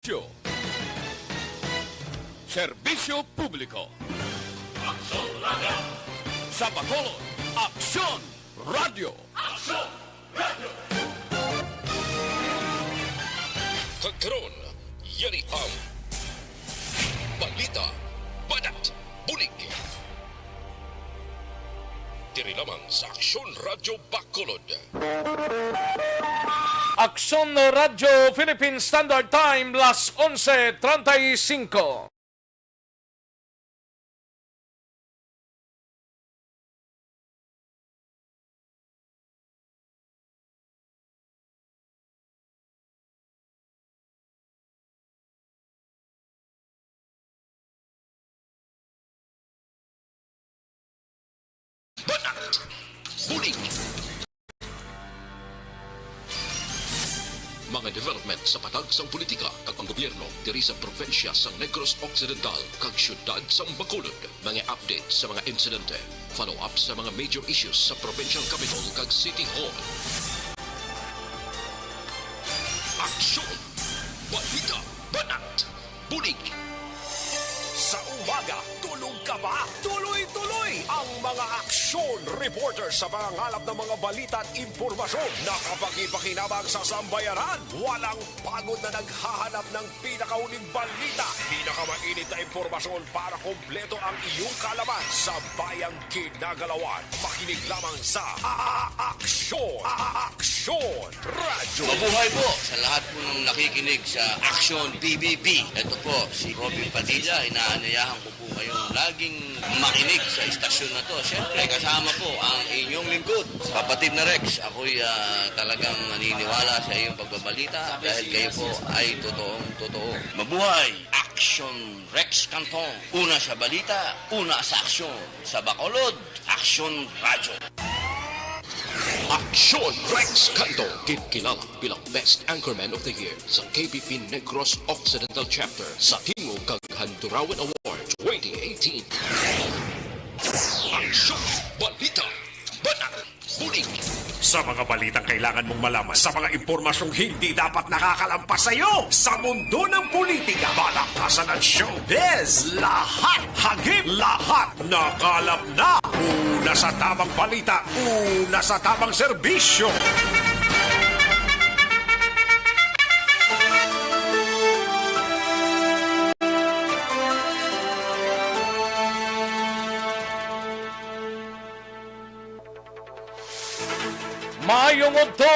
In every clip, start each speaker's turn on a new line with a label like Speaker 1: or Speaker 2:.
Speaker 1: Radyo. Serbisyo Publiko.
Speaker 2: Aksyon Radio!
Speaker 1: Sa Bacolod, Aksyon Radio.
Speaker 2: Aksyon Radio!
Speaker 3: Kagkaroon, yari ang balita, badat, bulig. Diri lamang sa Aksyon Radio Bacolod.
Speaker 4: Aksyon Radio Philippine Standard Time, las 11:35.
Speaker 3: Badat, bulig. Mga development sa patag sang politika kag ang gobyerno diri sa probinsya sang Negros Occidental kag syudad sang Bacolod. Mga update sa mga insidente, follow up sa mga major issues sa provincial capital kag City Hall. Aksyon, balita, banat, bulig.
Speaker 5: Sa umaga, tulog ka ba? Tuloy-tuloy ang mga aksyon reporter sa mga ngalap ng mga balita at impormasyon. Nakapag-ipakinabang sa sambayaran. Walang pagod na naghahanap ng pinakauling balita. Pinakamainit na impormasyon para kompleto ang iyong kalaman sa bayang kinagalawan. Makinig lamang sa Aksyon! Aksyon Radio!
Speaker 6: Mabuhay po sa lahat po ng nakikinig sa Action PBB. Ito po si Robin Padilla. Inaanayahan ko po kayong laging makinig sa istasyon na to. Siyempre, kasama po ang inyong lingkod. Kapatid na Rex, ako'y talagang naniniwala sa iyong pagbabalita dahil kayo po ay totoong-totoo. Mabuhay! Action Rex Canton. Una sa balita, una sa aksyon. Sa Bacolod, Action Radio.
Speaker 3: Aksyon Rex Canto, kilala bilang Best Anchorman of the Year sa KBP Negros Occidental Chapter sa Timog kag Handurawan Award 2018. Aksyon, balita, banat, bulig.
Speaker 5: Sa mga balitang kailangan mong malaman, sa mga impormasyong hindi dapat nakakalampas sa iyo, sa mundo ng politika, balakasan at showbiz, lahat, hagip, lahat, nakalap na. Una sa tamang balita, una sa tamang serbisyo.
Speaker 4: Maayong udto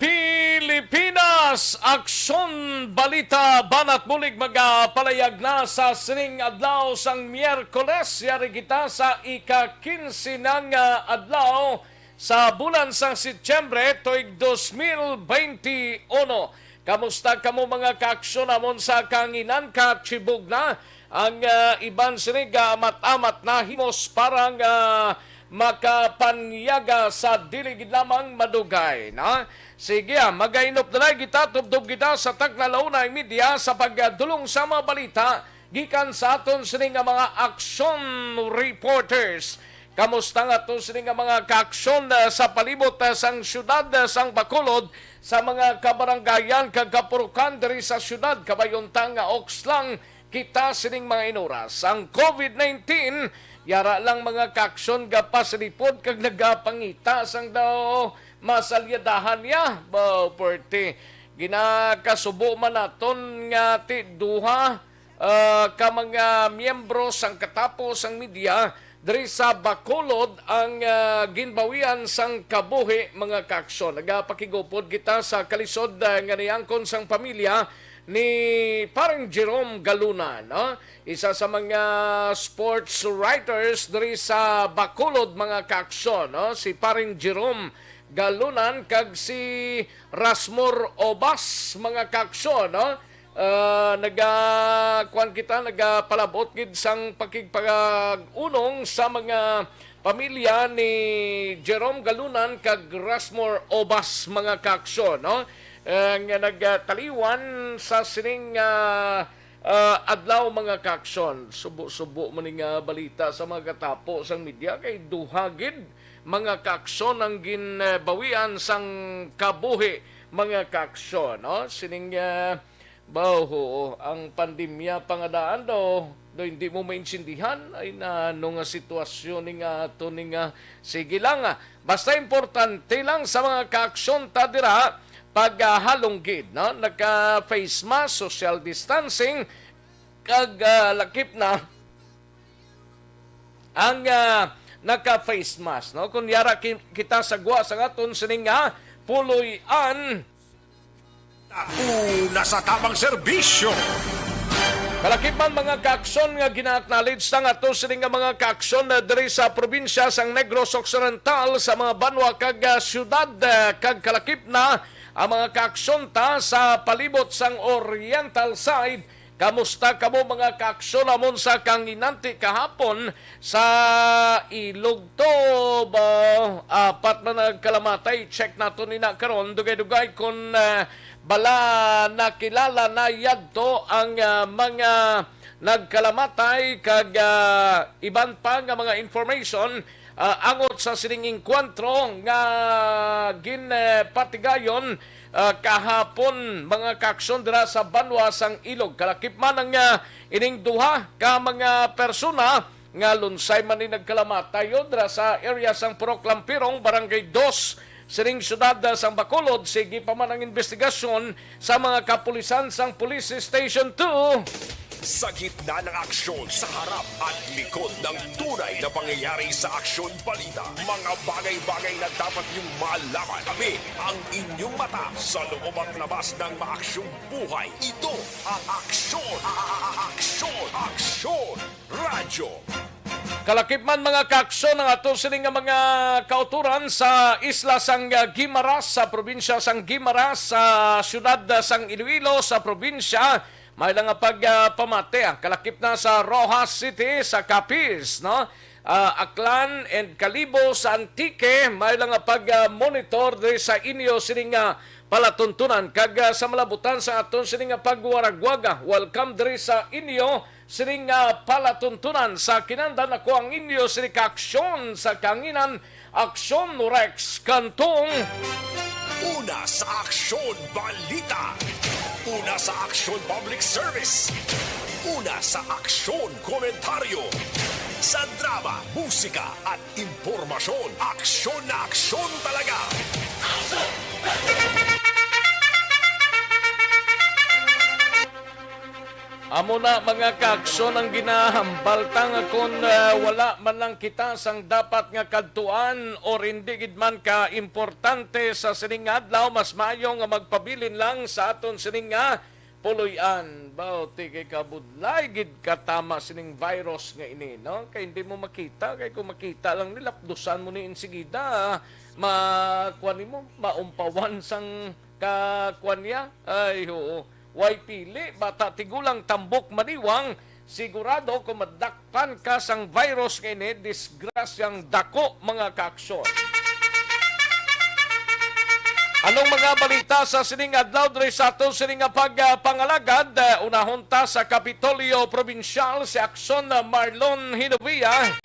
Speaker 4: Pilipinas, Aksyon Balita Banat Bulig magapalayag na sa sining adlaw sang Miyerkules. Yari kita sa ika-15 ng adlaw sa bulan sang Setyembre tuig 2021. Kamusta kamo mga kaaksyon namon sa kanginan katsibog na ang iban sinig amat-amat na himos parang makapanyaga sa diligid lamang madugay. Na? Sige, magainop na lang kita, tubdob kita sa taglalaunay media sa pagdulong sa mga balita gikan sa aton sining mga aksyon reporters. Kamusta nga to sining mga kaaksyon sa palibot sang syudad sang Bacolod sa mga kabaranggayan kag kapurukan diri sa syudad kabayuntang Oxlang kita sining mga inuras. Ang COVID-19 yara lang mga kaaksyon gapas lipod kag nagapangita sang daw masalyadahan niya. Pwerte ginakasubo man naton nga ti duha ka mga miyembro sang katapos ang media diri sa Bacolod ang ginbawian sang kabuhi mga kaaksyon. Nagapakigupod kita sa kalisod nga niangkon sang pamilya ni parang Jerome Galuna, no? Isa sa mga sports writers diri sa Bacolod mga kaaksyon, no? Si parang Jerome Galunan kag si Rasmor Obas mga kaaksyon, no? Nagapalabot gid sang pakigpag-unong sa mga pamilya ni Jerome Galunan kag Rasmor Obas mga kaaksyon, no? Nga nagtaliwan sa sining adlaw mga kaaksyon. Subo-subo maning balita sa mga katapo sang media kay duhagid mga kaaksyon ang ginbawian sang kabuhi mga kaaksyon. No? Sining Baho, ang pandemya pangadaan do hindi mo maintindihan ay na nga sitwasyon ni nga to ni nga sige lang basta importante lang sa mga kaaksyon ta dira pag halonggid no naka face mask, social distancing kag lakip na ang naka face mask no kunyara kita sagwa sa aton sining nga puloy-an
Speaker 5: Nasa tamang serbisyo.
Speaker 4: kalakip man mga kaaksyon nga gina-acknowledge sang ato sining nga mga kaaksyon na diri sa probinsya sang Negros Occidental sa mga banwa kag syudad kag kalakip na ang mga kaaksyon ta sa palibot sang oriental side. Kamusta kamo mga kaaksyon amon sa kanginanti kahapon sa Ilugto ba apat na nagkalamatay check nato nina karon dugay-dugay kun bala nakilala na yadto ang mga nagkalamatay kag iban pa nga mga information angot sa sining enkwentro nga ginpatigayon kahapon mga kaaksyon dira sa banwa sang Ilog. Kalakip man ang ining duha ka mga persona nga lunsay man ni nagkalamatay dira sa area sang Purok Lampirong, Barangay 2 sining syudad sang Bacolod. Sige pa man ang investigasyon sa mga kapulisan sang Police Station 2.
Speaker 5: Sa gitna ng aksyon, sa harap at likod ng tunay na pangyayari sa Aksyon Balita. Mga bagay-bagay na dapat niyong malaman. Kami ang inyong mata sa loob at labas ng maaksyong buhay. Ito ang Aksyon! Aksyon! Radyo!
Speaker 4: Kalakip man mga kaaksyon ang ato sining nga mga kauturan sa isla sang Guimaras, sa probinsya sang Guimaras, sa syudad sang Iloilo, sa probinsya may lang pagpamate kalakip na sa Rojas City, sa Capiz, no? Aklan and Calibo sa Antique, may lang pag-monitor diri sa inyo sining palatuntunan kag sa malabutan sa aton sining pagwaragwaga. Welcome diri sa inyo sining palatuntunan sa kinandan ako ang inyo sining kaaksyon sa kanginan Aksyon Rex Kantong.
Speaker 5: Una sa Aksyon Balita. Una sa Aksyon Public Service. Una sa Aksyon Komentaryo. Sa drama, musika at impormasyon. Aksyon na aksyon talaga.
Speaker 4: Amo na mga kaaksyon ang ginahambal tang kung wala man lang kita sang dapat nga kadtuan or hindi gid man ka importante sa sining adlaw mas maayo nga magpabilin lang sa aton sining nga puloy-an. Bauti kay kabudlay gid katama sining virus nga ini no kay hindi mo makita kay kung makita lang nilapdusan mo ni insigida makuan mo maumpawan sang kakuan niya ay oo. Way pili, bata tigulang tambok maniwang, sigurado kung madakpan ka sang virus ngayon, disgrasyang dako mga kaaksyon. Anong mga balita sa sining adlaw diri sa aton sining pagpangalagad? Unahon ta sa Kapitolyo Provincial si Aksyon Marlon Hinovia.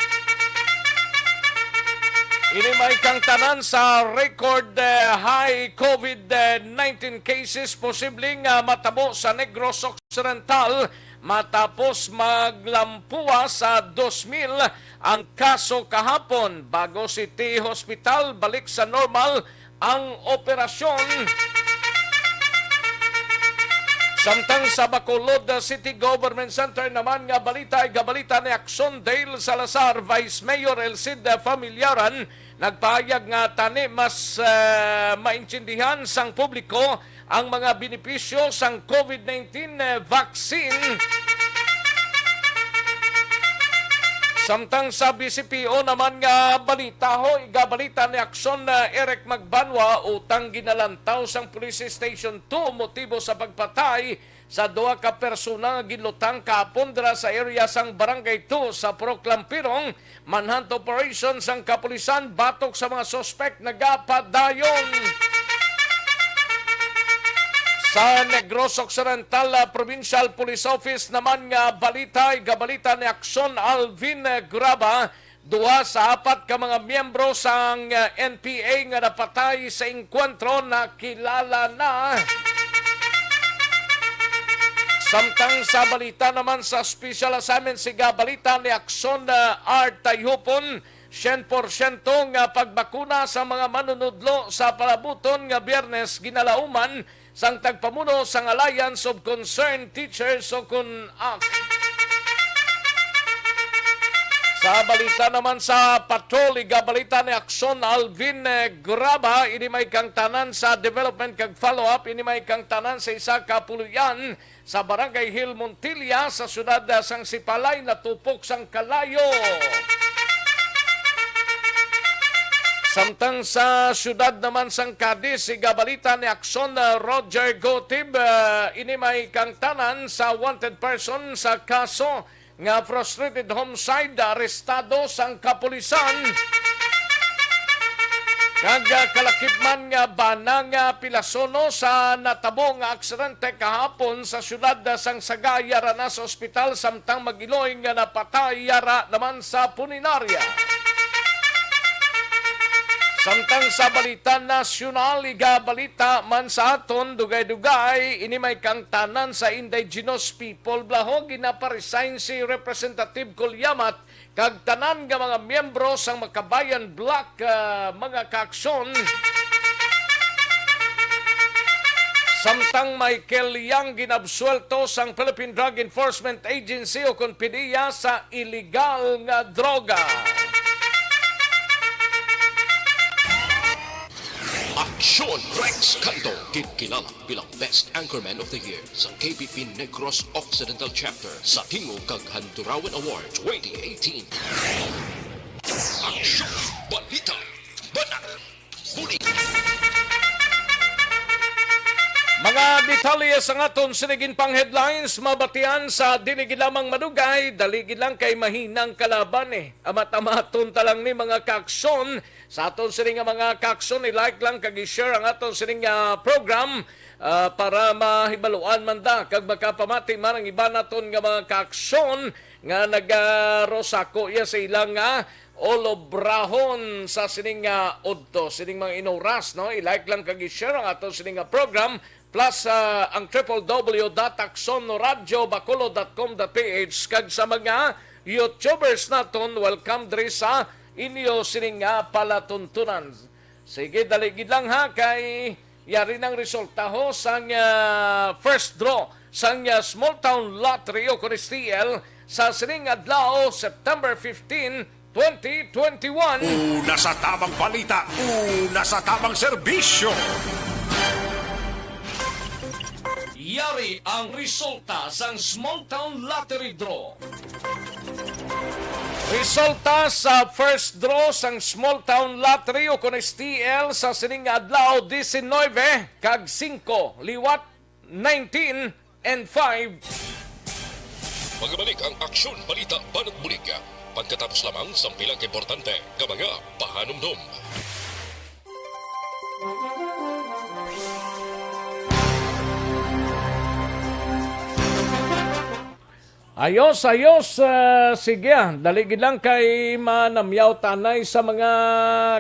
Speaker 4: Ini may kang tanan sa record high COVID-19 cases posibleng matabo sa Negros Occidental matapos maglampua sa 2,000 ang kaso kahapon bago City Hospital balik sa normal ang operasyon. Samtang sa Bacolod City Government Center naman nga balita ay gabalita ni Aksyon Dale Salazar, Vice Mayor Elcid Familiaran, nagpahayag nga tani mas maintindihan sang publiko ang mga benepisyo sang COVID-19 vaccine. Samtang sa BCPO naman nga balita igabalita ni Aksyon Eric Magbanwa utang ginalantaw sang Police Station 2 motibo sa pagpatay sa duha ka persona nga ginlutang kahapon dira sa area sang Barangay 2 sa Purok Lampirong. Manhunt operation sang kapulisan batok sa mga suspect nagapadayon. Sa Negros Occidental Provincial Police Office naman nga balita, gabalita ni Aksyon Alvin Graba, duha sa apat ka mga miyembro sang NPA nga napatay sa engkwentro na kilala na. Samtang sa balita naman sa special assignment siga balita ni Akson Art Tayhupon, 100% nga pagbakuna sa mga manunudlo sa palabuton nga Biyernes ginalauman sang tagpamuno sang Alliance of Concerned Teachers o CONAC. Sa balita naman sa patrol, balita ni Akson Alvin Graba, ini may kang tanan sa development kag follow-up, ini may kang tanan sa isa ka puluyan sa Barangay Hill, Montilla, sa syudad sang Sipalay, natupok sang Kalayo. Samtang sa syudad naman sang Cadiz, balita ni Akson Roger Gotib, ini may kang tanan sa wanted person sa kaso nga frustrated homicide, arestado sang kapulisan. Kag kalakip man nga banang pilasono sa natabo nga aksidente kahapon sa syudad sang Sagaya na sa ospital samtang magiloy nga napatay yara naman sa puninarya. Samtang sa balita nasyonal, balita man sa aton, dugay-dugay, ini may kang tanan sa indigenous people. Blaho, ginaparesign si Representative Kulyamat, kag tanan nga mga miyembro sang Makabayan Black mga kaaksyon. Samtang Michael Yang ginabsuelto sang Philippine Drug Enforcement Agency o PDEA sa illegal nga droga.
Speaker 3: Aksyon Rex Canto, kilala bilang Best Anchorman of the Year sa KBP Negros Occidental Chapter sa Tingog kag Handurawan Awards 2018. Aksyon Balita Banat Bulig.
Speaker 4: Mga detalye sa aton sinigin pang headlines, mabatian sa dinigid lamang madugay, daligid lang kay mahinang kalaban Amat-amaton talang ni mga kakson. Sa aton sining mga kakson, i-like lang kag i-share ang aton sining program para mahibaluan man da kag makapamati man ang iba naton nga mga kakson nga nagarosako iya sa ilang olobrahon sa sining udto, sining mga inoras, no? I-like lang kag i-share ang aton sining program. Plus ang www.aksonradiobacolod.com.ph kag sa mga YouTubers naton, welcome diri sa inyo sining palatuntunan. Sige, daligid lang ha kay yari ng resulta ho sang first draw sang Small Town Lottery o STL sa sining adlaw September 15, 2021.
Speaker 5: Una sa tamang balita, una sa tamang serbisyo.
Speaker 4: Yari ang resulta sang Small Town Lottery Draw. Resulta sa first draw sang Small Town Lottery o STL sa sining adlaw 19 kag 5, liwat 19 and 5.
Speaker 3: Magbalik ang Aksyon Balita Banat Bulig pagkatapos lamang sa pilang importante nga mga pahanumdum.
Speaker 4: Ayos, sige, daligid lang kay manamyaw tanay sa mga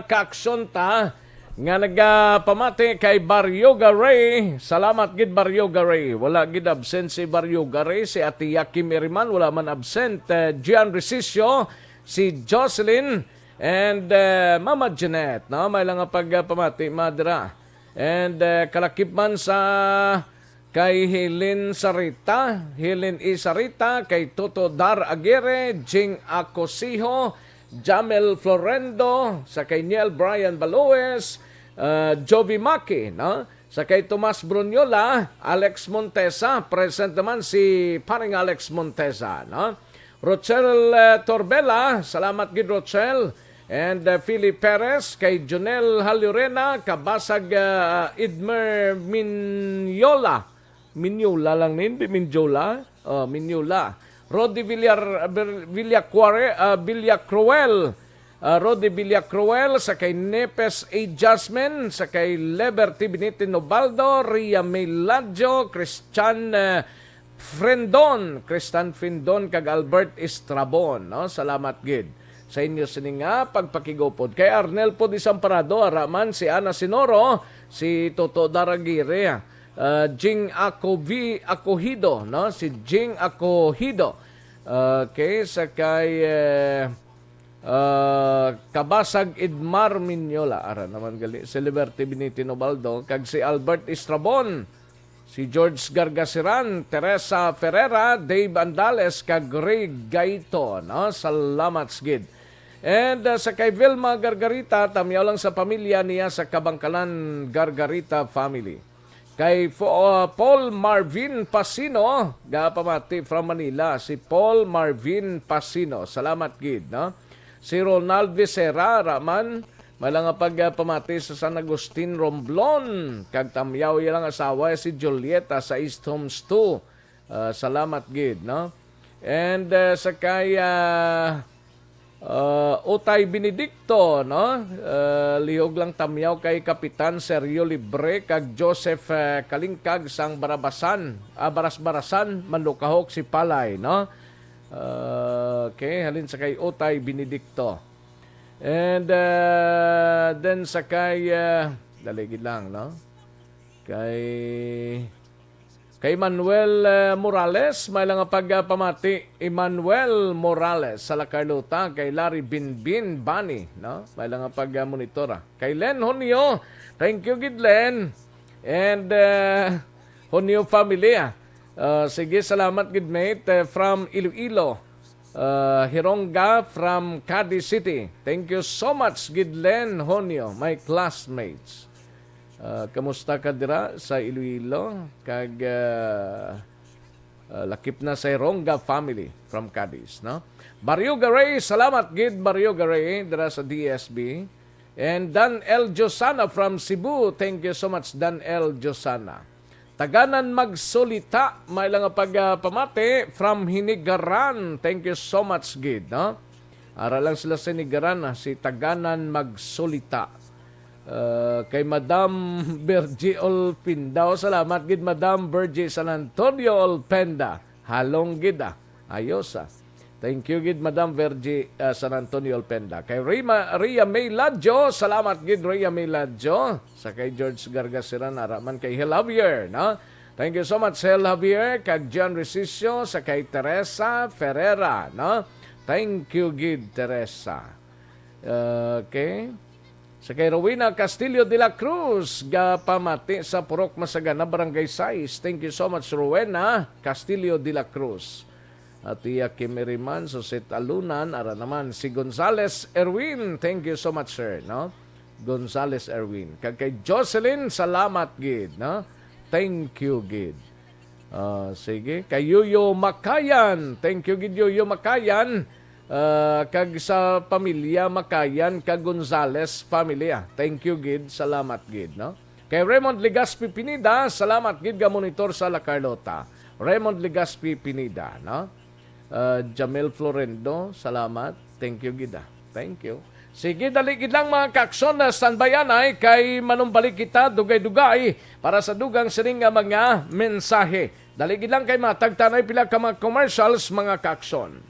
Speaker 4: kaaksyon ta nga nagpamati kay Baryoga Ray. Salamat gid Baryoga Ray. Wala gid absent si Baryoga Ray, si Ate Yaki Meriman, wala man absent. Gian Resisio, si Jocelyn, and Mama Jeanette. No? May lang pagpamati, madra. And kalakip man sa kay Helen Sarita, Helen E. Sarita, kay Toto Dar Aguirre, Jing Acosiho, Jamel Florendo, sa kay Niel Brian Baloes, Jovi Maki, no? Sa kay Tomas Brunyola, Alex Montesa, present naman si paring Alex Montesa, no? Rochelle Torbella, salamat gid Rochelle, and Philip Perez, kay Jonel Halurena, kabasag Idmer Minyola lang nin, Minjola, Minyola. Rodi Villacruel, Rodi Villacruel, sa kay Nepes A. Jasmine, sa kay Liberty Benito Nobaldo, Ria Meladjo, Christian Frendon, kag Albert Estrabon. No? Salamat gid sa inyo sining pagpakigopod. Kay Arnel po Disamparado, araman si Ana Sinoro, si Toto Daragire, Jing Acohido, no? Si Jing Acohido. Okay, sakay Kabasag Idmar Minyola, ara naman gali. Si Liberty Benitino Baldo, kag si Albert Estrabon, si George Gargasiran, Teresa Ferrera, Dave Andales, kag Ray Gaito, no? Salamat gid. And sa kay Vilma Gargarita, tamyaw lang sa pamilya niya sa Kabangkalan Gargarita family. Kay Paul Marvin Pasino, gapamati from Manila, si Paul Marvin Pasino. Salamat gid, no? Si Ronald Vicera Raman, malang pagpamati sa San Agustin Romblon, kag tamyaw ilang asawa si Julieta sa East Homes 2. Salamat gid, no? And sa kay Utay Benedicto, no? Lihog lang tamyaw kay Kapitan Sergio Libre kag Joseph Kalingkag sang Barabasan, Barasbarasan, Mandukahok si Palay, no? Okay, halin sa kay Utay Benedicto. And then sa kay daligid lang, no? Kay Manuel Morales, may lang pagpamati Emmanuel Morales sa La Carlota, kay Larry Binbin Bani, no? May lang pag-monitora. Kay Len Honio, thank you gid Len. And Honio family. Sige, salamat gid mate from Iloilo. Hironga from Cadiz City. Thank you so much gid Len Honio, my classmates. Kamusta ka dira sa Iloilo? Kag lakip na sa Ronga family from Cadiz, no? Barrio Garay, salamat gid Barrio Garay dira sa DSB. And Dan L. Josana from Cebu. Thank you so much Dan L. Josana. Taganan Magsolita, may lang pagpamati from Hinigaran. Thank you so much gid, no? Ara lang sila sa Hinigaran, si Taganan Magsolita. Kay Madam Bergie Olpindaw, salamat gid Madam Bergie San Antonio Olpenda, halong gid ayos thank you gid Madam Bergie San Antonio Olpenda. Kay Ria May Ladjo, salamat gid Ria May Ladjo. Sa kay George Gargasiran, araman kay Hel Javier, no? Thank you so much Hel Javier. Kag John Resicio, sa kay Teresa Ferrera, no? Thank you gid Teresa. Okay, sa kay Rowena Castillo de la Cruz, gapamati sa Purok Masagana, Barangay 6. Thank you so much, Rowena Castillo de la Cruz. At iya Kimiriman, Susit Alunan, ara naman si Gonzales Erwin. Thank you so much, sir, no? Gonzales Erwin. Kay Jocelyn, salamat gid, no? Thank you gid. Sige, kay Yuyo Makayan. Thank you gid Yuyo Makayan. Kag sa pamilya Makayan, kag Gonzales pamilya. Thank you gid, salamat gid, no? Kay Raymond Legaspi Pinida, salamat gid ga monitor sa La Carlota. Raymond Legaspi Pinida, no? Jamel Florendo, salamat. Thank you gid. Thank you. Sige, daligid lang mga kakson na standbayanay kay manumbalik kita dugay-dugay para sa dugang sining nga mga mensahe. Daligid lang kay matagtanay pila ka mga commercials mga kakson.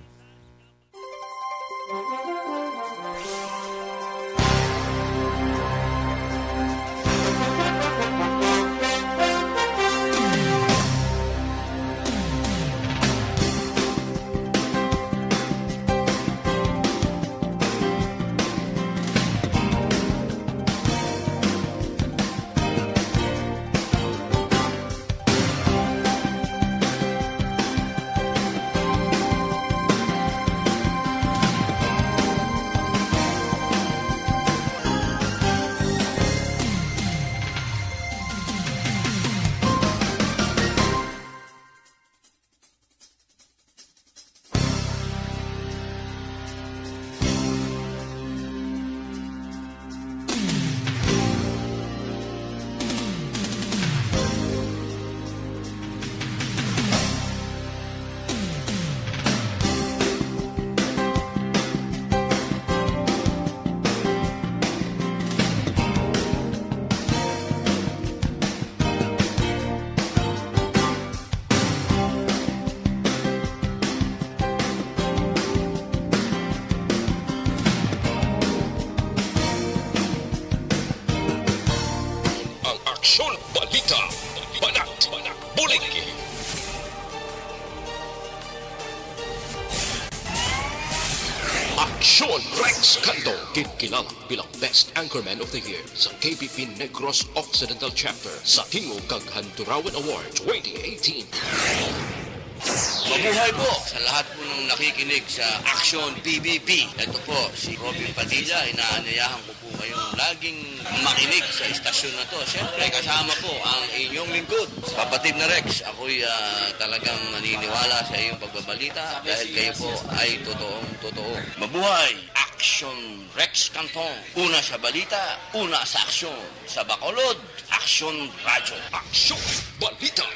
Speaker 3: Aksyon Rex Canto, kilala bilang Best Anchorman of the Year sa KBP Negros Occidental Chapter sa Tingog kag Handurawan Award 2018.
Speaker 6: Mabuhay po sa lahat po ng nakikinig sa Action PBB. Ito po si Robin Padilla. Inaanyayahan ko po kayong laging makinig sa istasyon na to. Siyempre kasama po ang inyong lingkod. Kapatid na Rex, ako'y talagang naniniwala sa iyong pagbabalita dahil kayo po ay totoo. Mabuhay! Action Rex Canton. Una sa balita, una sa aksyon. Sa Bacolod, Action Radyo.
Speaker 3: Aksyon Balita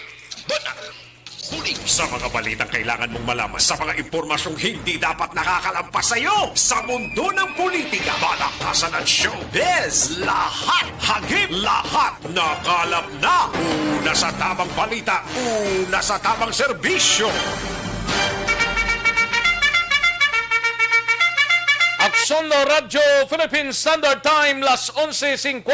Speaker 3: Banat Huling
Speaker 5: Sa mga balitang kailangan mong malaman, sa mga impormasyong hindi dapat nakakalampas sa iyo, sa mundo ng politika, balakasan at showbiz, lahat, hagip, lahat, nakalap na. Una sa tamang balita, una sa tamang serbisyo.
Speaker 4: Aksyon no Radyo Philippine Standard Time las 11:56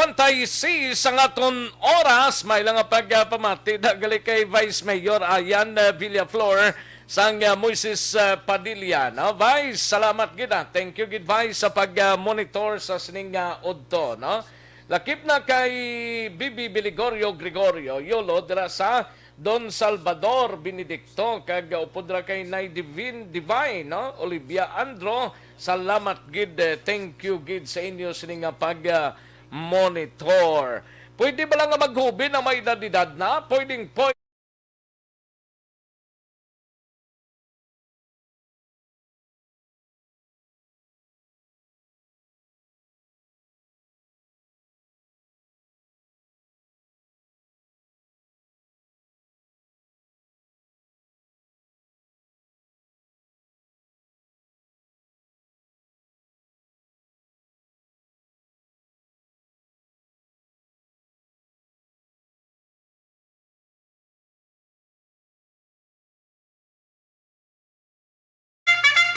Speaker 4: ang aton oras. May lang pagpamati dagali kay Vice Mayor Ayan Villaflor sang Moises Padilla. No? Vice, salamat gid. Thank you gid Vice sa pag-monitor sa sining udto, no? Lakip na kay Bibi Biligorio Gregorio Yolo dira sa Don Salvador Benedicto kag upod ra kay Nay Divine, no? Olivia Andro, salamat gid, thank you gid sa inyo sining pag monitor. Pwede ba lang nga maghubi na may edad na? Pwedeng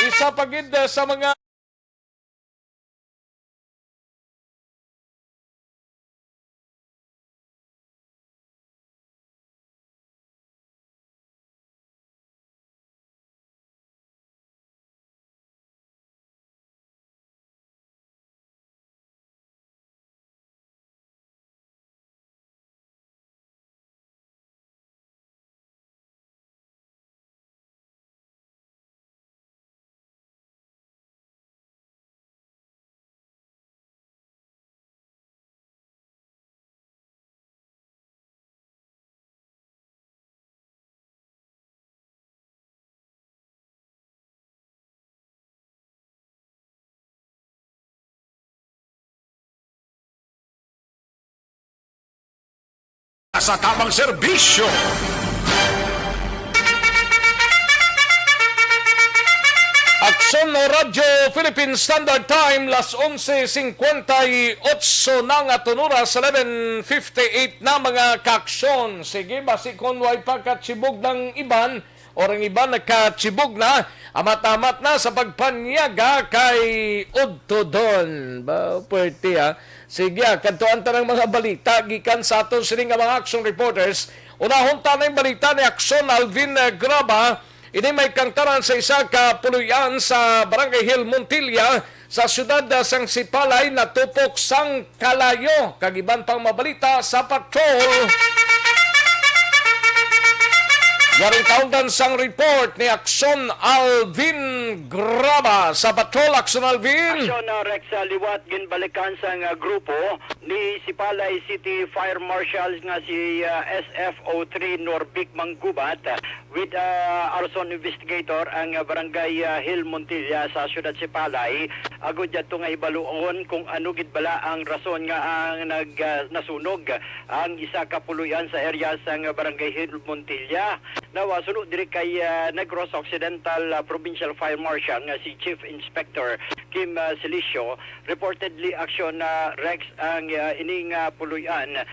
Speaker 4: isa pagid sa mga
Speaker 5: Sa tamang serbisyo.
Speaker 4: Aksyon no Radyo Philippine Standard Time las 11:58 na nga tunura sa 11:58 na mga kaaksyon. Sige, basi kung way pagkatsibog ng iban o ring iban nagkatsibog na, amat-amat na sa pagpanyaga kay Udto Don. Ba, pwerte ha. Sige, kantuan ta ng mga balita gikan sa aton sining nga mga action reporters. Unahon ta na yung balita ni Aksyon Alvin Graba. Ini may kantaran sa isa ka puluyan sa Barangay Hill, Montilla, sa siyudad sang Sipalay, natupok sang kalayo. Kagiban pang mabalita sa patrol. Yaring kaundan sang report ni Aksyon Alvin Graba sa patrol. Aksyon Alvin.
Speaker 7: Aksyon Rex liwat ginbalikan sang grupo ni Sipalay City Fire Marshal nga si SFO3 Norbic Manggubat with arson investigator ang Barangay Hill Montilla sa siyudad Sipalay. Agud dito nga ibaluon kung ano gid bala ang rason nga ang nasunog ang isa ka puluyan sa area sang Barangay Hill Montilla. Nawasunod diri kay Negros Occidental Provincial Fire Marshal nga si Chief Inspector Kim Silicio. Reportedly aksyon na Rex ang ining puluyan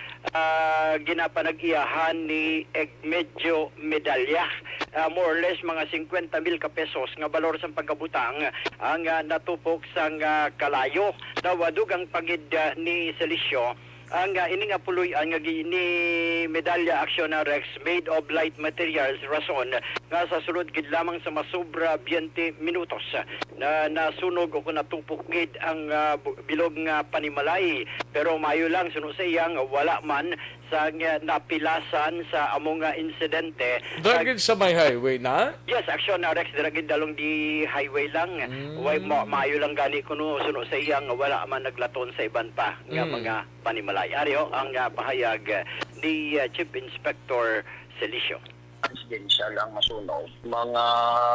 Speaker 7: ginapanag-iyahan ni medyo medalya. More or less mga 50,000 ka pesos nga balor sa pagkabutang ang natupok sang kalayo. Nawadug ang pagid ni Silicio ang ini nga puloy-an nga ni medalya Action Rex made of light materials rason nga sa sulod gid lamang sa masobra 20 minutos na nasunog o natupok gid ang bilog nga panimalay, pero mayo lang suno sa iyang wala man sa napilasan sa among insidente.
Speaker 4: Dagid sa may highway na?
Speaker 7: Yes, Action Rex diragid dalong di highway lang. Way maayo lang gani kuno suno sa iyang wala man naglaton sa iban pa nga mga panimalay. Ari ho ang pahayag ni Chief Inspector Celicio.
Speaker 8: Residential ang masunog. Mga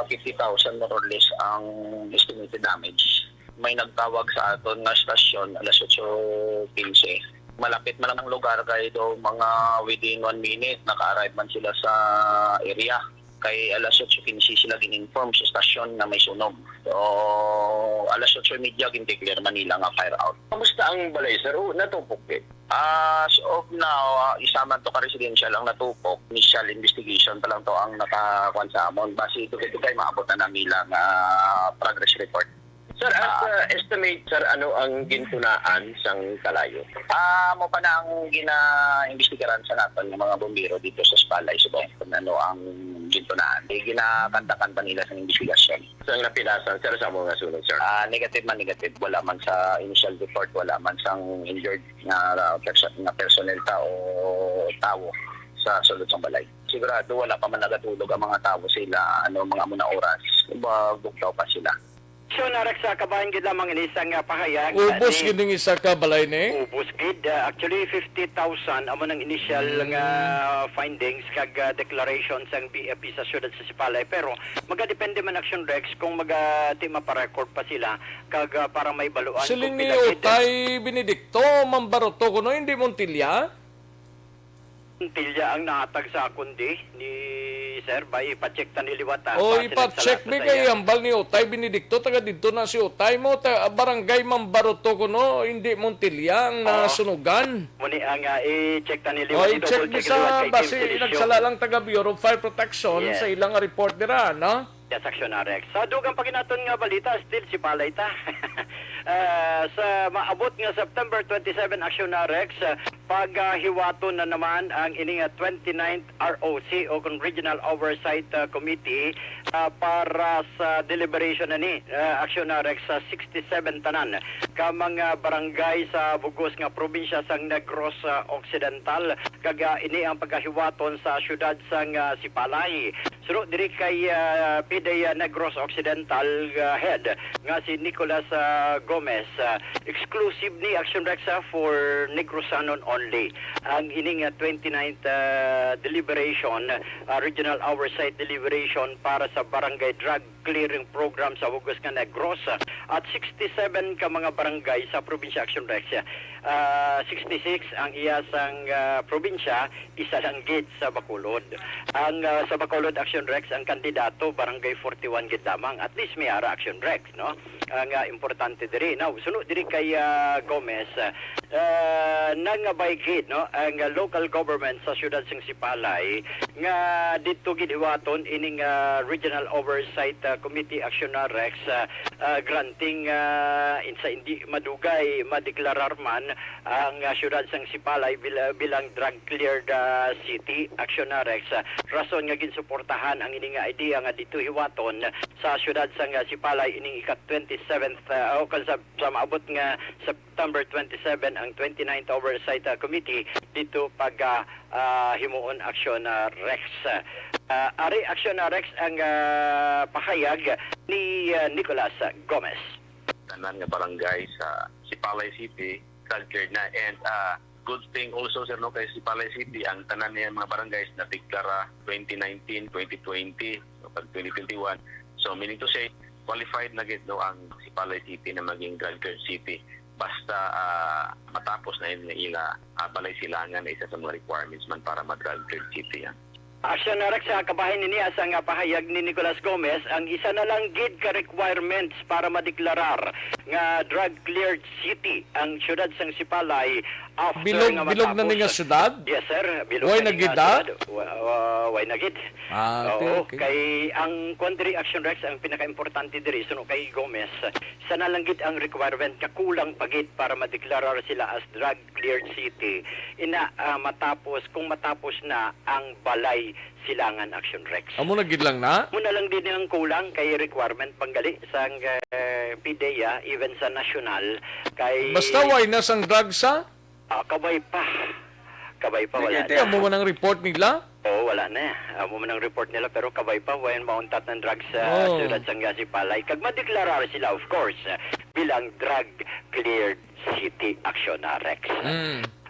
Speaker 8: 50,000 more or less ang estimated damage. May nagtawag sa aton na stasyon alas 8:15. Malapit man lang ang lugar kay do mga within 1 minute naka-arrive man sila sa area. Kay alas 8:15 sila gin-inform sa stasyon na may sunog. So alas 8:30 gin-declare Manila nga fire out.
Speaker 9: Kamusta ang balay, sir? Natupok din.
Speaker 8: As of now, isa man to ka-residential ang natupok. Initial investigation pa lang to ang nakakuan sa amon. Base ito kay maabot na nilang progress report.
Speaker 9: Sir, at estimate, sir, ano ang gintunaan sang kalayo?
Speaker 8: Mo pa na ang gina-investigaran sa naton ng mga bombero dito sa Spalay, Subong, kung ano ang gintunaan. Ginakantakan pa nila sa investigasyon.
Speaker 9: Sang napilasan, sir, sa mga sunog, sir?
Speaker 8: Negative man negative. Wala man sa initial report, wala man sang injured na personnel o tao sa sulod sa balay. Sigurado wala pa man nagatulog ang mga tao sila, mga muna oras. Bugtaw pa sila.
Speaker 7: So narak sa kabayan gid lamang ini isang pahayag.
Speaker 4: Ubos gining isa ka balay ni?
Speaker 7: Ubos gid. Actually 50,000 amo nang initial nga findings kag declaration sang BFP sa syudad sa Sipalay, pero magadepende man Action Rex kung di maparecord pa sila kag para may baluan.
Speaker 4: Siling ni Utay Benedicto, Mambaroto kuno hindi Montilya?
Speaker 7: Tilya ang nahatag sa kundi ni Sir ba ipa-check ta ni liwata.
Speaker 4: O ipa-check mi kay ambal ni Utay Benedicto, taga dito na si Utay mo, barangay Mambaroto kuno, hindi Montilya ang nasunugan.
Speaker 7: Muni ang i-check ta ni
Speaker 4: O
Speaker 7: liwata.
Speaker 4: i-check mi sa base nagsala lang taga Bureau of Fire Protection sa ilang report dira, no?
Speaker 7: Yes, Action Rex. Sa dugang paginaton nga balita, still si Palay ta. Sa maabot nga September 27 Action Rex, paghiwaton na naman ang ining 29th ROC o Regional Oversight Committee para sa deliberation na ni Action Rex sa 67 tanan ka mga barangay sa bugos nga probinsya sang Negros Occidental, kaga ini ang paghiwaton sa syudad sang Sipalay. Suro diri kay PDEA Negros Occidental head nga si Nicolas Gomez, exclusive ni Action Rex for Negrosanon only. Ang ining 29th deliberation, regional oversight deliberation para sa barangay drug clearing program sa Bugos nga Negros at 67 ka mga barangay sa probinsya Action Rex. 66 ang iyasang probinsya, isa lang gid sa Bacolod. Ang sa Bacolod Action Rex ang kandidato barangay 41 gid lamang, at least may ara Action Rex, no? Ang importante diri now sunod diri kay Gomez, nangabay gid, no, ang local government sa siyudad sang Sipalay nga dito gid iwaton ining regional oversight committee Action Rex granting insa hindi madugay madeklarar man ang siyudad sang Sipalay bilang drug cleared city. Action Rex rason nga ginsuportahan ang ining idea nga dito hiwaton sa siyudad sang Sipalay ining ika-27th o sa maabot nga September 27 ang 29th Oversight Committee dito pag himuon Action Rex. Ari Action Rex ang pahayag ni Nicolas Gomez.
Speaker 8: Tanan nga barangay sa Sipalay City cleared na, and good thing also sir, no, kay Sipalay City ang tanan niya mga barangays na deklara 2019, 2020, so pag 2021. So meaning to say qualified na gid, no, ang Sipalay City na maging drug cleared city basta matapos na ila balay silangan na isa sa mga requirements man para mag-drug cleared city yan.
Speaker 7: Action na sa kabahin ni Nias ang pahayag ni Nicolas Gomez ang isa na lang gid ka requirements para madeklarar nga drug cleared city ang syudad sang Sipalay after
Speaker 4: Bilog
Speaker 7: nga
Speaker 4: na
Speaker 7: matapos-
Speaker 4: nga syudad?
Speaker 7: Yes sir, bilog
Speaker 4: Way
Speaker 7: na
Speaker 4: nagid
Speaker 7: nga
Speaker 4: ah?
Speaker 7: syudad. Way nagid.
Speaker 4: Okay.
Speaker 7: Kay ang Country Action Rex ang pinaka-importante diri suno kay Gomez. Isa na lang gid ang requirement nga kulang pagit para madeklarar sila as drug cleared city. Kung matapos na ang balay Silangan Action Rex.
Speaker 4: Amo na gid lang na?
Speaker 7: Muna lang din ang kulang kay requirement panggali sa PDEA even sa national kay
Speaker 4: Basta way na sang drugs sa?
Speaker 7: kabay pa wala
Speaker 4: Kaya
Speaker 7: na.
Speaker 4: mo man ang report nila?
Speaker 7: Oo, wala na. Amo man ang report nila pero kabay pa wayan mauntat ng drugs sa
Speaker 4: Oh.
Speaker 7: Siyudad Sangga Sipalay. Kag madeklarar sila of course bilang drug cleared city Action Rex.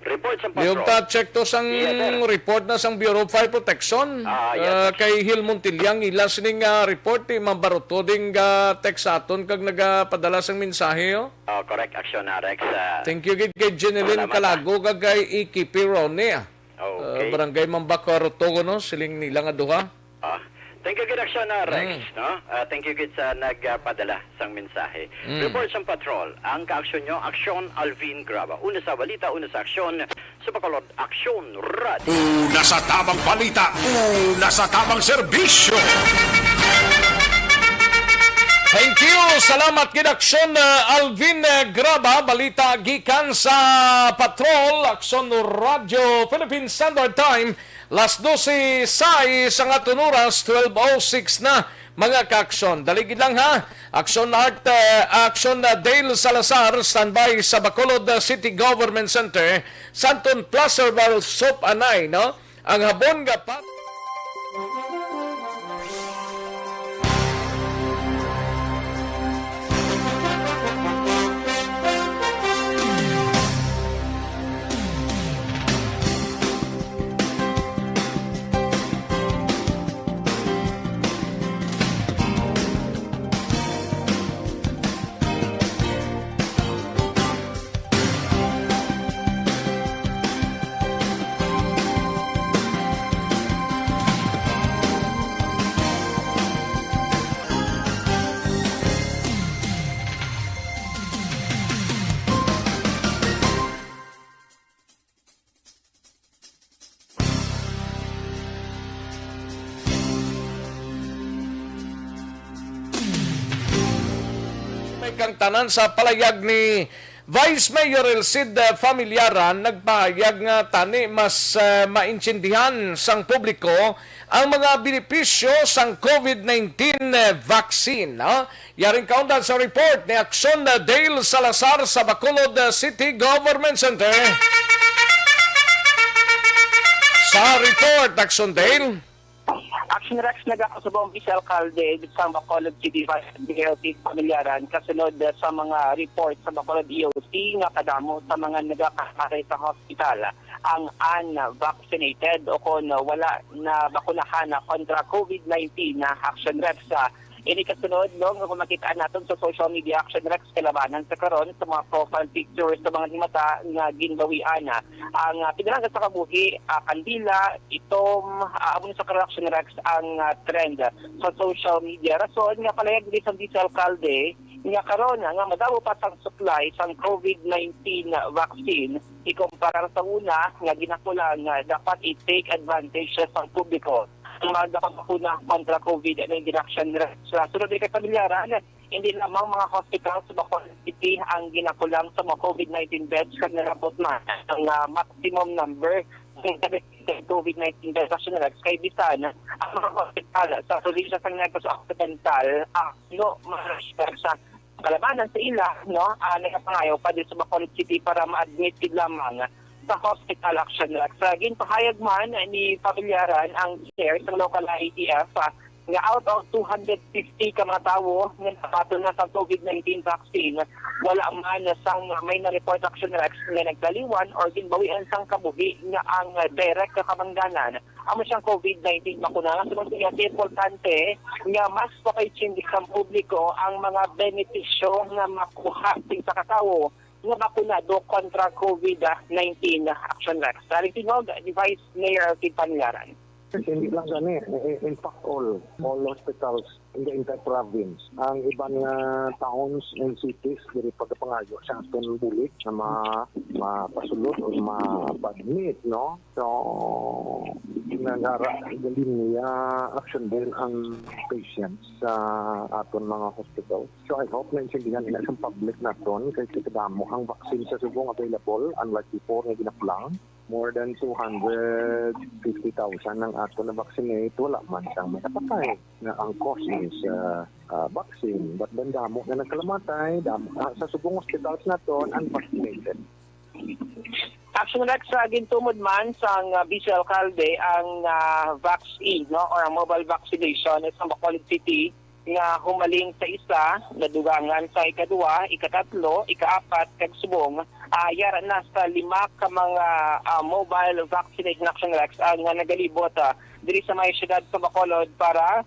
Speaker 7: Report sa
Speaker 4: Yung
Speaker 7: patrol.
Speaker 4: check to sang
Speaker 7: Yes, sir.
Speaker 4: report na sang Bureau of Fire Protection.
Speaker 7: Yes.
Speaker 4: Kay Hil Montiliang ilas ning report ni Mambaruto ding text aton kag nagapadala sang mensahe. Oh.
Speaker 7: Correct Action Rex.
Speaker 4: Thank you gid kay Jeneline
Speaker 7: Salamat,
Speaker 4: Calago kag kay Iki Pirone.
Speaker 7: Okay.
Speaker 4: Barangay Mambacaruto no siling nila nga duha.
Speaker 7: Thank you, good Action Rex. No? Thank you, good sa nagpadala sang mensahe. Report sa patrol. Ang ka-aksyon nyo, Aksyon Alvin Graba. Una sa balita, una sa aksyon. Sa Bacolod, Aksyon Radio.
Speaker 5: Una sa tamang balita, una sa tamang serbisyo.
Speaker 4: Thank you. Salamat gid Aksyon Alvin Graba. Balita gikan sa Patrol, Aksyon Radio, Philippine Standard Time. Las 12 say sa nga tunuras, 12:06 na mga ka-aksyon. Daligid lang ha. Aksyon Dale Salazar, standby sa Bacolod City Government Center, Santon Plaza Soap Anay, no? Ang habon nga pat kang tanan sa palayag ni Vice Mayor Elcid Familiaran nagpahayag nga tani mas maintindihan sang publiko ang mga benepisyo sang COVID-19 vaccine. Yaring kaundan sa report ni Aksyon Dale Salazar sa Bacolod City Government Center. Sa report, Aksyon Dale.
Speaker 10: Action Rex nagakasubong Vice Alcalde sa Bacolod City Vice Familiaran kasunod sa mga report sa Bacolod EOC nga kadamo sa mga nagkakaray sa hospital ang unvaccinated o kung wala na bakunahan na kontra COVID-19 na Action Rex. Ini kasunod no nga kung makitaan natin sa social media Action Rex kalabanan sa karon sa mga profile pictures sa mga mata nga ginbawian ang pinaranggat sa kabuhi kandila itom amon sa Action Rex ang trend sa social media rason nga palayag ni sa Vice Alcalde nga karon nga madamo pa sang supply sang COVID-19 vaccine ikumpara sa una nga ginakulang dapat i-take advantage sa publiko ang mga bakuna kontra COVID-19 Action Rex. Sunod kay Familiaran, hindi lamang mga hospital sa Bacolod City ang ginakulang sa mga COVID-19 beds kag narabot na ang maximum number ng COVID-19 beds Action Rex kay bisan ang mga hospital sa probinsya sa Negros Occidental sa kalabanan sa ila nagapangayaw pa din sa Bacolod City para ma-admit lamang sa hospital Action Rex. Ginpahayag man ni Familiaran ang chair ng local IEF nga out of 250 ka mga tawo nga napato na sa COVID-19 vaccine, wala man sang may na-report Action Rex nga nagdaliwan or ginbawian sang kabuhi nga ang direct kabangganan amo siyang COVID-19 bakuna. Sunod siya importante nga mas pakaitindig sa publiko ang mga benepisyo nga makuha sa katawo nga bakunado kontra COVID-19 Action Rex. Sa tingog ni Vice Mayor Elcid Familiaran.
Speaker 11: Kasi hindi lang gani. In fact, all hospitals in the entire province. Ang ibang towns and cities, diri pagkapangayo sa aton bulik na mapasulot o ma-admit, no? So, galing niya action din ang patients sa aton mga hospital. So, I hope na insindihan nila sa public na doon kasi kadamo ang vaccine sa subong available, unlike before na ginaplang. More than 250,000 ng ato na vaccinate, wala man siyang may kapatay na ang cost is vaccine. But then damo na nagkalamatay, sa subong hospitals na to, unvaccinated.
Speaker 10: Action Rex, gintumod man sa Vice Alcalde ang vaccine, no, or ang mobile vaccination sa Bacolod City nga humaling sa isa, nadugangan sa ikadua, ikatatlo, ikaapat, kagsubong, yara na sa 5 ka mga mobile vaccination Action Rex ang nagalibot diri sa may syudad sa Bacolod para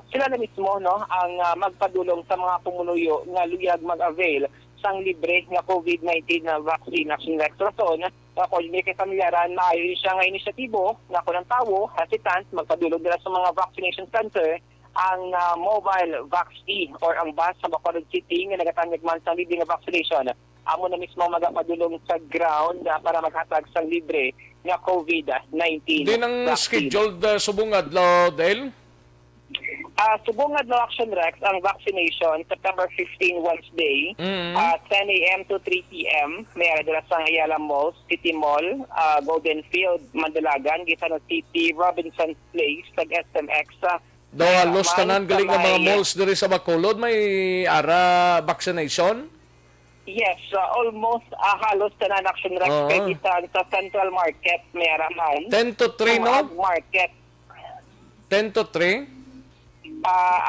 Speaker 10: sila na mismo, no, ang magpadulong sa mga pumunuyo nga luyag mag-avail sang libre nga COVID-19 na vaccine Action Rex. Rason, ako yung kay pamilyaran, maayon siya nga inisyatibo na kunang tawo, hesitant, magpadulong nila sa mga vaccination center ang mobile vaccine or ang bus sa Bacolod City nga nagatanyag man sa libre nga vaccination. Amo na mismo magapadulong sa ground para maghatag sa libre nga COVID-19.
Speaker 4: Di nang scheduled subong adlaw, Dale?
Speaker 10: Subong adlaw Action Rex ang vaccination September 15 Wednesday, 10 a.m. to 3 p.m. May dala sa Ayala Mall, City Mall, Golden Field, Mandalagan, Gitano City, Robinson Place, SMX.
Speaker 4: Halos tanan galing nga mga malls diri sa Bacolod may ara vaccination?
Speaker 10: Yes, almost halos tanan Action Rex kay sa Central Market may ara man.
Speaker 4: 10 to 3 no?
Speaker 10: Market.
Speaker 4: 10 to 3?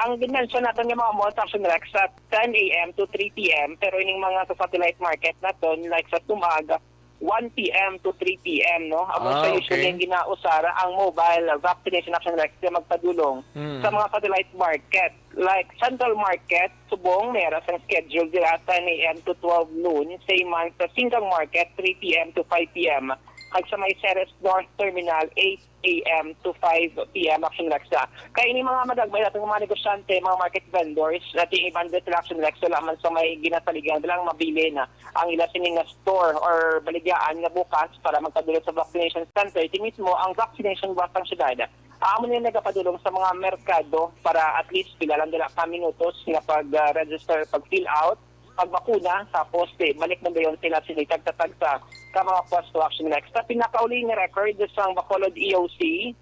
Speaker 10: Ang dimension natin ng mga malls Action Rex sa 10 a.m. to 3 p.m. pero ining mga sa satellite market naton like sa Tumaga 1 p.m. to 3 p.m. no? Among sa usually yung ginausara ang mobile vaccination Action Rex na magpadulong sa mga satellite market. Like Central Market, Subong, meron sa schedule dila 10 a.m. to 12 noon. Same man sa Singkang Market, 3 p.m. to 5 p.m. Kag sa may Ceres North Terminal, 8 a.m. to 5 p.m. Action Rex na. Kaya ini mga madagmay natin mga negosyante, mga market vendors, nating i-bandit sila Action Rex, wala man sa may ginataligan, walang mabili na ang ila sining store or baligyaan nga bukas para magpadulong sa vaccination center. Iti mismo ang vaccination bus ang syudad. Amo nila nagapadulong sa mga merkado para at least pila lang nila minutos na pag-register, pag-fill out, pagbakuna, tapos balik na ba yun sila tagtatag sa mga pwesto Action Rex. Sa pinakauli nga record sa Bacolod EOC,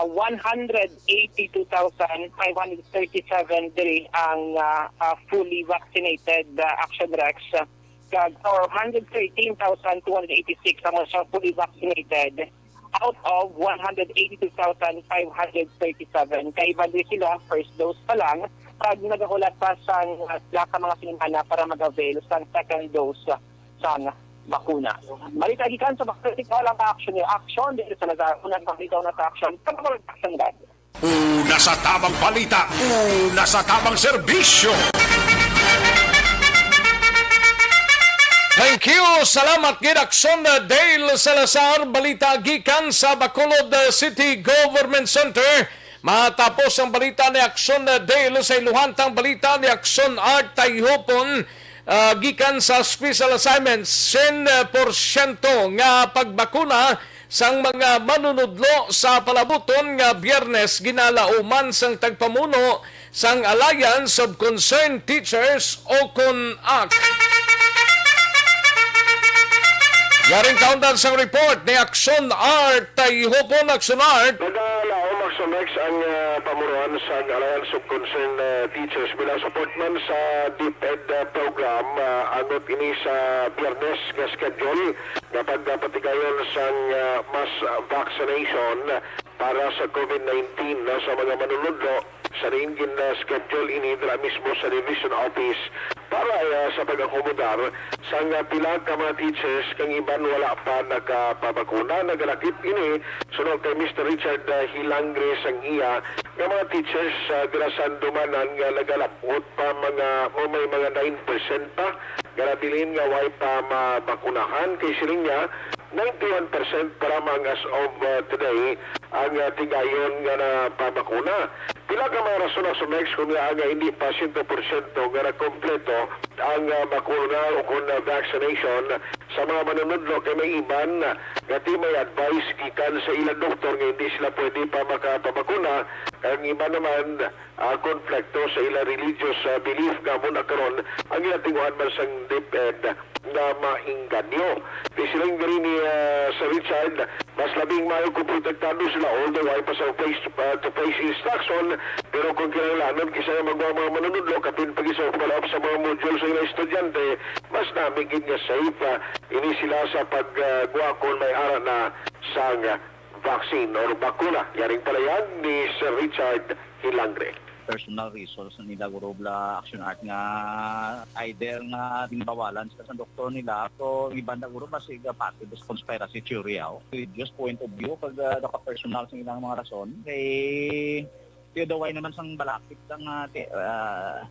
Speaker 10: 182,537 diri ang fully vaccinated Action Rex. Or 113,286 ang mga fully vaccinated out of 182,537. Kaiba din sila, first dose pa lang, pag nagahulat pa sa mga sinimana para mag-avail sa second dose sa bakuna. Balita gikan sa Bacolod, walang action dito sa unang paglitaw na sa action. Kapag magpasanggan.
Speaker 5: Una sa tamang balita, una sa tamang serbisyo.
Speaker 4: Thank you. Salamat gid Action Dale Salazar, balita gikan sa Bacolod City Government Center. Matapos ang balita ni Action Dale sa iluhantang balita ni Action Art Tayhopon gikan sa special assignments 100% nga pagbakuna sang mga manunudlo sa palabuton nga Biyernes ginalauman sang tagpamuno sang Alliance of Concerned Teachers o CONAC. Yaring kaundan sa report ni Action Art Tayhopon. Action Art.
Speaker 12: Nagalaom Action Rex ang pamuruan sa Alliance of Concerned Teachers bilang support man sa DepEd program anot ini sa Biyernes nga schedule kapag patigayon sa mass vaccination para sa COVID-19 sa mga manunodlo sa ringin na schedule ini dala mismo sa Division Office para sa pag-akomodar sa pila ka mga teachers kang iban wala pa nakapabakuna. Nagalakip ini sunod kay Mr. Richard Hilangre sang iya nga mga teachers girasan dumanan nga nagalapot pa may mga 9% pa galabilin nga way pa mabakunahan kay siling niya 91% para mga as of today ang tigayon nga na pabakuna. Pila ka mga rason sa next kung nga hindi pa 100% nga na kompleto ang bakuna o kung vaccination sa mga manunodlo kay may iban nga may advice gikan sa ilang doktor nga hindi sila pwede pa makapabakuna. Ang iba naman konflikto sa ilang religious belief nga muna karon ang ilang tinguhan man sang DepEd na maingganyo. Di silang gari ni Sir Richard, mas labing mayo kung protektado sila all the way pa sa face-to-face instruction, pero kung kinailangan kisa magawa mga manunodlo, kapin pag isa follow-up sa mga module sa ilang estudyante, mas namigid nga safe ini sila sa paggawa kung may ara na sang vaccine or bakuna. Yaring palayag ni Sir Richard Hilangre.
Speaker 13: Personal resource nila gurubla action art nga either nga bawalan sa doktor nila so iban na guro basig parte des conspiracy theory with just point of view pag personal sa ilang mga rason kay daway naman sang balakit lang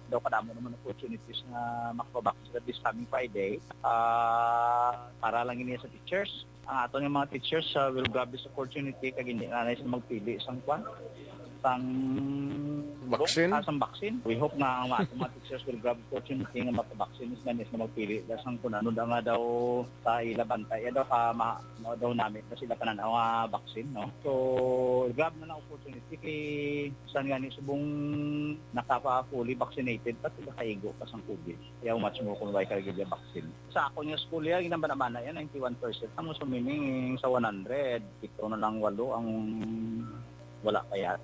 Speaker 13: daw kadamo naman opportunities nga makapabakit sa this coming Friday para lang ini sa teachers ang ato yung mga teachers will grab this opportunity kag hindi na sa magpili sang vaccine. We hope na ang mga teachers will grab opportunity nga mapabaksin is na magpili. Dasang kung ano nga daw sa ilabantay. Daw daw namin na sila kanan ang vaccine. No? So, grab na ng opportunity kay saan nga ni subong nakapa-fully vaccinated at sila kaigo pa sa COVID. Kaya much mo kung why kagigil yung vaccine. Sa ako yung school yan, naman na yan, 91%. Ang sumiming sa 100, ito na lang 8 ang wala kaya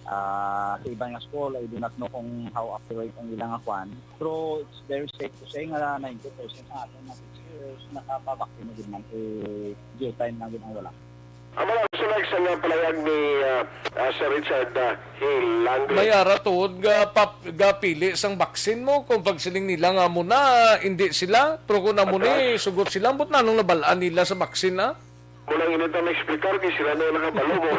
Speaker 13: sa ibang school I do not know kung how accurate ang ilang akuan pero it's very safe to say nga 90% sa ating mga teachers nakapabaksin din man due time na din ang wala.
Speaker 12: Ang mga sunag sa palayag ni Sir Richard Hilangre.
Speaker 4: May aratod ga pili sang baksin mo kung pagsiling nila nga muna hindi sila pero kung na muna sugot sila but na nung nabalaan nila sa baksin na
Speaker 12: mulang inita na explicar kay sila na nakabalo mo.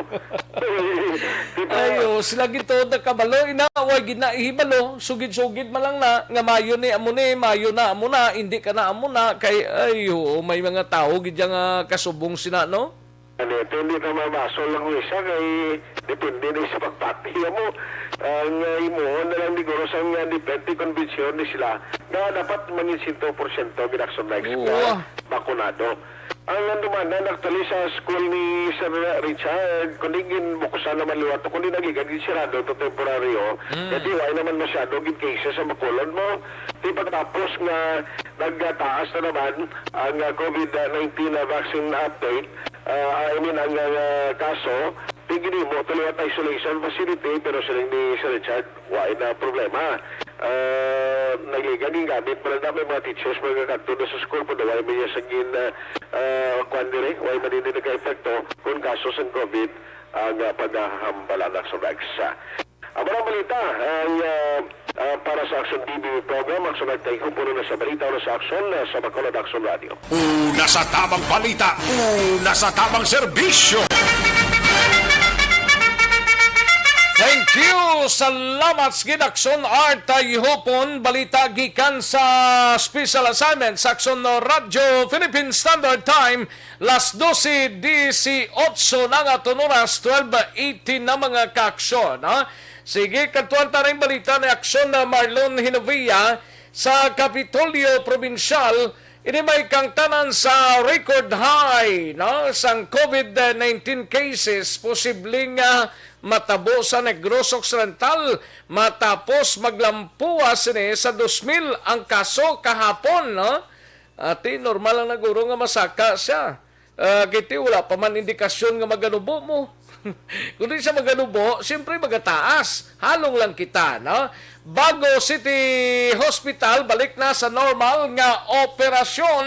Speaker 4: Ayo, sila gito nakabalo inaaway ginaihibalo, sugid-sugid malang na nga mayo ni amune, mayo na amuna, hindi ka na amuna kay ayo may mga tao gid nga kasubong sina no.
Speaker 12: Ano, hindi ka mabasol lang ko isa kay depende na sa pagpatiya mo. Ang imuhon na lang siguro sa nga depende convention ni sila na dapat maging 100% ginakson na bakunado. Ang nandumanan actually sa school ni Sir Richard, kundi bukusan naman liwato, kundi nagigagin sirado ito temporaryo, kasi wala naman masyado gin cases sa makulon mo. Di pagtapos nga nagtaas na naman ang COVID-19 vaccine update, ang kaso, tigini mo tuloy at isolation facility, pero sila ni Sir Richard, wala na problema. Nagligaging gamit pa lang namin mga teachers mga kanto na sa school po na wala may yasagin kwandiri, wala maninin nagka-epekto kung kaso sa COVID ang paghahambala ng Sonex. Ang mga balita ang para sa Action TV program ang Sonex tayo po na sa balita o sa Action sa Bacolod Action Radio.
Speaker 5: Una sa tamang balita, una sa tamang serbisyo.
Speaker 4: Thank you! Salamat sa Gidakson Art Tayhopon. Balita gikan sa special assignment sa Action Radio Philippine Standard Time. Las 12:18 na nga oras 12:18 na mga kaaksyon. Sige, kantuan ta rin balita ni Aksyon na Marlon Hinovia sa Kapitolyo Provincial. Ini may kang tanan sa record high sang COVID-19 cases. Posibleng matabo sa Negros Occidental matapos maglampuas sa 2,000 ang kaso kahapon. Ati, normal lang naguro nga masaka siya. Kiti, wala pa man indikasyon nga maganubo mo. Kung di siya maganubo, siyempre magataas. Halong lang kita. Bago City Hospital, balik na sa normal nga operasyon.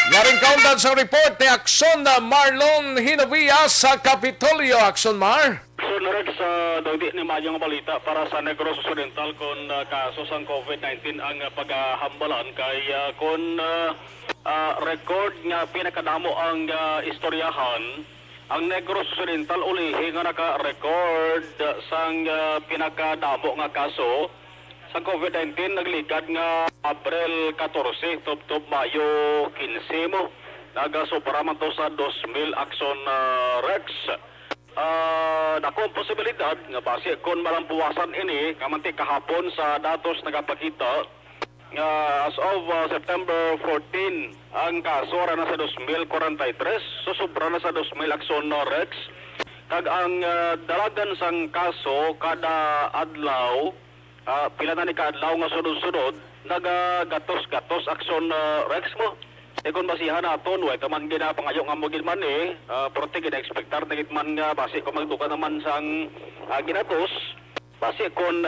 Speaker 4: Yaring kaundan sa report ni Aksyon na Marlon Hinovia sa Kapitolyo. Aksyon Mar.
Speaker 14: Sunod sa dagdi ni Mayong balita para sa Negros Occidental kung kaso sang COVID-19 ang paghambalan kay kung record nga pinakadamo ang istoryahan ang Negros Occidental ulihi nga naka-record sang pinakadamo nga kaso sa COVID-19 nagligad nga Abril 14 tub Mayo 15 mo. Nagasubra man to sa 2,000 Akson Rex. Dako ang posibilidad nga base kung malampuwasan ini kamanti kahapon sa datos nagapakita as of September 14 ang kaso ra na sa 2,043 so sobra na sa 2,000 Akson Rex kag ang dalagan sang kaso kada adlaw pila na ni kaadlaw nga sunod-sunod nagagatos-gatos Akson Rex mo. Kung basihan naton, way kaman ginapangayo nga mo gilman prote gina-expectar na gitman nga base kung magduka naman sang ginatos, base kung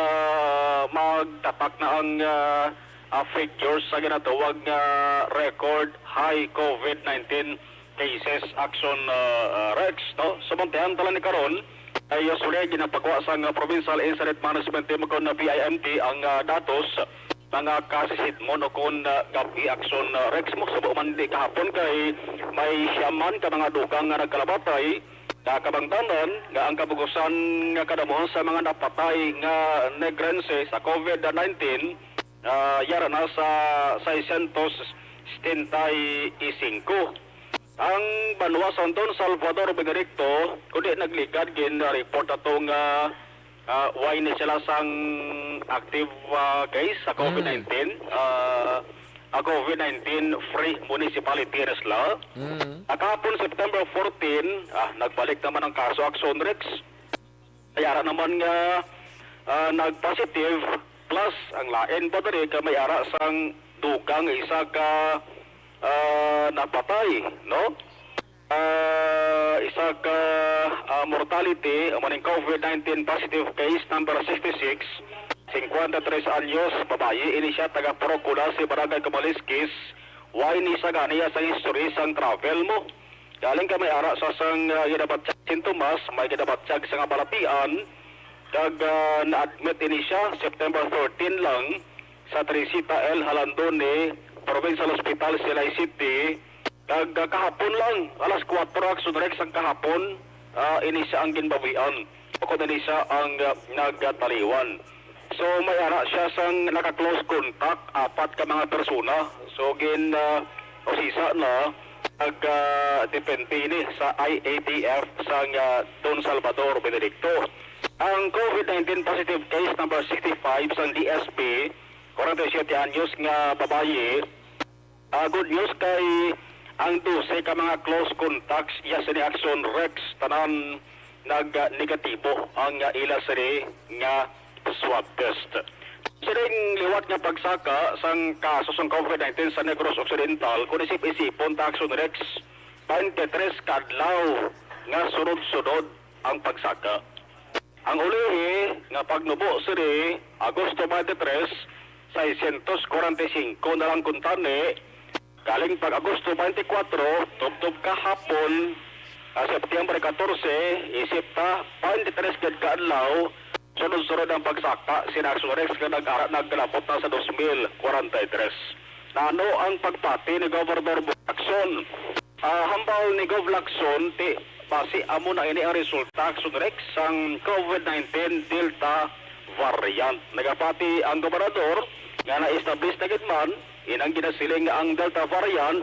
Speaker 14: magtatak na ang figures sa ginatawag record high COVID-19 cases Akson Rex. No? Samantahan tala ni karon ay sulit ginapagawa sang Provincial Incident Management Team kung na PIMT ang datos mga kasisidmon o kung gabi Akson Rex mo sa buong mandi kahapon kay may siyaman ka mga dugang nga nagkalabatay na kabangtanan nga ang kabugusan nga kadamuhan sa mga napatay nga negrense sa COVID-19 yara na sa 675. Ang Banwa Santon Salvador Benedicto kundi naglikad gin report atong why ni sila sang active case sa COVID-19 COVID-19 free municipality resla kahapon September 14 nagbalik naman ang kaso Akson Rex kaya naman nga nag-positive plus ang lain pa dali ka may ara sang dugang isa ka napatay no isa ka mortality maning COVID-19 positive case number 66 53 anyos babae ini siya taga Procula si Barangay Camaliskis why ni sa ganiya sa history sang travel mo galing ka may ara sa sang gidabatyag sintomas may gidabatyag sa nga balatian kag na-admit ini siya September 13 lang sa Tresita L. Halandone Provincial Hospital Silay City kag kahapon lang alas 4 Akson Rex ang kahapon ini siya ang ginbawian o ini siya ang nagtaliwan so may ara siya sang naka-close contact 4 ka mga persona so osisa na depende ni sa IATF sang Don Salvador Benedicto. Ang COVID-19 positive case number 65 sang DSP 47 anyos nga babaye good news kay ang 12 ka mga close contacts iya sa ni Akson Rex tanan nag-negatibo ang ila sa nga swab test. Siring liwat nga pagsaka sang kaso sang COVID-19 sa Negros Occidental kung isip-isipon ta Akson Rex 23 kadlaw nga sunod-sunod ang pagsaka. Ang ulihi nga pagnubo siri Agosto 23 645 na lang kuntane galing pag Agosto 24 tubtob kahapon September 14 isip ta 23 kad kaadlaw sunod-sunod ang pagsaka si Akson Rex nga nagkalapot na sa 2043. Nano ang pagpati ni Governor Lacson hambal ni Gov Lacson ti base amo na ini ang resulta Akson Rex sang COVID-19 Delta variant. Nagapati ang gobernador nga na-establish na gitman inang ginasiling ang Delta variant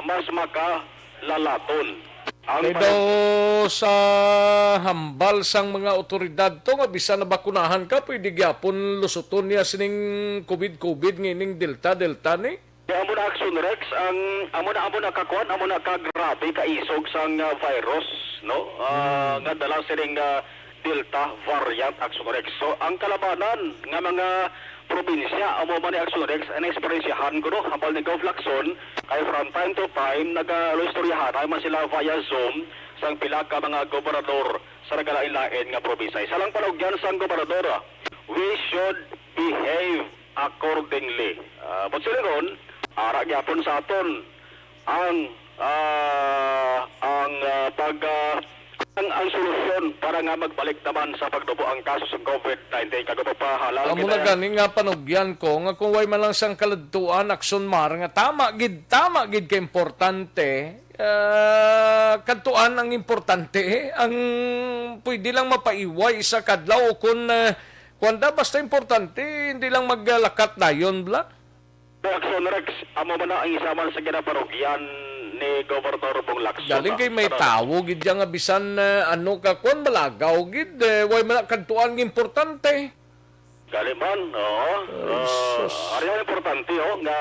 Speaker 14: mas makalalaton.
Speaker 4: Pero sa hambal sang mga otoridad to nga bisan na bakunahan ka pwede gyapon lusuton niya sining COVID ngining Delta ni?
Speaker 14: Amo na Akson Rex ang amo na kakuan amo na kagrabe ka isog sang virus no nga dala sining Delta variant Akson Rex. So ang kalabanan nga mga probinsya amo man ni Akson Rex ang eksperyensyahan ko no hambal ni Gov Lacson kay from time to time nagaistoryahan ay man sila via Zoom sang pila ka mga gobernador sa nagalain-lain nga probinsya. Isa lang palugyan sang gobernador we should behave accordingly. But sila ron ara gyapon sa aton ang ang solusyon para nga magbalik naman sa pagdubo ang kaso sa COVID-19 kagato pa halal
Speaker 4: amo na gani nga panugyan ko nga kung way man lang sang kaladtuan Akson Mar nga tama gid ka importante kadtuan ang importante ang pwede lang mapaiway sa kadlaw kung Kuanda basta importante, hindi lang maglakat na yun, bla?
Speaker 14: Action Rex, amo man na ang isa man sa ginaparogyan ni Governor Bong Lacson.
Speaker 4: Galing kay may tawo, gid yang nga bisan ano ka kuan malagaw, gid. Way man kantuan nga importante.
Speaker 14: Galing man, oo. Ari ang importante, nga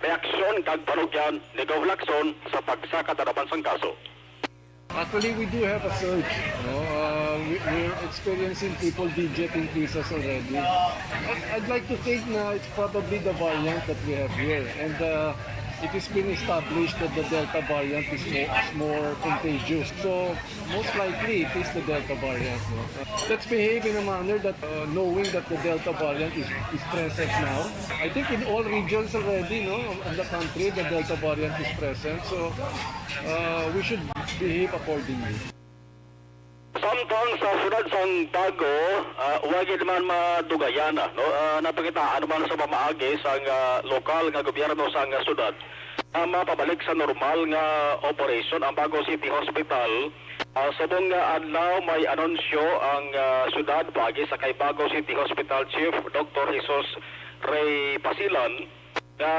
Speaker 14: reaksyon kag parogyan ni Gov Lacson sa pagsaka sa bansang kaso.
Speaker 15: Actually, we do have a surge. We're experiencing triple-digit increases already. I'd like to think na it's probably the variant that we have here. And it has been established that the Delta variant is more contagious. So, most likely, it is the Delta variant. No? Let's behave in a manner that, knowing that the Delta variant is present now. I think in all regions already, no, in the country, the Delta variant is present. So, we should behave accordingly.
Speaker 14: Samtang sa sunod sang Bago, huwag naman madugayan, no? Napakitaan naman sa pamaagi sang lokal nga gobyerno sang syudad na mapabalik sa normal nga operation ang Bago City Hospital. Subong adlaw may anunsyo ang syudad pagi sa kay Bago City Hospital Chief Dr. Jesus Ray Pasilan na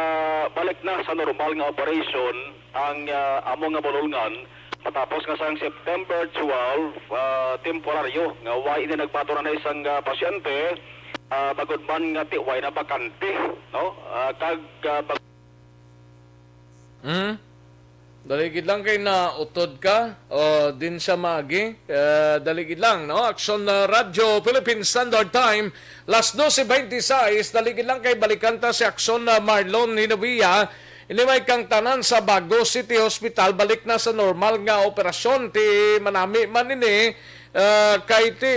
Speaker 14: balik na sa normal nga operation ang among nga bulungan matapos nga sang September 12, temporaryo nga way ini nagpaturan na isang pasyente, bagod man nga way na bakante, no?
Speaker 4: Daligid lang kay na utod ka o din sa magi. Daligid lang, no? Action na Radyo Philippine Standard Time, las 12:26. Daligid lang kay balikanta si Action na Marlon Hinabia. Inimay kang tanan sa Bago City Hospital, balik na sa normal nga operasyon. Ti manami man ini, kay ti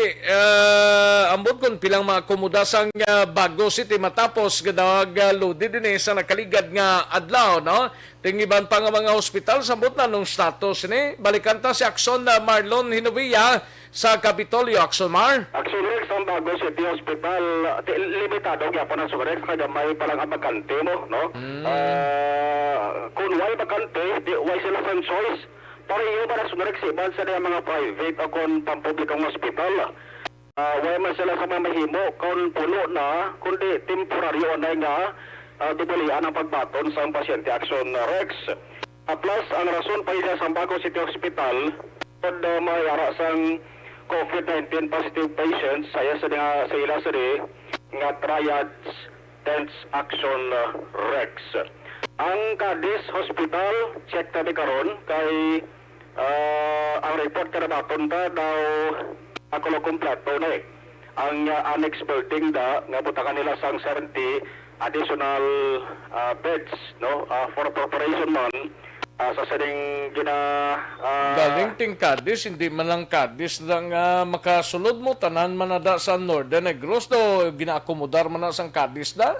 Speaker 4: ambot kon pilang maakomoda sang Bago City matapos gadawag lodi din sa nakaligad nga adlaw, no? Tingiban pa nga mga hospital, sambot na nung status ni. Balikan ta si Action na Marlon Hinabia sa Kapitolyo. Action Mar?
Speaker 14: Action Rex ang Bago City Hospital, limitado gyapon ang Rex kada may palang abakante mo, no? Kung way bakante, di way sila sang choice. Pareho para sa Rex iban sa mga private o kung pampublikong hospital. Way man sila sa mamahimo kung puno na, kundi temporaryo na nga dubulian ang pagbaton sa pasyente. Action Rex. Plus, ang rason pa isa sa Bago City Hospital, pag mayara sang COVID-19 positive patients, saya sa ila sa nga triads tense Action Rex. Ang Cadiz Hospital, check tabi karon kay ang report kada baton ta daw ako kompleto na ang annex building da nga butakan nila sang 70 additional beds, no, for preparation man sa saning
Speaker 4: galing ting Cadiz, hindi man lang Cadiz lang makasulod mo tanan man na sa Northern Negros do ginaakomodar man na sang Cadiz da.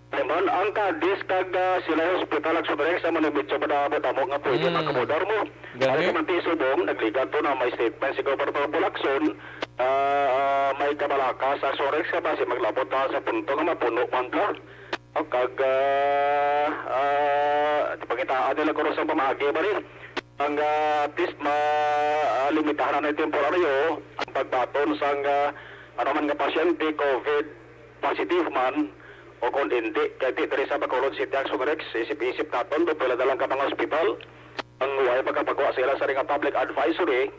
Speaker 14: Naman ang Cadiz kag sila hospital ang sobrang sa manubitsa badabot amo nga pwede akomodar mo. Para sa mantisubong nagligat to na may statement si Governor Lacson, may kabalaka sa Sorex ka base maglabot ta sa punto nga mapuno man ka. O kag pagitaan nila ko sa pamagi ba rin. Ang at least limitahan na temporaryo ang pagbaton sang ano man nga pasyente COVID positive man o kung hindi, kaya titiri sa Bacolod City Action Rex, isip-isip natin, pala dalang ka mga hospital, ang way pagkapagawa sila sa ring public advisory,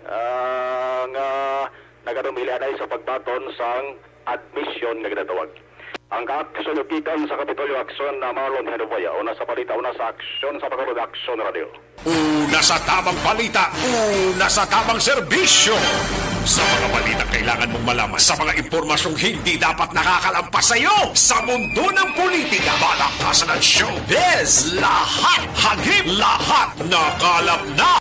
Speaker 14: nga nagadumili na sa pagbaton sang admission nga ginatawag. Ang kaksulukikan sa Kapitolyo Action na Marlon Hinabia, una sa balita, una sa aksyon sa Bacolod Action Radio.
Speaker 5: Una sa tamang balita, una sa tamang serbisyo. Sa mga balita kailangan mong malaman, sa mga impormasyong hindi dapat nakakalampas sa iyo. Sa mundo ng politika, balakasan ng showbiz, lahat hagip, lahat nakalap na.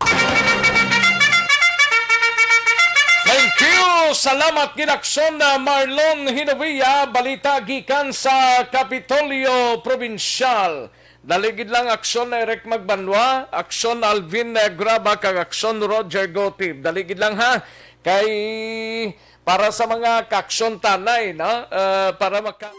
Speaker 4: Thank you! Salamat ginakson na Marlon Hinabia, balita gikan sa Kapitolyo Provincial. Daligid lang aksyon na Eric Magbanwa, aksyon Alvin Graba, kag aksyon Roger Gotib. Daligid lang ha, kay para sa mga kaksyon tanay, no? Para maka...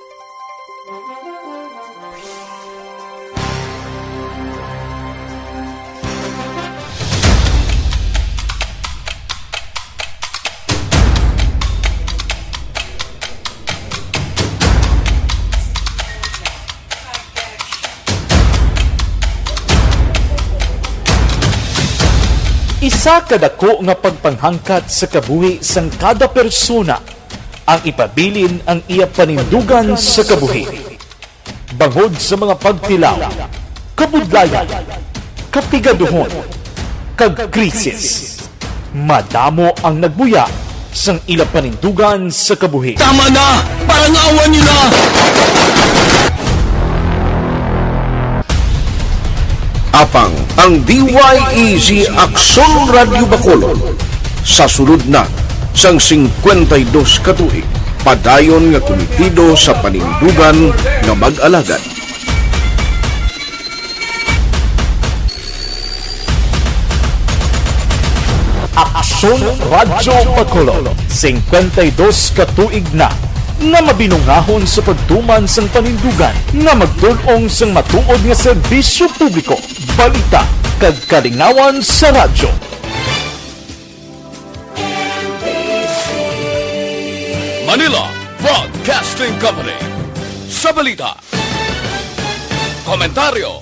Speaker 16: Sa kadako nga pagpanghangkat sa kabuhi sang kada persona, ang ipabilin ang iya panindugan sa kabuhi. Bangod sa mga pagtilaw, kabudlayan, kapigaduhon, kagkrisis, madamo ang nagbuya sang ila panindugan sa kabuhi.
Speaker 1: Tama na! Parang awan niyo na!
Speaker 5: Apang ang DYEZ Aksyon Radio Bacolod sa sulod na sang 52 katuig padayon nga komitido sa panindugan nga mag-alagad.
Speaker 16: Aksyon Radio Bacolod, 52 katuig na nga mabinungahon sa pagtuman sang panindugan nga magdulong sang matuod nga serbisyo publiko, balita kag kalingawan sa radyo.
Speaker 1: Manila Broadcasting Company. Sa balita, komentaryo,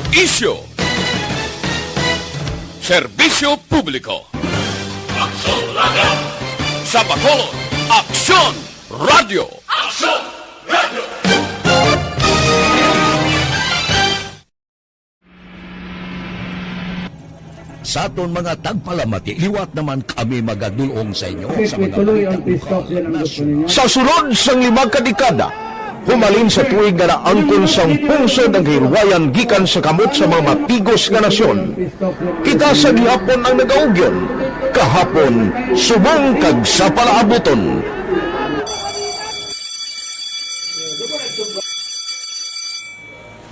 Speaker 1: issue, serbisyo publiko.
Speaker 2: Aksyon Radio!
Speaker 1: Sa Bacolod, Aksyon Radio!
Speaker 2: Aksyon Radio!
Speaker 5: Sa aton mga tagpalamati, liwat naman kami magadulong sa inyo sa mga sa sulod sang 5 kadekada, humalin sa tuig nga naangkon sang pungsod ang hirwayan gikan sa kamot sa mga matigos nga nasyon. Kita sa gihapon ang nagaugyon, kahapon subong kag sa palaabuton.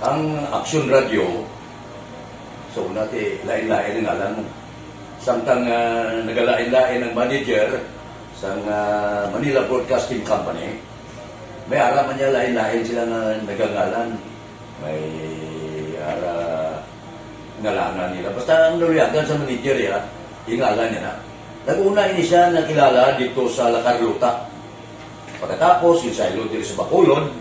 Speaker 17: Ang Aksyon Radio, so nati lain-lain ang alam. Samtang nagalain-lain ang manager sa Manila Broadcasting Company, may araman niya lain-lain sila na nagangalan. May ngalanan nila. Basta ang naluyagan sa manager ya, ingalan niya na. Nag-una ini siya nakilala dito sa La Carlota. Pagkatapos, yung sa ilo dito sa Bacolod,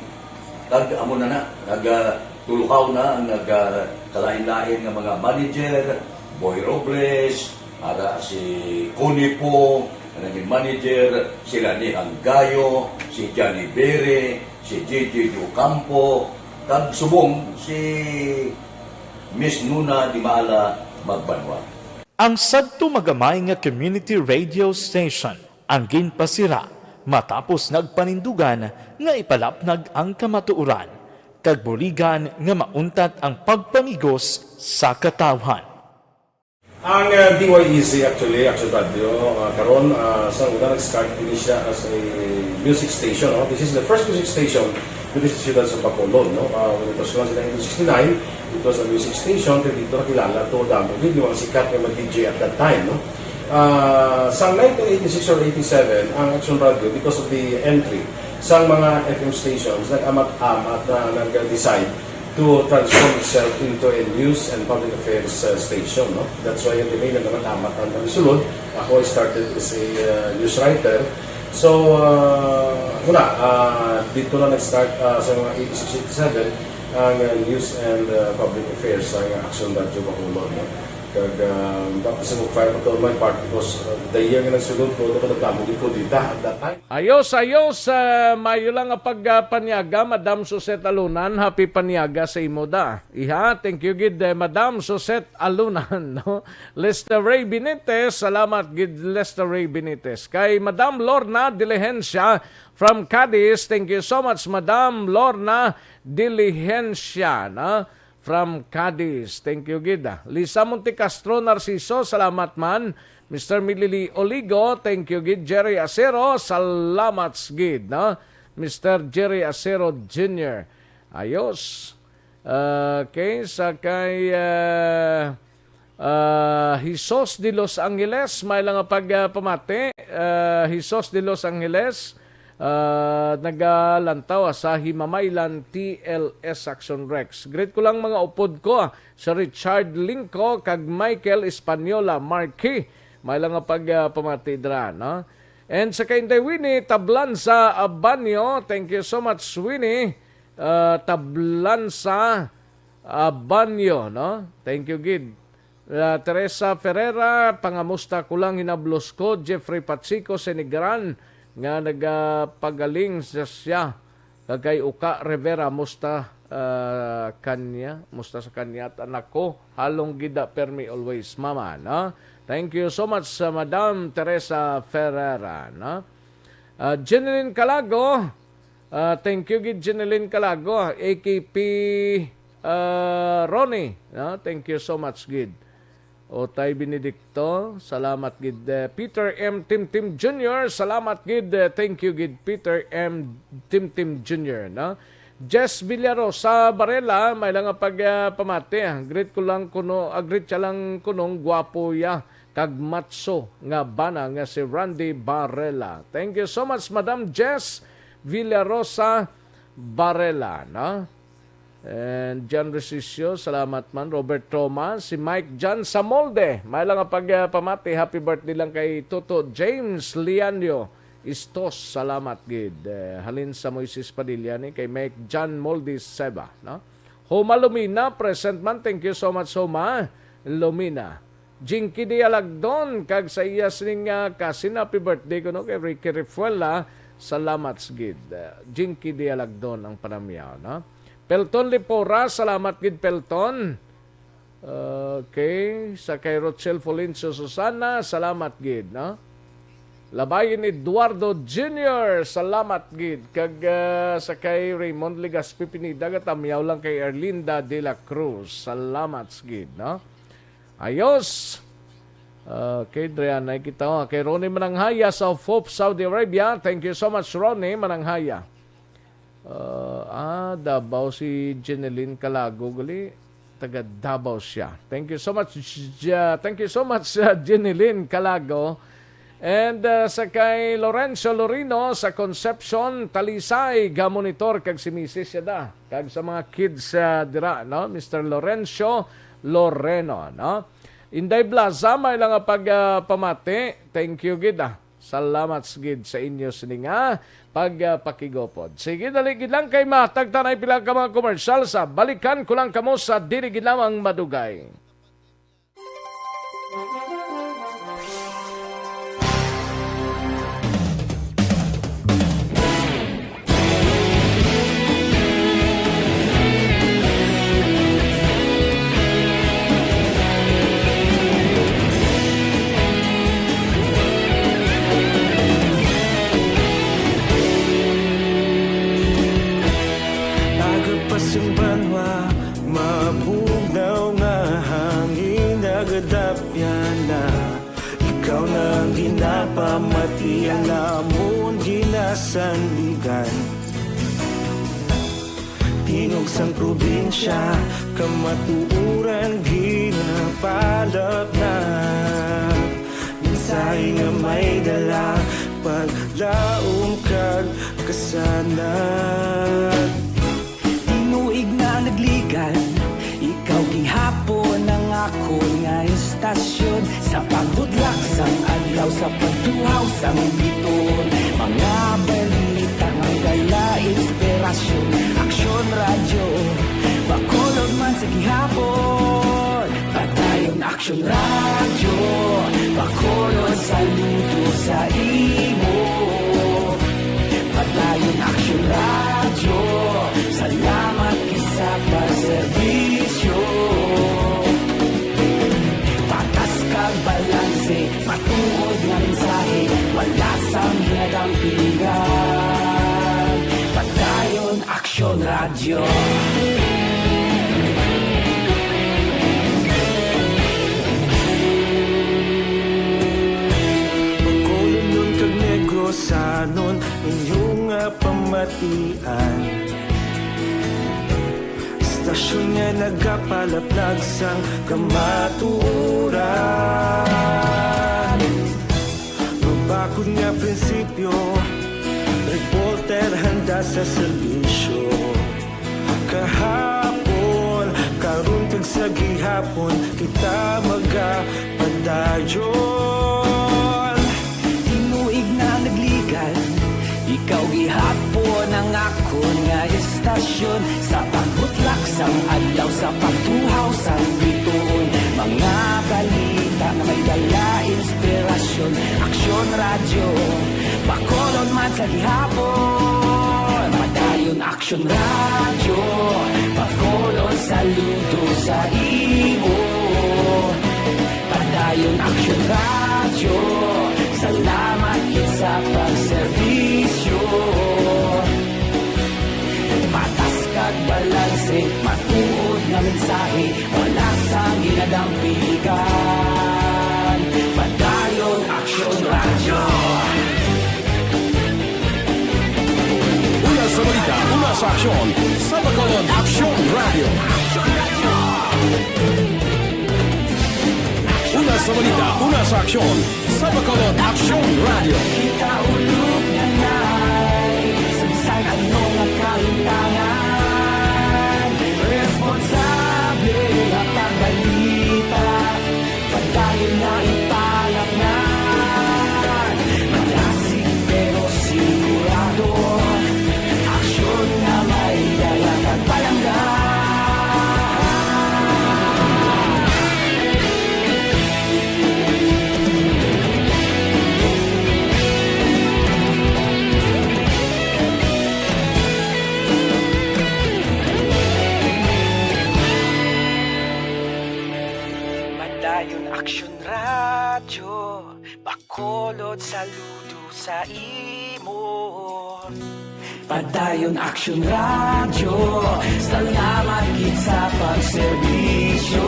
Speaker 17: amo na nagtulukaw na ang nagkalain-lain ng mga manager, Boy Robles, ara si Connie po, naging manager, sila ni Anggayo, si Johnny Bere, si J.J. Ocampo, kag subong si Miss Nuna Di Maala Magbanwa.
Speaker 16: Ang sadto magamay nga community radio station ang ginpasira matapos nagpanindugan nga ipalapnag ang kamatuuran kag buligan nga mauntat ang pagpamigos sa katawhan.
Speaker 18: Ang DYEZ actually, Aksyon Radio, karon sa una nag-start din siya as a music station. No? This is the first music station dito sa siyudad sa Bacolod. No? When it was launched in 1969, it was a music station. Dito nakilala to damo. Hindi mga sikat na mag-DJ at that time. No? Sa 1986 or 87, ang Aksyon Radio, because of the entry sa mga FM stations, nag-amat-amat na nag-decide to transform itself into a news and public affairs station. No? That's why yung dinay na naman-amat ang namisulod. Ako started as a news writer. So, dito na nag-start sa mga 86-87 ang news and public affairs ng Aksyon Radio Bacolod. No? Kag tapos sa mag-fire ko to my part because the year nga nagsulod ko, ito ko nagtamo dito at that time.
Speaker 4: Ayos, mayo lang ang pagpanyaga, Madam Suset Alunan. Happy panyaga sa imo da. Iha, thank you gid, Madam Suset Alunan. No? Lester Ray Benitez, salamat gid Lester Ray Benitez. Kay Madam Lorna Diligencia from Cadiz, thank you so much, Madam Lorna Diligencia. No? From Cadiz. Thank you, Gida. Lisa Monte Castro Narciso, salamat man. Mr. Milili Oligo, thank you, Gid. Jerry Acero, salamat, Gid. No? Mr. Jerry Acero Jr. Ayos. Okay, sa kay Jesus de Los Angeles, may lang pagpamati. Jesus de Los Angeles, nagalantaw sa Himamaylan TLS Action Rex. Great ko lang mga upod ko sa Richard Linco kag Michael Espanyola Marquis. May lang pagpamati dra, no? And sa kaintay Winnie Tablansa Abanyo, thank you so much Winnie. Tablansa Abanyo, no? Thank you, Gid. Teresa Ferreira, pangamusta ko lang hinablos ko. Jeffrey Patsico Senigran, nga nagpagaling siya. Kagay Uka Rivera, musta sa kanya at anak ko. Halong gida permi always, mama. No? Thank you so much, Madam Teresa Ferreira. No? Jeneline Calago, thank you, Jeneline Calago. AKP Ronnie, no? Thank you so much, Gid. Otay Benedicto, salamat gid. Peter M. Tim Jr., salamat gid. Thank you gid Peter M. Tim Jr. No? Jess Villaro sa Barela, may lang pagpamati. Great ko lang kuno, great siya lang kunong gwapo ya kag matso nga bana nga si Randy Barela. Thank you so much, Madam Jess Villarosa Barela, no? And John Resisio, salamat man. Robert Thomas, si Mike John Samolde, may lang pagpamati. Happy birthday lang kay Toto James Lianio Istos, salamat gid. Halin sa Moises Padilla ni kay Mike John Moldes Seba, no? Homa Lumina, present man. Thank you so much, Homa Lumina. Jinky Dialagdon, kag sa iya sining kasin, happy birthday ko no kay Ricky Rifuela, salamat gid. Jinky Dialagdon ang panamyaw, no? Pelton Lipora, salamat gid Pelton. Okay, sa kay Rochelle Folincio Susana, salamat gid, no? Labayin Eduardo Jr., salamat gid. Kag sa kay Raymond Ligaspi Pinida, tamyaw lang kay Erlinda de la Cruz, salamat gid, no? Ayos. Okay, Driana, kita kay Ronnie Mananghaya sa Hope, Saudi Arabia. Thank you so much, Ronnie Mananghaya. Davao si Jeneline Calago gali, taga Davao siya. Thank you so much, Jeneline Calago. And sa kay Lorenzo Lorino sa Concepcion Talisay, gamonitor kag si Mrs. siya da, kag sa mga kids dira, no? Mr. Lorenzo Loreno, no? Inday Blaza, may lang pagpamati. Thank you gid. Salamat gid sa inyo sininga pagpakigopod. Sige, daligid lang kay matagtanay pila ka mga komersyal sa balikan ko lang kamo sa dirigid lamang madugay.
Speaker 19: Pamati ang namon ginasandigan. Tinog sang probinsya, kamatuuran ginapalap na. Minsay nga may dala, paglaom kag kasanan. Tinuig na nagligan, ikaw gihapon ang ako nga istasyon. Sa pagbudlak sang adlaw, sa pagtuhaw sang biton. Mga balita ng gala, inspirasyon. Aksyon radyo, bakolog man sa gihapon. Patayon aksyon radyo, bakolog saludo sa imo. Patayon aksyon radyo, salamat kisa pagserbisyo. Balanse, matuod ng mensahe, wala sang hinadampingan. Patayon Aksyon Radyo. Pagkulong nun kag Negros sanon, inyong pamatian. Istasyon nga nagapalaplag sang kamaturan. Mabakod nga prinsipyo, reporter handa sa serbisyo. Kahapon, karon kag sa gihapon, kita magapadayon. Tinuig na nagligan, ikaw gihapon ang ako nga istasyon. Sa pagbutlak sang adlaw, sa pagtuhaw sang bituon. Mga dala inspirasyon, aksyon radyo, Bacolod man sa gihapon. Padayon aksyon radyo, Bacolod saludo sa imo. Padayon aksyon radyo, salamat kit sa pagserbisyo. Patas kag balanse, matuod nga mensahe, wala sang ginadampigan. Padayon aksyon radyo.
Speaker 5: Una sa balita, una sa aksyon, sa Bacolod Aksyon Radio. Una sa balita, una sa aksyon, sa Bacolod Aksyon Radio.
Speaker 19: Kita ulog na na'y sabisan anong nakahintangan. Responsable na pagbalita, padayon na ipalaknan. Malasig pero sigurado, aksyon na may dalang at palanggan. Padayon aksyon radyo, Bacolod saludo sa imo. Padayon aksyon radyo, salamat kit sa pagserbisyo.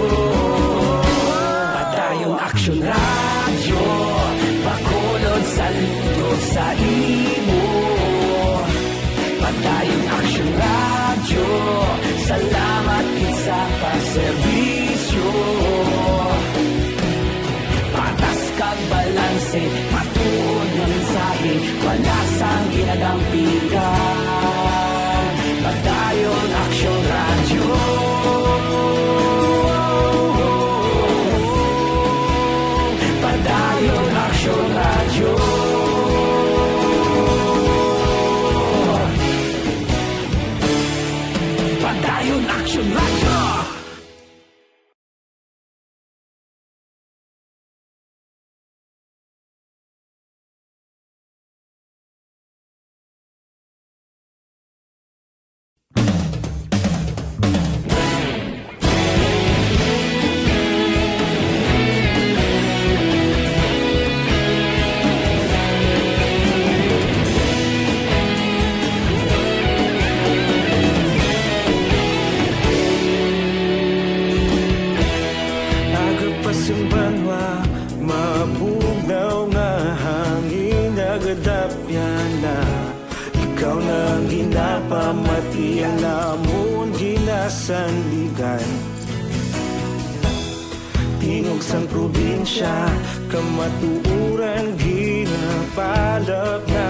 Speaker 19: Padayon aksyon radyo, Bacolod saludo sa imo. Padayon aksyon radyo, salamat kit sa pagserbisyo. Patas kag balanse, matuod nga mensahe, wala sang ginadampigan. Padayon aksyon radyo. Padayon aksyon radyo. Padayon aksyon radyo. Agapasumbanwa, mabugnaw nga hangin nagadapyan na. Ikaw na ang ginapamatian namon ginasandigan. Tingog sang probinsya, kamatuuran ginapalap na.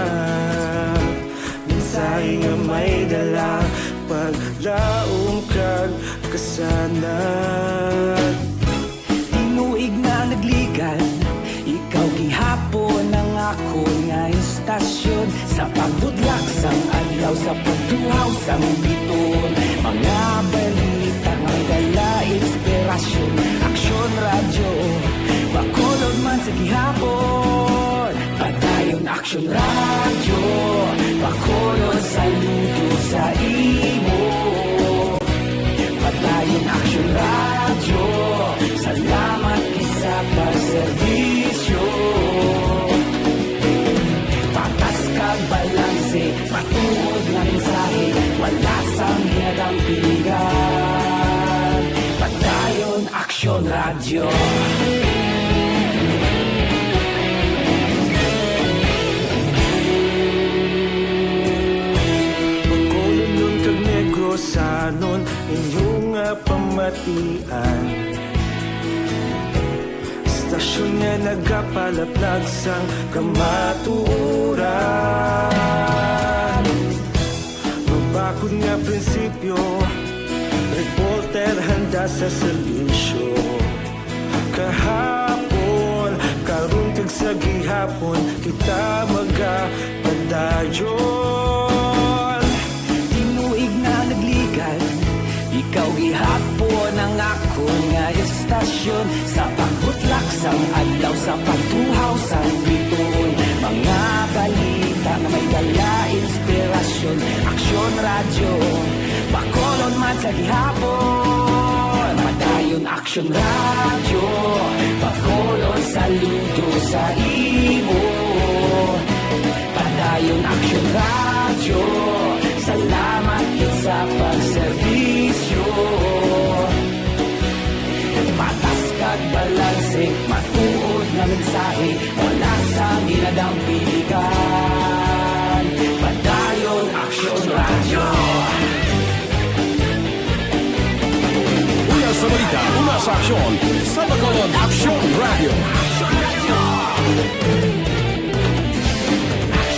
Speaker 19: Mensahe nga may dala, paglaom kag kasanad. Tinuig na nagligan, ikaw gihapon ang ako nga istasyon. Sa pagbudlak sang adlaw, sa pagduhaw sang biton. Mga balita nga dala inspirasyon, aksyon radyo, Bacolod man sa gihapon. Padayon aksyon radyo, Bacolod saludo sa imo. Padayon aksyon radyo, salamat kisa pagserbisyo. Patas kag balanse, matuod nga mensahe, wala sang ginadampigan. Padayon aksyon radyo. Bacolod nun kag Negros sanon, inyong pamatian. Istasyon nga nagapalaplag sang kamatuuran. Mabakod nga prinsipyo, reporter handa sa serbisyo. Kahapon, karon kag sa gihapon, kita magapadayon. Tinuig na nagligan, ikaw gihapon ang ako nga istasyon. Sa pagbutlak Sang adlaw sa pagtuhaw sa biton, mga balita na may dala inspirasyon. Aksyon radyo, Bacolod man sa gihapon. Padayon Aksyon radyo, Bacolod saludo sa imo. Padayon Aksyon radyo, salamat kit sa pagserbisyo. Patas kag balanse, matuod na mensahe, wala sa ginadampigan. Padayon Aksyon radyo.
Speaker 5: Una sa balita, una sa aksyon, sa Bacolod Aksyon Radio.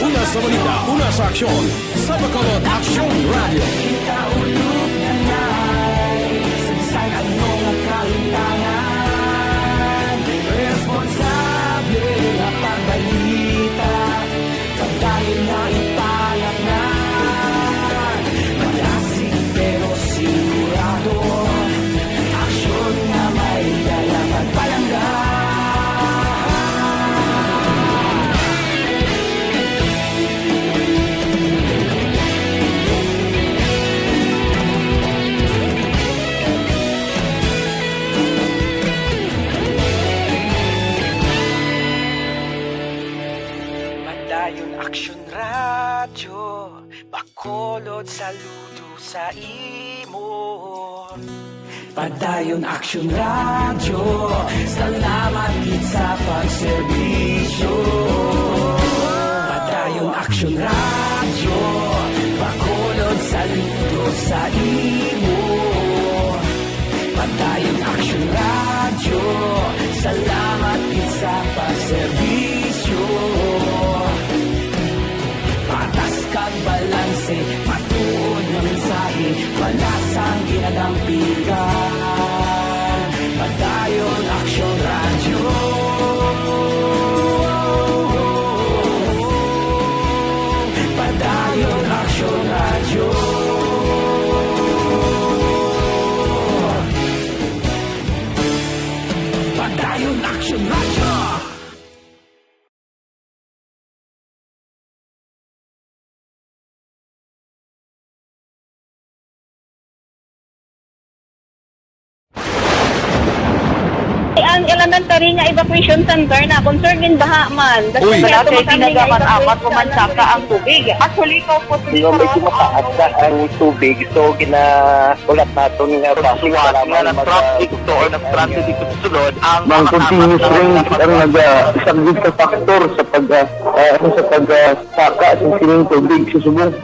Speaker 5: Una sa balita, una sa aksyon, sa Bacolod Aksyon Radio.
Speaker 19: Kaulog na na'y sagsang anong kalintangan. Responsable na pagbalita, pagdayon na ipalat na. Malasig pero sigurado, aksyon na may dalang at palanggan. Padayon Aksyon radyo, Bacolod saludo sa imo. Padayon Aksyon radyo, salamat kit sa pagserbisyo. Padayon Aksyon radyo, Bacolod saludo sa imo. Padayon Aksyon radyo, salamat kit sa pagserbisyo. Patas kag balanse, matuod na mensahe, wala sang ginadampigan. Padayon Aksyon radyo. Padayon Aksyon radyo. Padayon Aksyon radyo.
Speaker 20: Ang elementary nga evacuation center na concern din baha man.
Speaker 10: Uy, dati tinagaman apat kumansaka ang tubig. Actually, ko po
Speaker 9: Medyo mataas na ang tubig. So, ulat natin nga pasiwala nga ng traffic to or ng traffic dito sa sulod. Ang continuous rain ang nag-sagbit sa factor sa pagsaka sa sining tubig sa subong.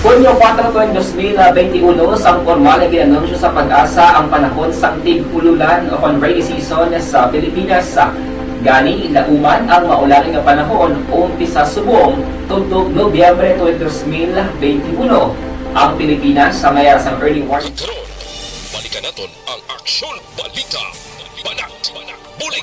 Speaker 21: Hunyo 4, 2021, sang formal na ginanunsyo sa Pag-asa ang panahon sang tig-ululan o rainy season sa Pilipinas. Gani, lauman ang maularing nga panahon umpisa subong tuntog Nobyembre 2021. Ang Pilipinas sa mayar sang early warning.
Speaker 3: Balikan natin ang Aksyon Balita. Banat, bulig.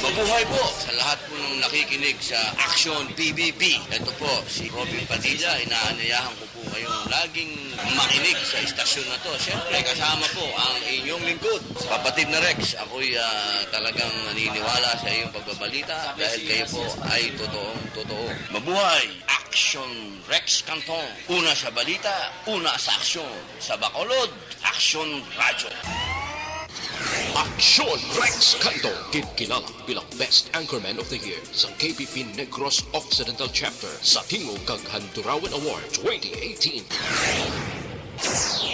Speaker 6: Mabuhay po sa lahat po ng nakikinig sa Aksyon PBB. Ito po, si Robin Padilla. Inaanayahan ko po kayong laging makinig sa istasyon na to. Siyempre, kasama po ang inyong lingkod. Kapatid na Rex, ako'y talagang naniniwala sa iyong pagbabalita dahil kayo po ay totoong-totoo. Mabuhay! Aksyon Rex Canton. Una sa balita, una sa aksyon. Sa Bacolod, Aksyon Radyo.
Speaker 3: Aksyon Rex Canto, kilala bilang Best Anchorman of the Year sa KPP Negros Occidental Chapter sa Tingog kag Handurawan Award 2018.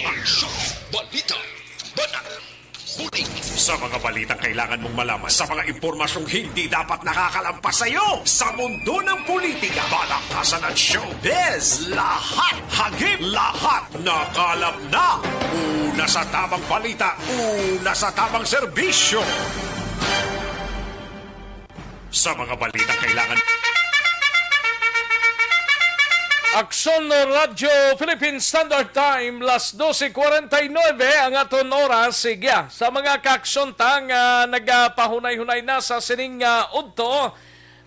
Speaker 3: Aksyon Balita, Banat, bulig.
Speaker 5: Sa mga balitang kailangan mong malaman, sa mga impormasyong hindi dapat nakakalampas sa iyo, sa mundo ng politika, balakasan at showbiz, lahat, hagip, lahat, nakalap na. Una sa tamang balita, una sa tamang serbisyo. Sa mga balitang kailangan...
Speaker 4: Aksyon Radyo Philippine Standard Time, las 12:49 ang aton oras. Sige, sa mga kaaksyon tang nagpahunay-hunay na sa sining udto,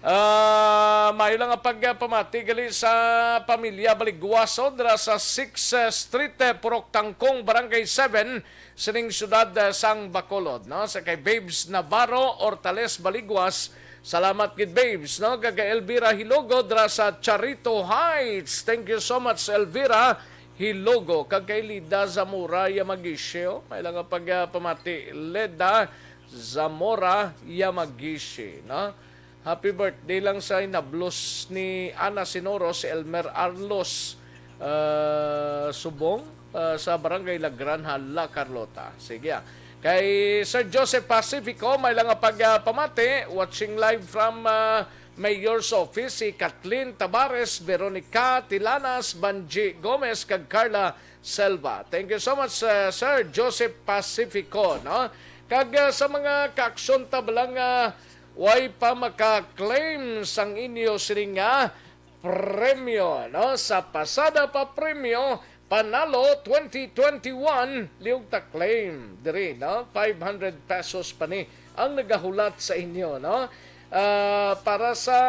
Speaker 4: Mayo lang ang pagpamati gali sa pamilya Baligwaso dira sa 6 Street, Purok Tangkong, Barangay 7, sining syudad sang Bacolod, no? Sa kay Babes Navarro, Hortales, Baligwas. Salamat gid Babes, no? Gaga Elvira Hilogo dira sa Charito Heights. Thank you so much Elvira Hilogo. Kag kay Lida Zamora Yamagisio, may lang ang pagpamati Leda Zamora Yamagishi, no? Happy birthday lang sa inablos ni Ana Sinoro, si Elmer Arlos Subong sa Barangay Lagran, Hala, Carlota. Sige. Kay Sir Joseph Pacifico, may lang pagpamati, watching live from Mayor's Office, si Kathleen Tabares, Veronica Tilanas, Banji Gomez, kag Carla Selva. Thank you so much, Sir Joseph Pacifico. No? Kag sa mga kaaksyon tabalang way pa maka-claim sang inyo sining premyo, no? Sa pasada pa premyo panalo 2021 liog ta claim diri, no? 500 pesos pa ni ang nagahulat sa inyo, no? Para sa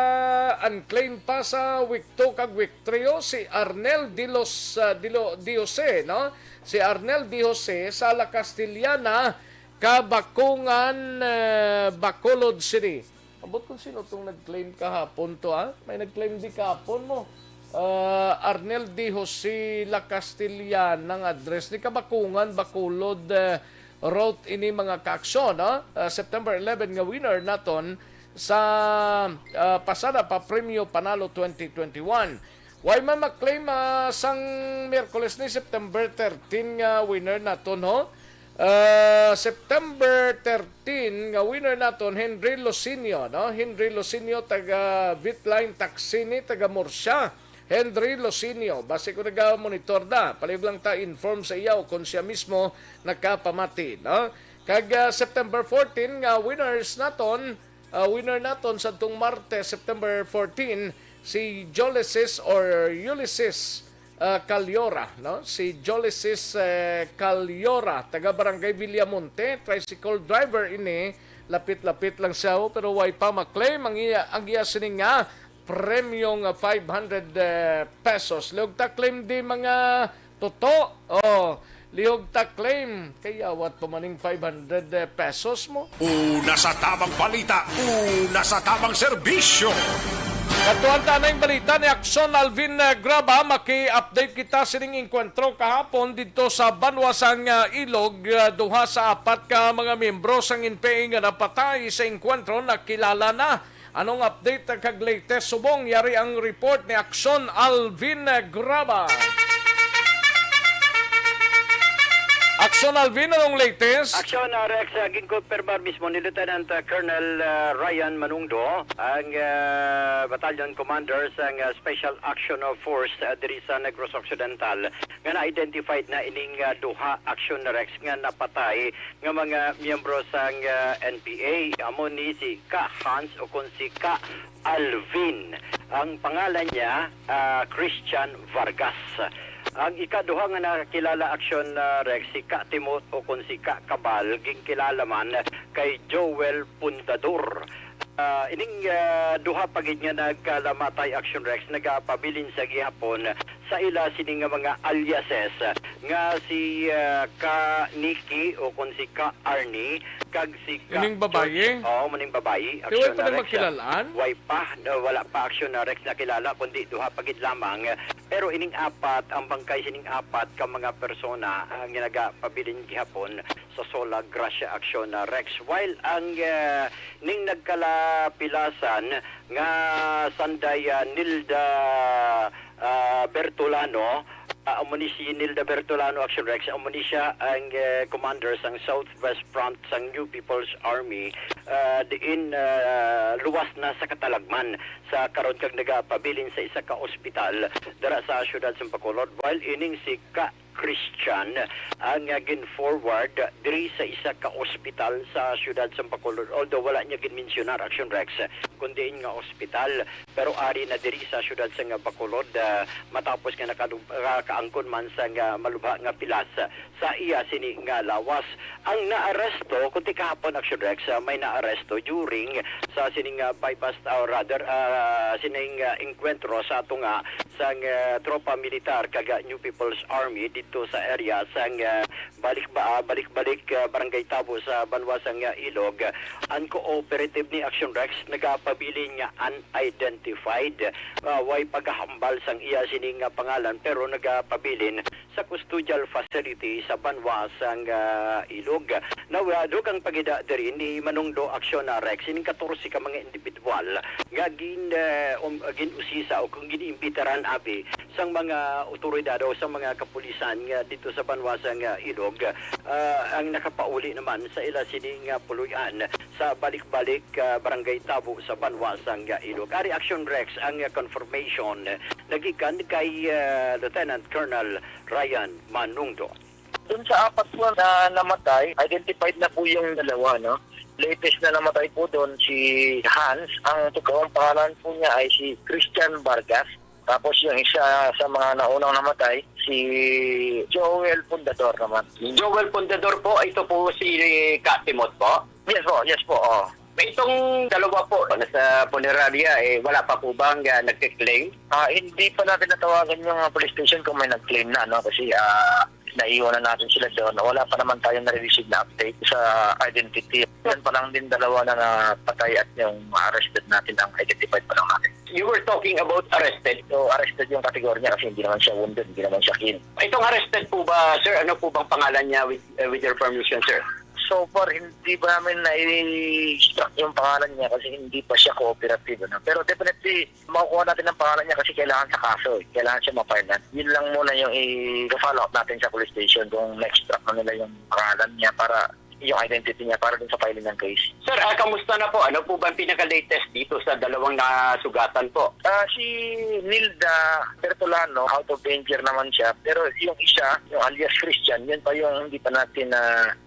Speaker 4: unclaimed pa sa week 2 kag week 3 si Arnel Diose, no? Si Arnel Diose sa La Castellana, Kabakungan, Bacolod City. Abot kung sino itong nag-claim kahapon to, ha? May nag-claim di kahapon mo. Arnel Di Jose La Castellana ng address ni Kabakungan, Bacolod Road ini mga kaaksyon, no? September 11 nga winner naton sa pasada pa Premyo Panalo 2021. Why man mag-claim sang Miyerkules ni September 13 nga winner naton, ho? September 13 nga winner naton Henry Losinio, no? Henry Losinio taga Vitline Taxini, taga Murcia. Henry Losinio, base ko naga-monitor da, palib lang ta inform sa iyaw kung siya mismo nakapamati, no? Kag September 14 nga winners naton, winner naton sa tung Martes, September 14, si Ulysses Calyora, no? Si Ulysses Calyora, taga Barangay Villamonte, tricycle driver ini, lapit-lapit lang siya, pero way pa maklaim ang iya sining nga premyong 500 pesos. Liog ta claim di mga toto. Liog ta claim kaya wat pumaning 500 pesos mo.
Speaker 5: Una sa tamang balita, una sa tamang serbisyo.
Speaker 4: Katuan tanay balita ni Akson Alvin Graba, maki-update kita sining enkwentro kahapon dito sa Banwasang Ilog. Duha sa 4 ka mga miyembro sang NPA nga napatay sa enkwentro na kilala na. Anong update kag latest subong? Yari ang report ni Akson Alvin Graba. Akson Alvin, anong latest?
Speaker 7: Aksyon, Rex, ginkonfirmar mismo ni Lieutenant Colonel Ryan Manungdo, ang battalion commander sa Special Action Force diri sa Negros Occidental, nga na-identified na ining duha action, Rex, nga napatay nga mga miyembro sa NPA. Amo ni si Ka Hans o kung si Ka Alvin. Ang pangalan niya, Christian Vargas. Ang ikaduha nga nakilala aksyon Rex, si Ka Timot o kung si Ka Kabal, ginkilala man kay Joel Puntador. Ining duha pagid nga nagkalamatay action Rex, nagapabilin sa gihapon sa ila sining mga aliases nga si Ka Nikki o kung si Ka Arnie, kag si Ka
Speaker 4: ining babaye?
Speaker 7: Oo, maning babaye.
Speaker 4: Kaya pa na magkilalaan?
Speaker 7: Way pa, wala pa action Rex nakilala, kundi duha pagid lamang. Pero ining apat, ang bangkay sining apat ka mga persona ang nagapabilin gihapon sa Sola Gracia Action Rex. While ang ning nagkalapilasan nga Sanday Nilda Bertolano, amuni si Nilda Bertolano Action Rex, amuni siya ang commander sang Southwest Front sang New People's Army, diin luwas na sa katalagman sa karon kag nagapabilin sa isa ka ospital dara sa siyudad sa Bacolod. While ining si Ka Christian ang gin-forward diri sa isa ka ospital sa siyudad sa Bacolod. Although wala niya gin-mensionar Action Rex kundi nga ospital, pero ari na diri sa siyudad sa Bacolod matapos nga nakaangkon man sa malubha nga pilas sa iya sini nga lawas. Ang naaresto kunti kahapon Action Rex may naaresto during sa sining bypass or rather sining encuentro sa ato nga sang tropa militar kaga New People's Army dito sa area sang balik-balik barangay Tabo sa Banwasang Ilog. Ang cooperative ni Action Rex nagapabilin nga unidentified, way paghahambal sang iya sining pangalan pero nagapabilin sa custodial facility sa Banwasang Ilog. Nawado kang pagida diri ni Manungdo Action Rex sining 14 ka mga individual nga gin-usisa o kung giniimbitaran abi sang mga otoridad o sang mga kapulisan nga dito sa Banwasang Ilog ang nakapauli naman sa ila sining puluyan sa balik-balik barangay Tabo sa Banwasang Ilog. Ari Action Rex ang confirmation nagikan kay Lieutenant Colonel Ryan Manungdo.
Speaker 9: Doon sa apat po na namatay, identified na po yung dalawa, no? Latest na namatay po doon si Hans. Ang totoong pangalan po niya ay si Christian Vargas. Tapos yung isa sa mga naunang namatay, si Joel Pundador naman.
Speaker 7: Joel Pundador po, ito po si Katimot po?
Speaker 9: Yes po. Oh.
Speaker 7: Itong dalawa po nasa funeraria, wala pa po bang nagkiklaim?
Speaker 9: Hindi pa natin natawagan yung police station kung may nag-claim na, no? Kasi naiiwanan natin sila doon. Wala pa naman tayong na-receive na update sa identity. Yan pa lang din dalawa na napatay at yung arrested natin ang identified pa lang natin.
Speaker 7: You were talking about arrested?
Speaker 9: So, arrested yung kategorya niya kasi hindi naman siya wounded, hindi naman siya kill.
Speaker 7: Itong arrested po ba, sir? Ano po bang pangalan niya with your permission, sir?
Speaker 9: So far, hindi pa namin na-struck yung pangalan niya kasi hindi pa siya cooperative. No? Pero definitely, makukuha natin ang pangalan niya kasi kailangan sa kaso. Kailangan siya ma-file. Yun lang muna yung i-follow up natin sa police station kung na-extract na nila yung pangalan niya para yung identity niya para dun sa filing ng case.
Speaker 7: Sir, kamusta na po? Ano po ba ang pinaka-latest dito sa dalawang nasugatan po?
Speaker 9: Si Nilda Bertolano, out of danger naman siya. Pero yung isa, yung alias Christian, yun pa yung hindi pa natin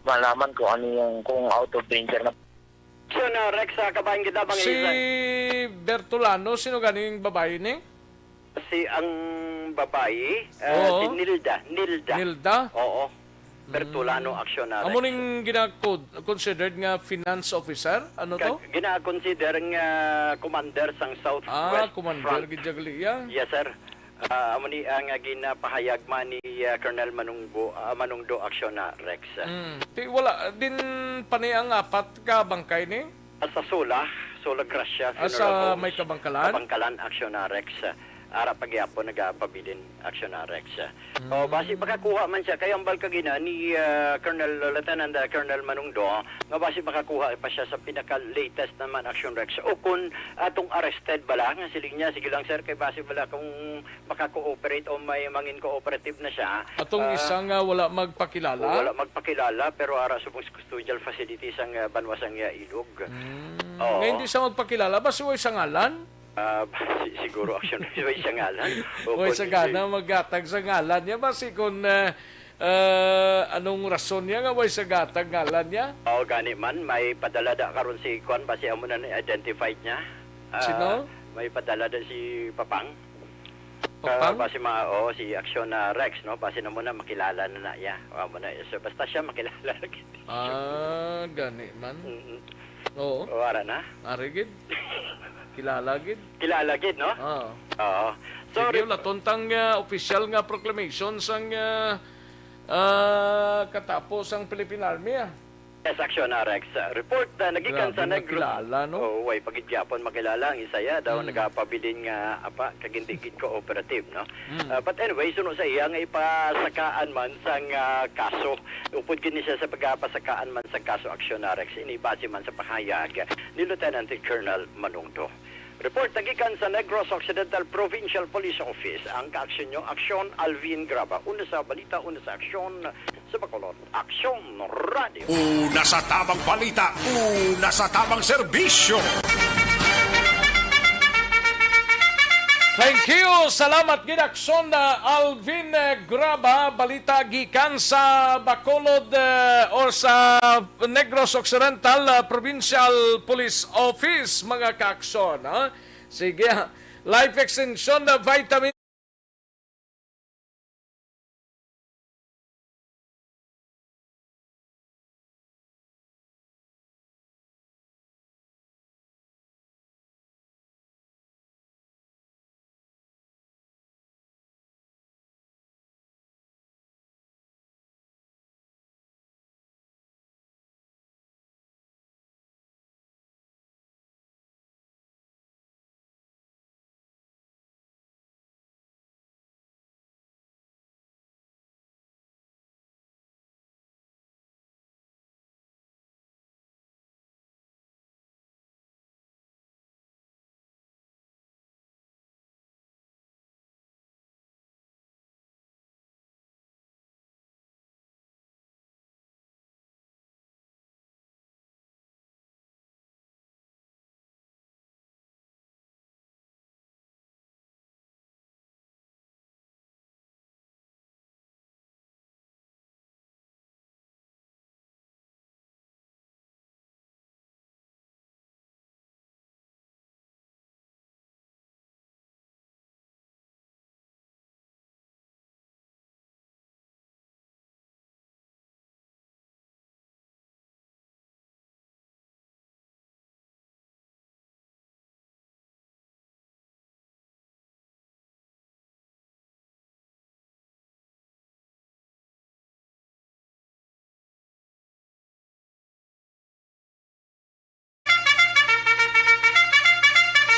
Speaker 9: malaman kung ano yung kung out of danger na.
Speaker 7: So na Rex, kabahin kita bang
Speaker 4: si Bertolano, sino ganing babae ni?
Speaker 7: Si ang babae, si Nilda. Oo. Bertolano Accionares.
Speaker 4: Amo ning gina-considered nga finance officer? Ano to?
Speaker 7: Gina-consider nga commander sang Southwest
Speaker 4: commander gidjagli.
Speaker 7: Yes, sir. Amo ni ang ginapahayag man ni Colonel Manungdo Accionares.
Speaker 4: Wala din pani ang apat ka bangkay ni?
Speaker 7: Sa Sola Gracia
Speaker 4: Sa may kabangkalan?
Speaker 7: Kabangkalan Accionares. Ara pagyapon nagapabilin Accionares. Basi makakuha man siya kay ambal kagina ni Lieutenant Colonel Manungdo nga basi makakuha pa siya sa pinaka latest naman Actionrex o kung atong arrested bala nga siling niya sige lang sir kay basi bala kung maka-cooperate o may mangin cooperative na siya.
Speaker 4: Atong isang wala magpakilala.
Speaker 7: Wala magpakilala pero ara subong custodial facilities ang Banwasang Ilog.
Speaker 4: Nga hindi siya magpakilala basi way sa ngalan.
Speaker 7: Siguro action way sa ngalan.
Speaker 4: Way sa gana maggatag sa ngalan niya basi kung anong rason niya nga way sa gatag ngalan niya?
Speaker 7: Gani man may padala da karon si Kwan basi amo na identified niya.
Speaker 4: Sino?
Speaker 7: May padala da si Papang. Basi si Action Rex no basi na muna makilala na ya. Amo na so, basta siya makilala lagi.
Speaker 4: Gani man. Oo.
Speaker 7: Wala na.
Speaker 4: Arigid. Kilala gid,
Speaker 7: no?
Speaker 4: Oo. Sige, latontang official nga proclamation sang katapos ang Philippine Army.
Speaker 7: Yes, Action Rex. Report na nagikan sa Negros.
Speaker 4: Kilala, no?
Speaker 7: Way pagigyapon makilala ang isaya daw nagapabilin nga kagintigid cooperative, no? But anyway, sunod sa iya nga ipasakaan man sang kaso. Upod kini siya sa pagpasakaan man sa kaso Action Rex. Inibase man sa pahayag ni Lieutenant Colonel Manungdo. Report nagikan sa Negros Occidental Provincial Police Office. Ang kaaksyon nyo, Aksyon Alvin Graba. Una sa balita, una sa aksyon sa Bacolod. Aksyon Radio.
Speaker 5: Una sa tamang balita, una sa tamang serbisyo.
Speaker 4: Thank you. Salamat gid Aksyon Alvin Graba, balita gikan sa Bacolod or sa Negros Occidental Provincial Police Office, mga kaaksyon. Sige, life extension vitamin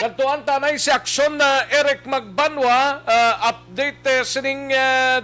Speaker 4: Kantuan tanay si Aksyon na Eric Magbanwa, update sining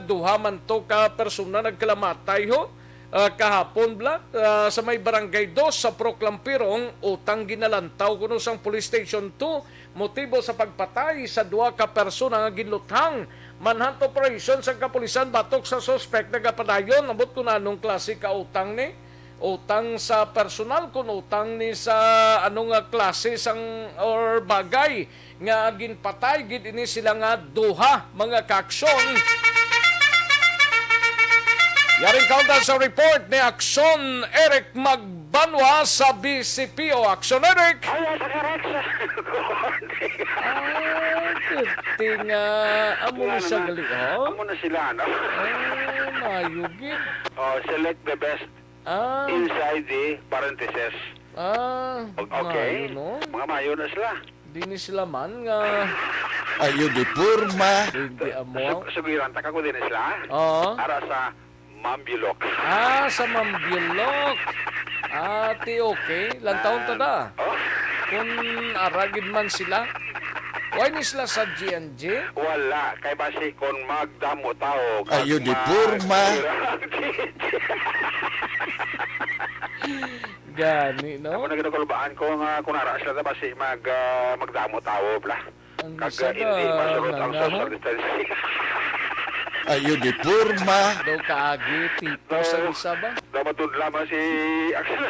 Speaker 4: duha man to ka persona nagkalamatay ho kahapon bla sa may barangay 2 sa Proclampirong, utang ginalantaw kuno sang Police Station 2 motibo sa pagpatay sa duha ka persona nga ginluthang manhunt operation sa kapulisan batok sa suspect nagapadayon. Ambot kun anong klase ka utang ni? Utang sa personal kun utang ni sa anong klase sang or bagay nga ginpatay gid ini sila nga duha, mga kaaksyon. Yaring kauntan sa report ni Aksyon Eric Magbanwa sa BCPO. Aksyon Eric! Kuting amo na siya gali, oh?
Speaker 12: Amo na sila, no?
Speaker 4: Mayugid.
Speaker 12: Select the best inside the parentheses. Okay.
Speaker 4: No?
Speaker 12: Mga mayo na sila.
Speaker 4: Di ni sila man nga...
Speaker 1: Ayo di purma.
Speaker 4: Hindi amo.
Speaker 12: Sugiran, taka ko din sila.
Speaker 4: Oo.
Speaker 12: Para sa Mambilok.
Speaker 4: Sa Mambilok. Ti okay. Lantaon tada. Kung aragid man sila. Why ni sila sa GNG?
Speaker 12: Wala. Kay basi kung magdamo tao.
Speaker 1: Ayo di purma.
Speaker 4: Gani, no?
Speaker 12: Ako na ginakulbaan ko nga kung nara sila basi magdamo tao. Kag hindi masurot ang social distancing.
Speaker 1: Ayo di purma.
Speaker 4: Daw kaagi, tipo sa isa ba?
Speaker 12: Daw matudlaman si Axel.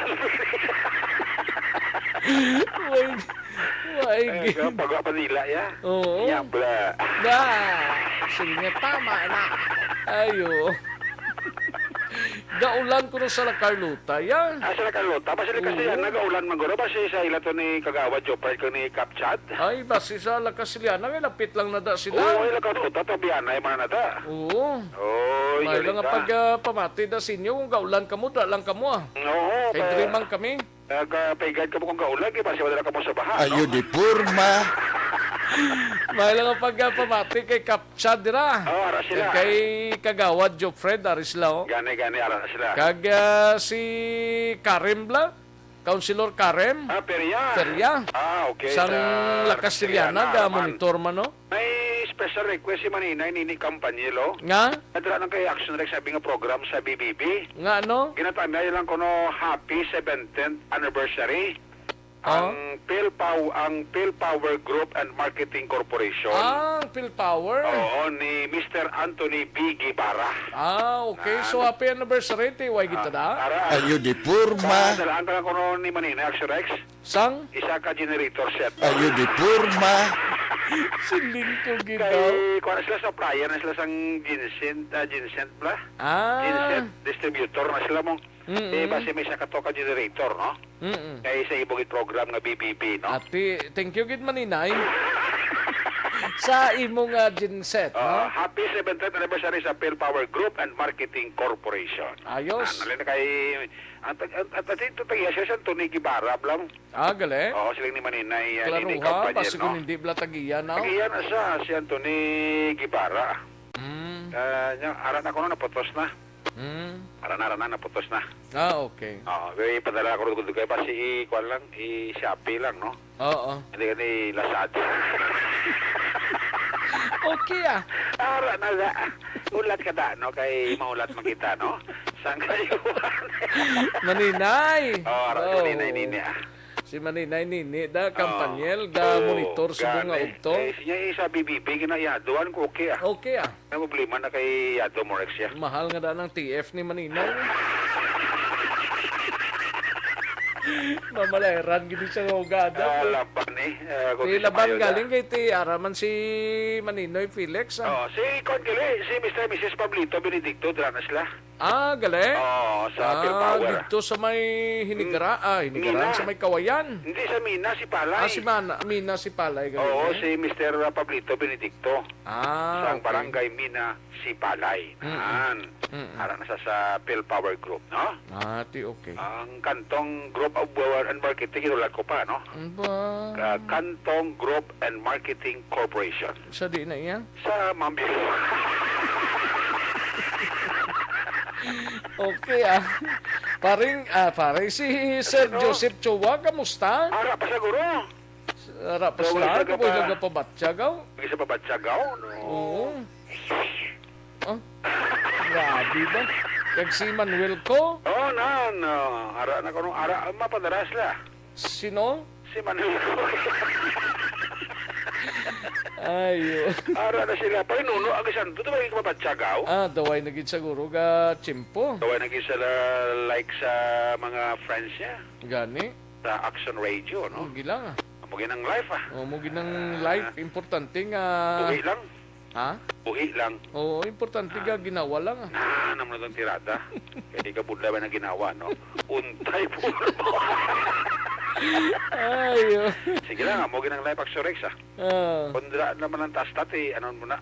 Speaker 4: Wait.
Speaker 12: Pagwa nila ya.
Speaker 4: Oo.
Speaker 12: Yabla.
Speaker 4: Sige, tama na. Ayo. Gaulan ko na sa La Carlota, yan.
Speaker 12: Sa La Carlota? Basi kasi yan, nagaulan man guro. Basi sa ila to ni Kagawad Jopay ko ni Kapchad.
Speaker 4: Ay, basi sa La Casiliana, may lapit lang na da sila.
Speaker 12: Oo, La Carlota, tabiana, ay mana na da.
Speaker 4: Oo.
Speaker 12: Oo,
Speaker 4: may lang pag pamati da sinyo, kung gaulan ka mo, da lang ka mo ah.
Speaker 12: Oo.
Speaker 4: Kay Dreamang kami.
Speaker 12: Nagpaigad ka mo kung gaulan, basi wala ka mo sa baha.
Speaker 1: Ayo di purma.
Speaker 4: May lang pag pamati kay Kapchad dira.
Speaker 12: Oo, ara sila.
Speaker 4: Kay Kagawad Jofred, ari sila oh.
Speaker 12: Gani, ara sila.
Speaker 4: Kag si Karim bla, Councilor Karim. Peria.
Speaker 12: Okay.
Speaker 4: Sang La Casiliana, ga monitor man no?
Speaker 12: May special request si Maninay ni Campanyelo.
Speaker 4: Nga?
Speaker 12: Nadala ng kay Action Rex sabi nga program sa BBB.
Speaker 4: Nga no?
Speaker 12: Ginatanya lang ko no happy 17th anniversary. Ang PhilPower Group and Marketing Corporation.
Speaker 4: Ang PhilPower?
Speaker 12: Oo, ni Mr. Anthony B. Guevara.
Speaker 4: Okay. So, happy anniversary, tiway kita da?
Speaker 1: Ayo di purma.
Speaker 12: Dalaan ka lang ko ni Manina, Action Rex.
Speaker 4: Sang?
Speaker 12: Isa ka generator set.
Speaker 1: Ayo di purma.
Speaker 4: Siling ko ginaw.
Speaker 12: Kay, kung sila supplier na sila sang ginsent pala. Ginsent distributor na sila mong. Base may isa katoka generator, no? Kaya sa ibogit program nga BBB, no?
Speaker 4: Ati, thank you gid maninay. Sa imong genset, no?
Speaker 12: Happy 70th anniversary sa Phil Power Group and Marketing Corporation.
Speaker 4: Ayos.
Speaker 12: Nalina kay at ito tagiya siya sa Tony Gibara blam.
Speaker 4: Gale.
Speaker 12: Oo, silang ni Maninay
Speaker 4: Klaro
Speaker 12: ni
Speaker 4: ha,
Speaker 12: company,
Speaker 4: basta kung hindi bla tagiya na.
Speaker 12: Tagiya na siya, si Anthony Gibara. Aran ako na naputos na. Aran na naputos na.
Speaker 4: Okay.
Speaker 12: Oo, kaya ipadala ako rin kaya pa si Kwan lang, i-Shopee lang, no?
Speaker 4: Oo.
Speaker 12: Hindi ka ni Lazada.
Speaker 4: Okay
Speaker 12: Aran na da. Ulat ka da, no? Kay maulat makita, no? Saan kayo?
Speaker 4: Maninay.
Speaker 12: Aran Maninay nini
Speaker 4: Si Maninay nini, da kampanyel, da monitor sa bunga ugto.
Speaker 12: Siya sa BBB, ginayaduan ko okay
Speaker 4: Okay
Speaker 12: May problema na kay Yado Morex siya.
Speaker 4: Mahal nga da ng TF ni Maninay. Mamalayaran gini sa hugada.
Speaker 12: Laban
Speaker 4: laban galing kay ti araman si Maninoy Felix.
Speaker 12: Si Concile, si Mr. and Mrs. Pablito Benedicto Dranas la.
Speaker 4: Gale?
Speaker 12: Sa Phil Power.
Speaker 4: Dito sa may Hinigaran, sa may Kawayan.
Speaker 12: Hindi, sa Mina, si Palay.
Speaker 4: Si Mina, si Palay.
Speaker 12: Oo, si Mr. Pablito Benedicto. Sa
Speaker 4: Okay.
Speaker 12: barangay Mina, si Palay. Ara na sa Phil Power Group, no?
Speaker 4: Okay.
Speaker 12: Ang Kantong Group of Power and Marketing, inulat ko pa, no? Kantong Group and Marketing Corporation.
Speaker 4: Sa di na iya?
Speaker 12: Sa Mambi.
Speaker 4: Okay Paring si Sir Joseph Chua, kamusta?
Speaker 12: Ara pa siguro.
Speaker 4: Ara pa sila, kapoy nagapabatsagaw.
Speaker 12: Isa pa batsagaw, no?
Speaker 4: Oo. Grabe ba? Kag si Manuel ko?
Speaker 12: Ara na ko nung ara, mapadaras la.
Speaker 4: Sino?
Speaker 12: Si Manuel ko.
Speaker 4: Ayo.
Speaker 12: Ara na sila. Painuno, ang isang doon ba yung mabatsagaw?
Speaker 4: Daway naging siguro ga chimpo.
Speaker 12: Daway naging sila like sa mga friends niya.
Speaker 4: Gani?
Speaker 12: Sa Action Radio, no?
Speaker 4: Gilang
Speaker 12: Mugin ng live,
Speaker 4: mugin ng live. Importante nga...
Speaker 12: Buhi lang. Buhi lang.
Speaker 4: Oo, importante nga ginawa lang.
Speaker 12: Naman na itong tirada. Kaya di ka budla ba na ginawa, no? Untay po mo.
Speaker 4: Ayo.
Speaker 12: Sige lang, mugin ng live Action Rex, Kundra naman ang tastat, ano mo na.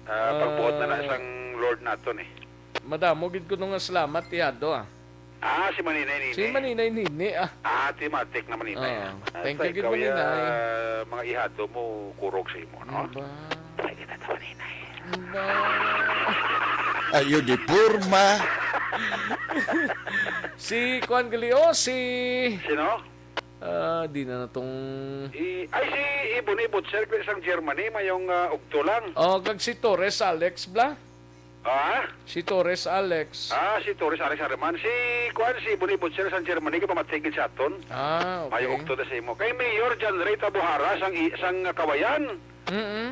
Speaker 12: Pagbuot na isang Lord naton,
Speaker 4: Madamo, gid ko nung salamat, Tiado,
Speaker 12: si Maninay Nini.
Speaker 4: Si Maninay Nini,
Speaker 12: Timatik na Maninay.
Speaker 4: Thank you, gid Maninay.
Speaker 12: Mga ihado mo, kurog sa imo, no? Ay, kita ta Maninay.
Speaker 1: Ayo di purma.
Speaker 4: Si Juan Galio,
Speaker 12: Sino?
Speaker 4: Di na natong...
Speaker 12: Si Ibon Sir, isang Germany, mayong ugto lang.
Speaker 4: Kag si Torres Alex, bla? Si Torres Alex.
Speaker 12: Si Torres Alex Ariman. Si Ibon Sir, isang Germany, kapamatigid sa aton.
Speaker 4: Okay.
Speaker 12: Mayong ugto na sa imo. Kay Mayor John Ray Tabuhara, sang Kawayan.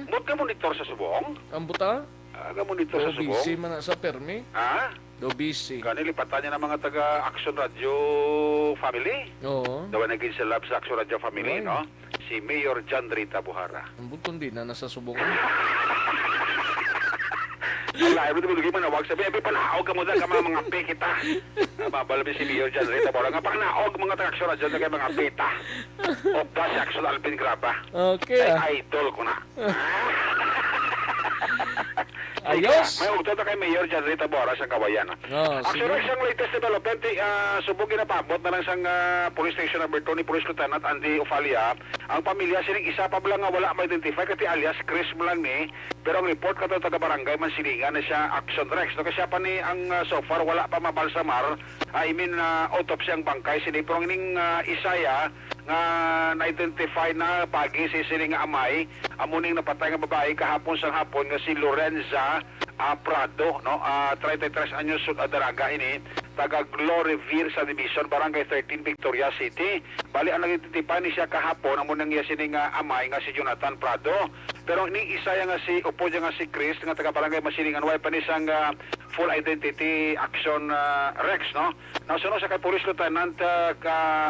Speaker 12: Mut ka monitor sa subong?
Speaker 4: Ang buta?
Speaker 12: Monitor sa subong?
Speaker 4: Busy man sa permi. Do busy.
Speaker 12: Kani lipatan niya ng mga taga Action Radio Family.
Speaker 4: Oo.
Speaker 12: Dawa naging sa lab sa Action Radio Family, no? Si Mayor John Rita Buhara.
Speaker 4: Ang buton din na nasa subong.
Speaker 12: Wala, ibig mo man wag sabi, panaog ka mo dyan ka mga pe kita. Mabalabi si Mayor John Rita Buhara. Nga panaog mga taga Action Radio kay mga peta. O ba si Action Alvin Graba.
Speaker 4: Okay.
Speaker 12: Ay, idol ko na.
Speaker 4: Ayos.
Speaker 12: May ugto kay Mayor John Rita Buhara sa Kawayan. Actually, siyang latest development, subong ginapabot na lang sa Police Station number 2 ni Police Lieutenant Andy Ofalia. Ang pamilya sining isa pa lang nga wala ma-identify kati alias Chris lang ni. Pero ang report kato taga barangay man silingan na siya Action Rex. No, kasi pa ni ang so far wala pa mabalsamar. Autopsy ang bangkay. Sinipong ining isaya nga na-identify na pagi si sining amay. Amuning napatay nga babae kahapon sa hapon nga si Lorenza Prado, no? 33 anyos daraga ini, taga Glorivere sa Division, Barangay 13, Victoria City. Bali, ang nag-identify ni siya kahapon, ang munang iya sining amay nga si Jonathan Prado. Pero ni isa nga si, upo nga si Chris, nga taga Barangay Masilingan, way pa ni siyang full identity Action Rex, no? Nasunod sa kay Police Lieutenant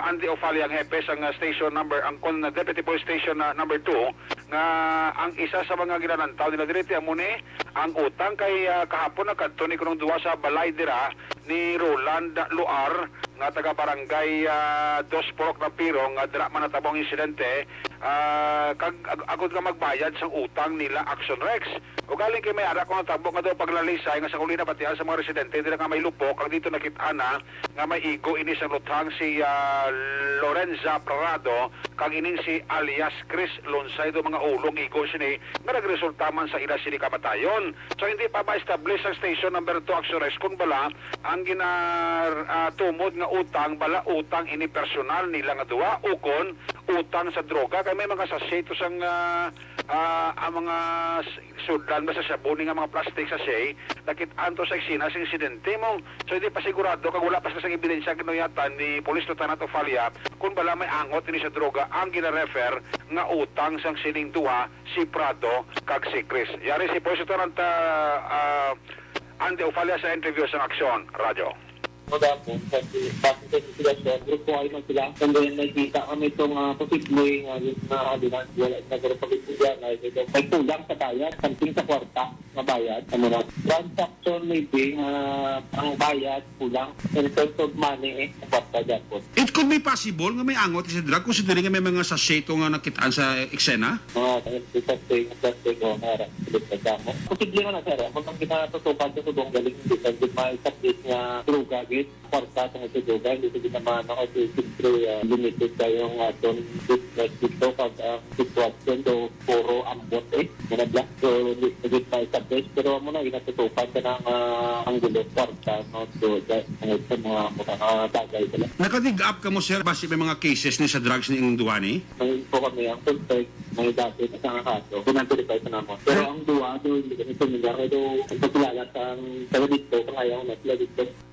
Speaker 12: Andy Ofalia, ang hepe sa station number, ang Deputy Police Station number 2, nga ang isa sa mga ginanantaw nila diri amo ni ang utang kay kahapon nakadto ni kunong duwa sa balay dira ni Roland Luar nga taga barangay Dos Porok na Pirong nga dira man natabong insidente kag agud ka magbayad sa utang nila Action Rex. O galing kay may ara ko natabo nga daw paglalisay nga sa kulina batian sa mga residente dira nga may lupok ang dito nakit-ana nga may igo ini sa lutang si Lorenza Prado kag ining si alias Chris Lonsay do mga ulong igo sini nga nagresulta man sa ila sini kamatayon. So hindi pa ma-establish ang station number 2 Action Rex kun bala ang tumod nga utang bala utang ini personal nila nga duwa o kon utang sa droga kay may mga sachet sang ang mga sudan ba sa sabon nga mga plastic sachet nakit anto sa eksena sa insidente mo. So hindi pa sigurado kag wala pa sa ebidensya kinuyatan ni Police Lieutenant Ofalia kung bala may angot ini sa droga ang gina-refer nga utang sang sining duwa si Prado kag si Chris. Yari si Police Lieutenant Andy Ofalia sa interview sa Aksyon Radio.
Speaker 8: Dapo, kasi bakit sa investigasyon, grupo ay man sila. And then nakita kami itong posibleng na adinan, wala na garo pag-ibigyan na ito. May kulang sa bayad, something sa kwarta na bayad. Ano na, transaction maybe ang bayad kulang in terms of money sa kwarta dyan po.
Speaker 22: It could be possible nga may angot sa drug considering nga may mga sachet nga nakitaan sa eksena?
Speaker 8: Posible nga na sir, kung ang kinatutupan sa subong galing dito, hindi ma-establish nga druga kwarta sa nagsuduga, hindi ko naman ako siyempre limited kayong aton business dito pag sitwasyon do puro ambot manabla so hindi pa establish pero muna ginatutupan ka ng anggulo kwarta no so sa mga tagay sila.
Speaker 22: Nakadig up ka mo sir base may mga cases ni sa drugs ni ang duwani?
Speaker 8: May po kami ang contact may dati na sa kaso pinag-verify sa naman pero ang duwa do hindi kami pamilyar do ang pagkilala sa dito pangayaw na sila dito.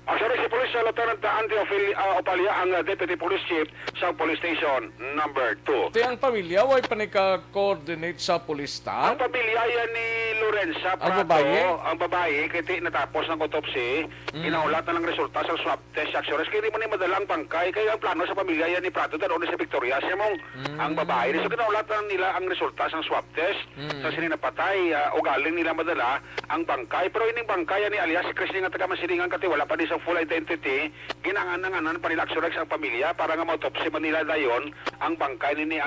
Speaker 12: Actually, si Police Lieutenant Andy Ofalia ang Deputy Police Chief sa Police Station number 2.
Speaker 4: Ang pamilya ay panika-coordinate sa police staff?
Speaker 12: Ang pamilya yan ni Lorenza Prado. Ang babae, kaya natapos ng autopsy, inaulat na lang resulta sa swab test Action Rex. Kaya hindi mo na madalang bangkay. Kaya ang plano sa pamilya yan ni Prado, doon sa Victoria, siya mong ang babae. So, kinaulat na nila ang resulta sa swab test. Sa sininapatay, o galing nila madala ang bangkay. Pero ining bangkay yan ni alias Chris nga taga-masilingan kati wala pa din sa full identity, ginangan-nanganan pa nila Action Rex ang pamilya para nga ma-autopsy man nila dayon ang bangkay ni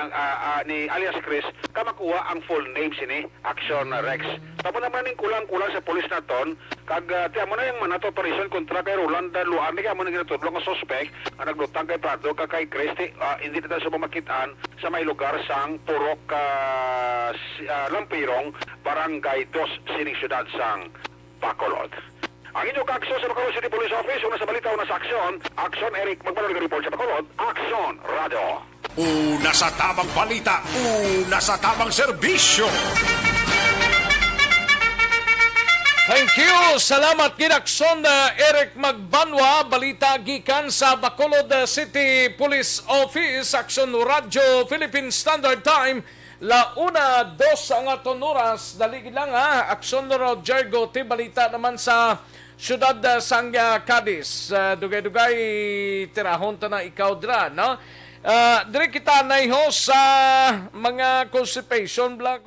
Speaker 12: alias Chris kamakuha ang full name sini Action Rex. Tapos naman ning kulang-kulang sa pulis na ton kag tiyan mo na yung manato operation kontra kay Roland Luar ni kamo nang ginatudlo nga suspect ang naglutang kay Prado kay Chris hindi na sa mamakitaan sa may lugar sang Purok Lampirong Barangay 2 sining syudad sang Bacolod. Ang inyong ka-aksyon sa Bacolod City Police Office, una sa balita, una sa aksyon. Aksyon, Eric Magbalog report sa Bacolod. Aksyon, Radio.
Speaker 5: Una sa tamang balita, una sa tamang serbisyo.
Speaker 4: Thank you! Salamat Ginaksyon Eric Magbanwa, balita gikan sa Bacolod City Police Office, Aksyon Radio, Philippine Standard Time, launa, 2 ang aton oras, daligid lang Aksyon Rodrigo, balita naman sa syudad sang Cadiz. Dugay-dugay tirahon ta na ikaw dra, no? Dire kita naiho sa mga constipation black.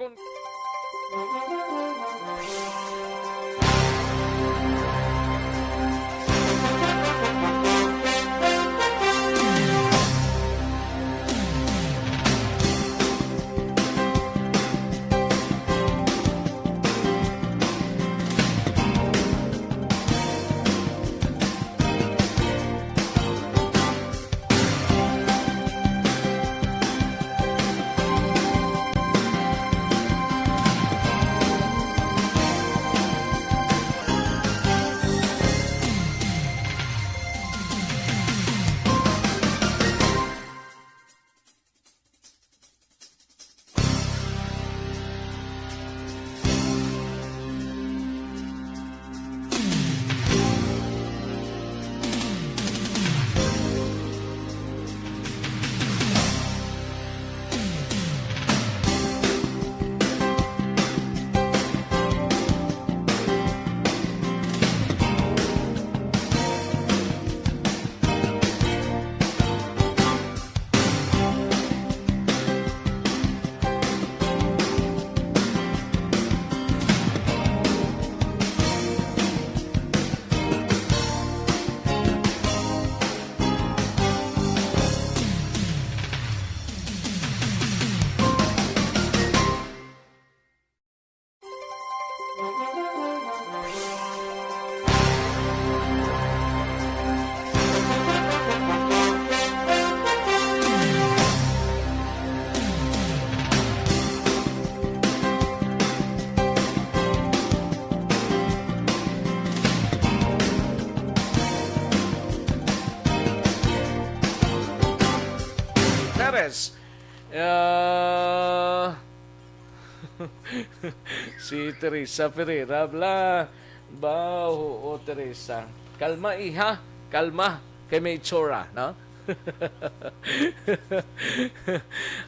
Speaker 4: Teres, si Teresa Ferreira, o Teresa, kalma iha, kalma, kay may itsura, no?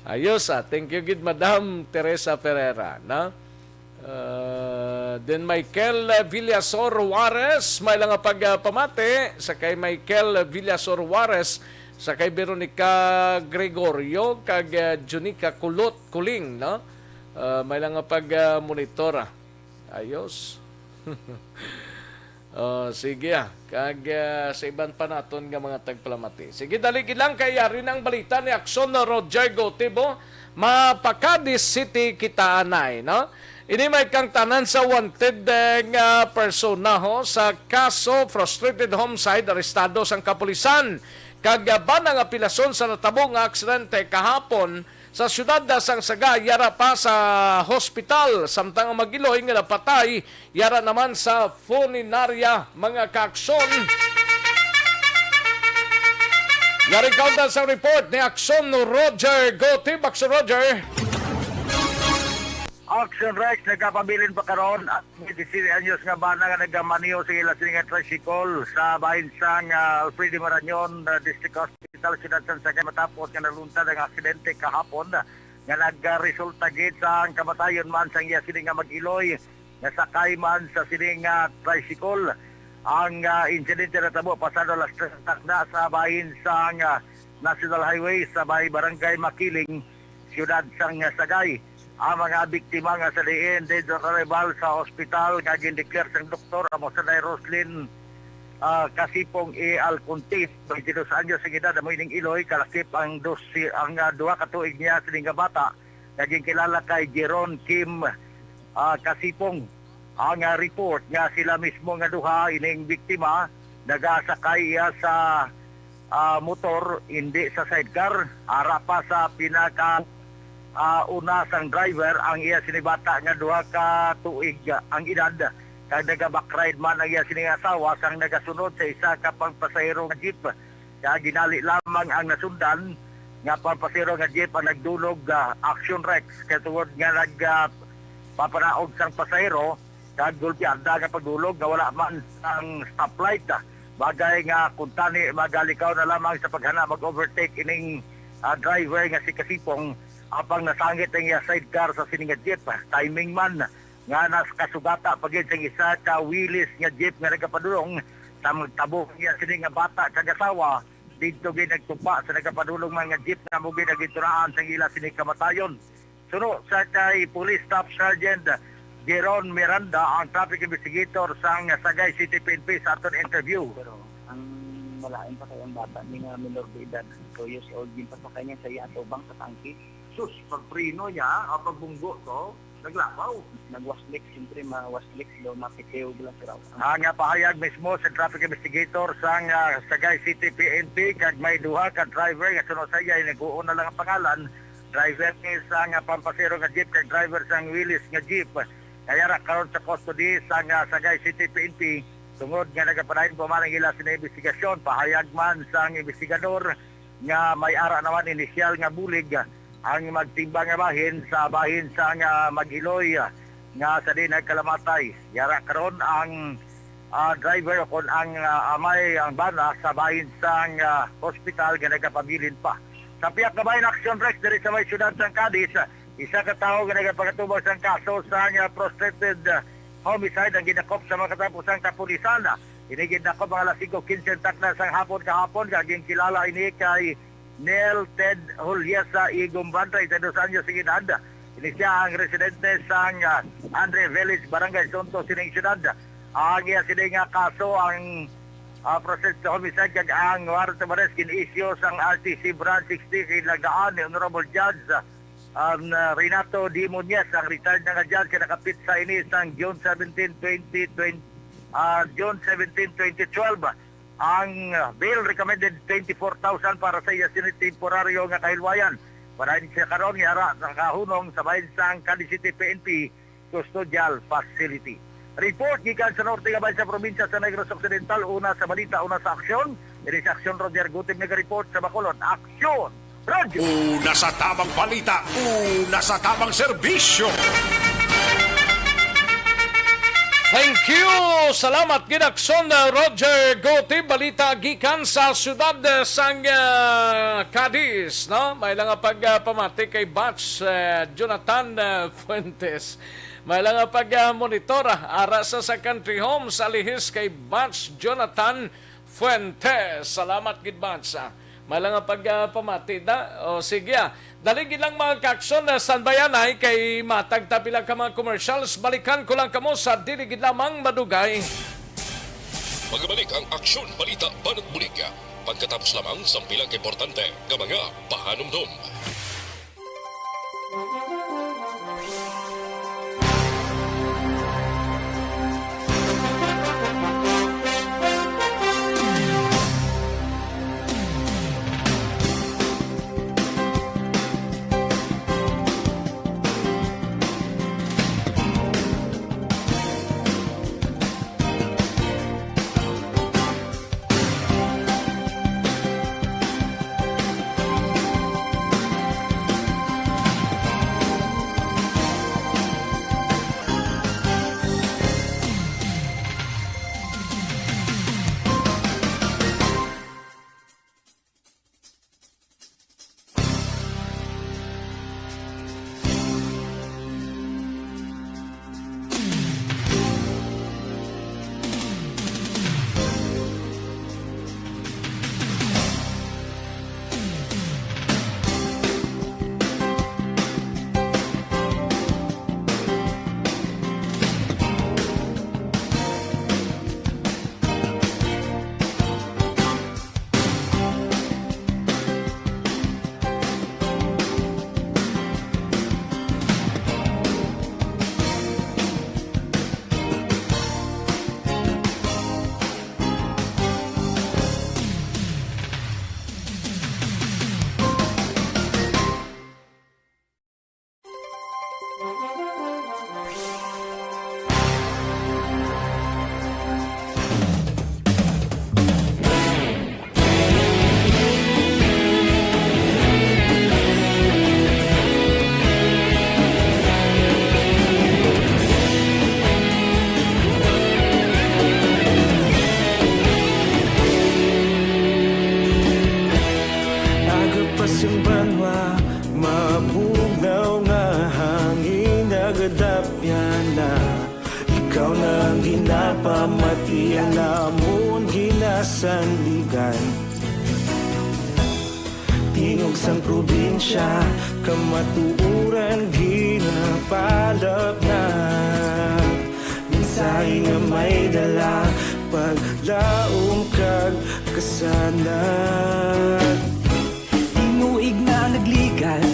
Speaker 4: Ayos thank you gid Madam Teresa Ferreira, no? Then Michael Villasor Juarez, may lang pagpamate sa kay Michael Villasor Juarez, sa kay Veronica Gregorio, kag Junica Kuling, no? May lang pag-monitora. Ayos. Sige kag sa iban pa naton nga mga tagpalamati. Sige, daligid lang kay rin ang balita ni Akson Roger Gotibo, Mapakadis City Kitaanay, no? Ini may kang tanan sa wanted nga persona sa kaso frustrated homicide, arestado sang kapulisan kagaban ang apilasyon sa natabo nga aksidente kahapon sa syudad sang Saga, yara pa sa hospital samtang ang magiloy nga napatay yara naman sa funeraria mga kaaksyon. Yari kaunta sa report ni Akson Roger Gotti. Akson Roger.
Speaker 9: Action Rex, nagkapabilin pa karon at 17 anyos nga bana nga nagamaniyo sa ila sining tricycle sa bahin sang Alfredo Marañon District Hospital Ciudad San Sagay matapos nga naluntad ang aksidente kahapon nga nagresulta gid sa kamatayon man sang iya sining nga mag-iloy nga sakay man sa sining tricycle. Ang insidente natabo pasado alas 3 na sa bahin sang National Highway sa bahay Barangay Makiling, Ciudad San Sagay. Ang mga biktima nga sa diin dead on arrival sa hospital nga gindeclare sang doktor amo sa Roslyn Kasipong E. Alcontis, 22 anyos sa edad, amo ining iloy kalakip ang duha ka tuig niya sa nga bata naging kilala kay Jeron Kim Kasipong. Ang report nga sila mismo nga duha ining biktima nagasakay iya sa motor, hindi sa sidecar, ara pa sa pinaka una sang driver ang iya sinibata nga duha ka tuig ang edad kag naga-backride man ang iya sining asawa sang nagasunod sa isa ka pangpasahero nga jeep. Kaya ginali lamang ang nasundan nga pangpasahero nga jeep ang nagdulog Action Rex katungod nga papanaog sang pasahero kag gulpiada nga pagdulog nga wala man ang stoplight. Bagay nga kuntani magalikaw na lamang sa paghanap mag-overtake ining driver nga si Kasipong apang nasangit ang iya sidecar sa sining nga jeep. Timing man nga naskasugata pagid sa isa ka Willis nga jeep nga nagapadulong sa magtabo niya sining nga bata kag asawa dito gid nagtupa sa nagapadulong man nga jeep nga mugi nagituraan sa ila sining kamatayon. Suno sa kay Police Staff Sergeant Jeron Miranda, ang traffic investigator sang Sagay City PNP sa aton interview.
Speaker 11: Pero ang malain pa kayang bata ni nga minor de edad, 2 years old din pa kanya sa iya atubang sa tangki.
Speaker 9: Sus, pagprino niya, pagbunggo to, naglapaw.
Speaker 11: Nagwaslik, siyempre mawaslik, daw mapiteo bilang siraw.
Speaker 9: Nga pahayag mismo sa traffic investigator sang Sagay City PNP, kag may duha ka driver, nga sunod sa iya, nag-uuna lang ang pangalan, driver ni sang pampasero nga jeep, kag driver sang Willis nga jeep. Kaya karon sa custody sang Sagay City PNP, tungod nga nagapanahin po man ang ila sa investigasyon, pahayag man sang investigador nga may ara naman inisyal nga bulig ang magtimbang nga bahin sa Mag-Iloy nga sa din nagkalamatay. Yara karon ang driver kon ang amay ang bana sa bahin sang hospital nga nagapabilin pa. Sa piyak nga bahin Action Rex diri sa may syudad sang Cadiz, isa ka tawo nga nagapakatubag sang kaso sa frustrated homicide ang ginakop sa mga katapusang kapulisan. Inigid na ko mga alas 5:15 na sang hapon kahapon, kaging kilala ini kay Nel Ted Juliesa Igumbantay sa 2 anyos sa edad. Ini siya ang residente sang Andre Village, Barangay Sonto, sining syudad. Ang iya sining kaso ang process sa homicide kag ang warrant of arrest kin-issue sang RTC Branch 60 kay Lagaan ni Honorable Judge
Speaker 13: Renato D. Muñez, ang retired na nga judge, nakapit sa inis ng June 17, 2012. Ang bail recommended 24,000 para sa iya temporaryo nga kahilwayan. Para siya karon nga ara sa kahunong sa bahin sang Cali City PNP Custodial Facility. Report gikan sa norte nga bahin sa probinsya sa Negros Occidental, una sa balita, una sa aksyon. Diri sa aksyon Roger Gutim nag-report sa Bacolod. Aksyon! Radyo!
Speaker 5: Una sa tamang balita, una sa tamang serbisyo.
Speaker 4: Thank you! Salamat ginakson Roger Gotti. Balita gikan sa siyudad sang Cadiz. No? May lang pagpamati kay Batch Jonathan Fuentes. May lang pag-monitora ara sa country home sa lihis kay Batch Jonathan Fuentes. Salamat gid Batch. May lang pagpamati da. O sige, daligin lang mga kakson na sanbayanay kay matagtapilang ka mga commercials. Balikan ko lang kamo sa diligid lamang madugay.
Speaker 3: Magbalik ang aksyon, balita, banat bulig. Pagkatapos lamang sa pilang importante ng mga pahanumdum.
Speaker 15: sandigan. Tingog sang probinsya, kamatuuran ginapalap na. Mensahe nga may dala, paglaom kag kasanat. Inuig na nagligan,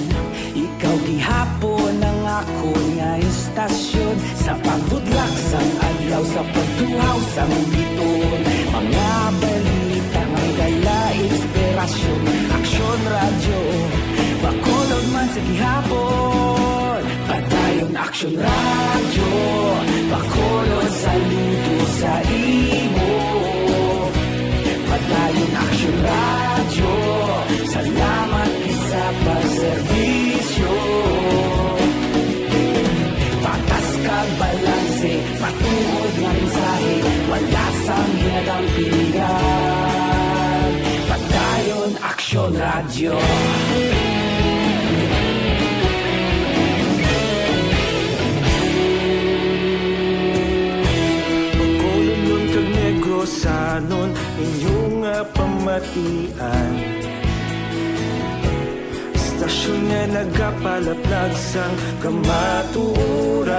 Speaker 15: ikaw gihapon ang ako nga istasyon. Sa pagbudlak sang adlaw, sa pagtuhaw sang biton. Mga balita nga gala, inspirasyon. Aksyon radyo, Bacolod man sa gihapon. Padayon aksyon radyo, Bacolod saludo sa imo. Padayon aksyon radyo, salamat sa pagserbisyo. Patas kag balanse, patuod nga mensahe, wala sang hinagang pilihan. Padayon aksyon radyo. Bacolod kag Negrosanon, inyong pamatian. Istasyon nga nagapalaplag sang kamatuuran.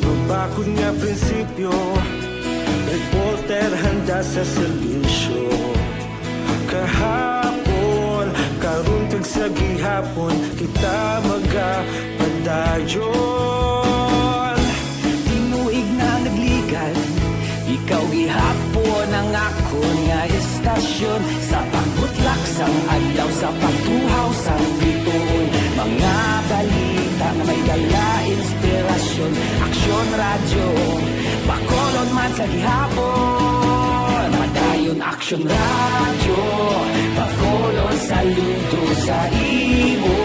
Speaker 15: Mabakod nga prinsipyo, reporter handa sa serbisyo. Kahapon, karon
Speaker 2: kag sa gihapon kita magapadayon.
Speaker 19: Tinuig na nagligal, ikaw gihapon ang ako nga estasyon. Sa pagbutlak sang adlaw, sa pagtuhaw sang biton, mga balita na may dala inspirasyon. Aksyon radyo, Bacolod man sa gihapon. Padayon Aksyon radyo, Bacolod saludo sa imo.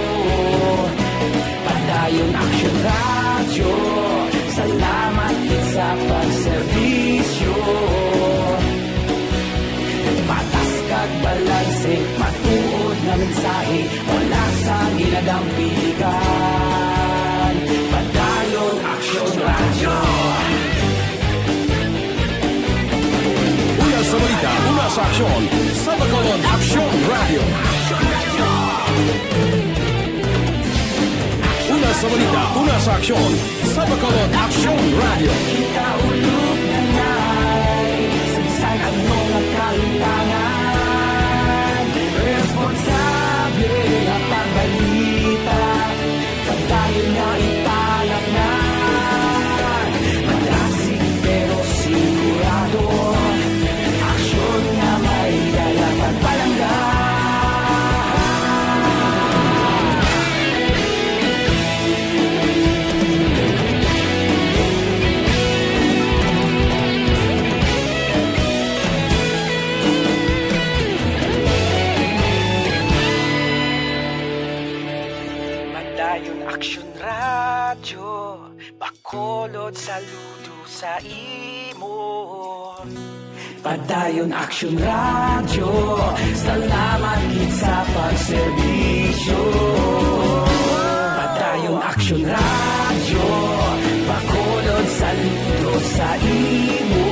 Speaker 19: Padayon Aksyon radyo, salamat gid sa pagserbisyo. Patas kag balanse, matuod na mensahe, wala sa ginadampigan. Padayon Aksyon radyo.
Speaker 5: Una sa balita, una sa aksyon, sa Bacolod Aksyon Radio. Una sa balita, una sa aksyon, sa Bacolod Aksyon Radio.
Speaker 19: Kita ulog na na'y sagsan ang mga kalintangan. Responsable na pagbalita, pagdayon na ipalak na. Malasig pero sigurado, aksyon na may dalang pagpalanggan. Padayon Aksyon radyo, Bacolod saludo sa imo. Padayon Aksyon radyo, salamat gid sa pagserbisyo. Padayon Aksyon radyo, Bacolod saludo sa imo.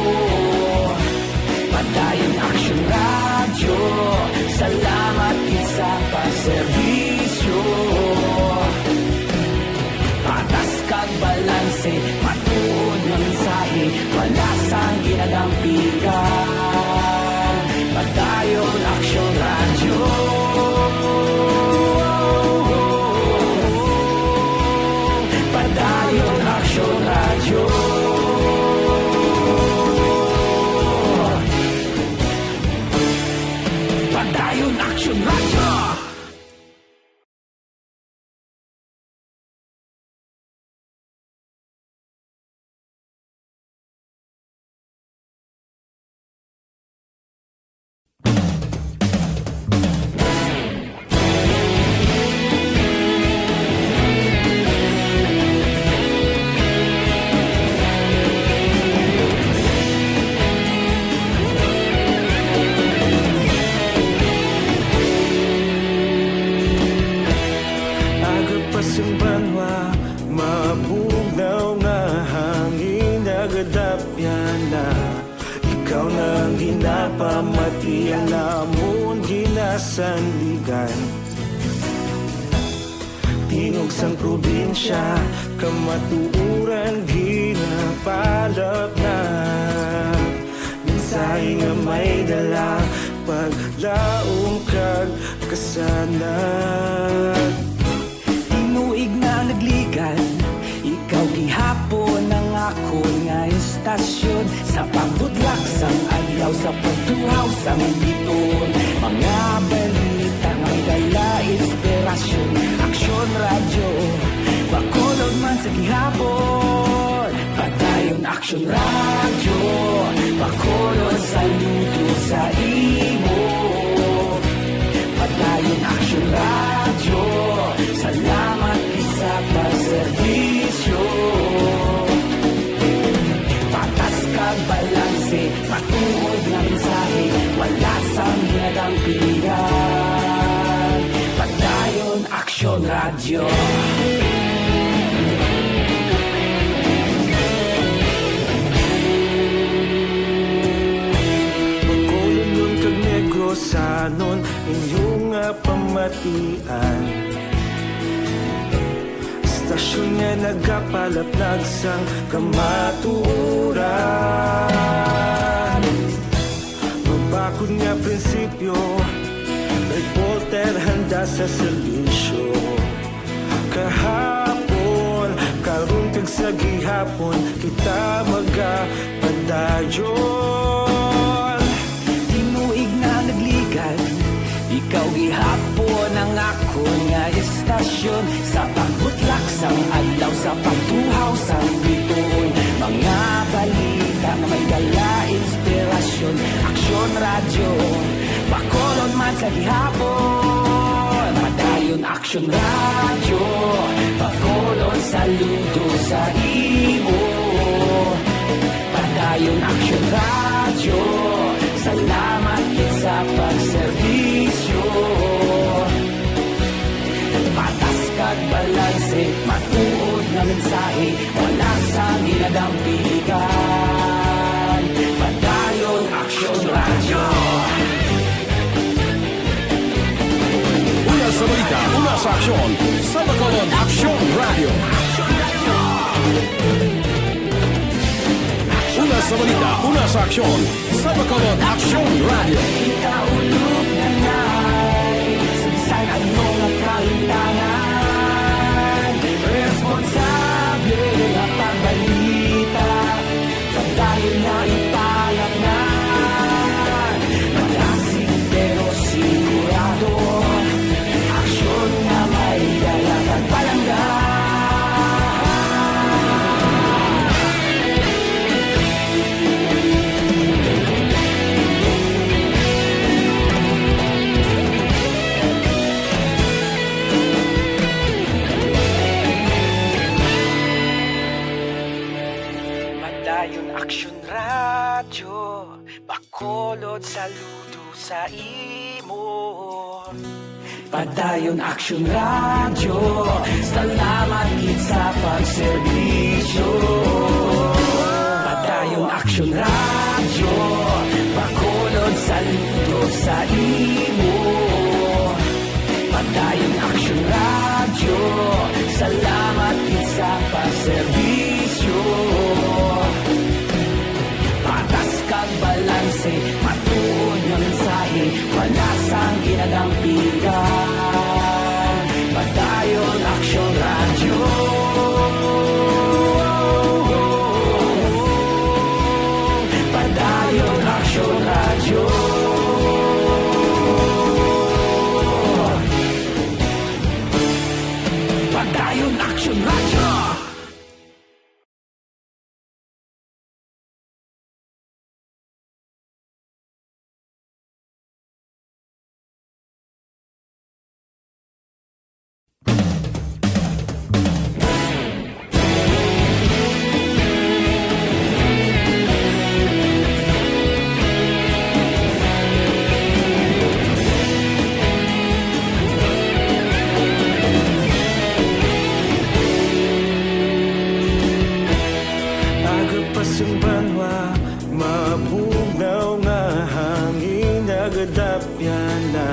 Speaker 19: Padayon Aksyon radyo, salamat gid sa pagserbisyo. Patas kag balanse, matuod na mensahe, wala sang ginadampigan. Padayon Aksyon radyo. Padayon Aksyon radyo. Padayon Aksyon radyo.
Speaker 2: Agapasumbanwa, mabugnaw nga hangin nagadapyan na. Ikaw na ang ginapamatian namon ginasandigan. Tingog sang probinsya, kamatuuran ginapalap na. Mensahe nga may dala, paglaong kag kasanag. Tinuig na nagligan, ikaw gihapon ang ako nga estasyon. Sa pagbudlak sang adlaw, sa pagtuhaw sang biton, mga balita nga dala inspirasyon. Aksyon radyo, Bacolod man sa gihapon. Padayon Aksyon radyo, Bacolod saludo sa imo. Padayon Aksyon radyo, salamat sa pagserbisyo. Patas kag balanse, matuod na mensahe, wala sang ginadampigan. Padayon Aksyon radyo. Bacolod nun kag Negrosanon, inyong nga pamatian. Stasyon nga nagapalaplag sang kamaturan. Mabakod nga prinsipyo, report reporter handa sa serbisyo. Kahapon, karong kag sa gihapon, kita magapadayon.
Speaker 15: Tinuig na nagligan, ikaw gihapon ang ako nga estasyon. Sa pagbutlak sang adlaw, sa pagtuhaw sang bituon, mga balita na may dala inspirasyon. Aksyon radyo, Bacolod man sa gihapon. Padayon Aksyon radyo, Bacolod saludo sa imo. Padayon Aksyon radyo, salamat kit sa pagserbisyo. Patas kag balanse, matuod na mensahe, wala sa ginadampigan. Padayon Aksyon radyo.
Speaker 5: Una sa balita, una sa aksyon, sa Bacolod Aksyon Radio. Una sa balita, una sa aksyon, sa Bacolod Aksyon Radio.
Speaker 15: Ikaulog na na'y sagsang ang mga kahintangan. Responsable na pagbalita, pagdayon na ipalak na. Malasig pero sigurado, aksyon na may dalagang palangga. Padayon Aksyon radyo, Bacolod saludo sa imo. Padayon Aksyon radyo, salamat kit sa pagserbisyo. Padayon Aksyon radyo, Bacolod saludo sa imo. Padayon Aksyon radyo, salamat kit sa pagserbisyo. Patas kag balanse, matuod nga mensahe, wala sang ginadampigan. Padayon Aksyon radyo. Padayon Aksyon radyo. Padayon Aksyon radyo.
Speaker 2: Agapasang banwa, mabugnaw nga hangin nagadapyan na.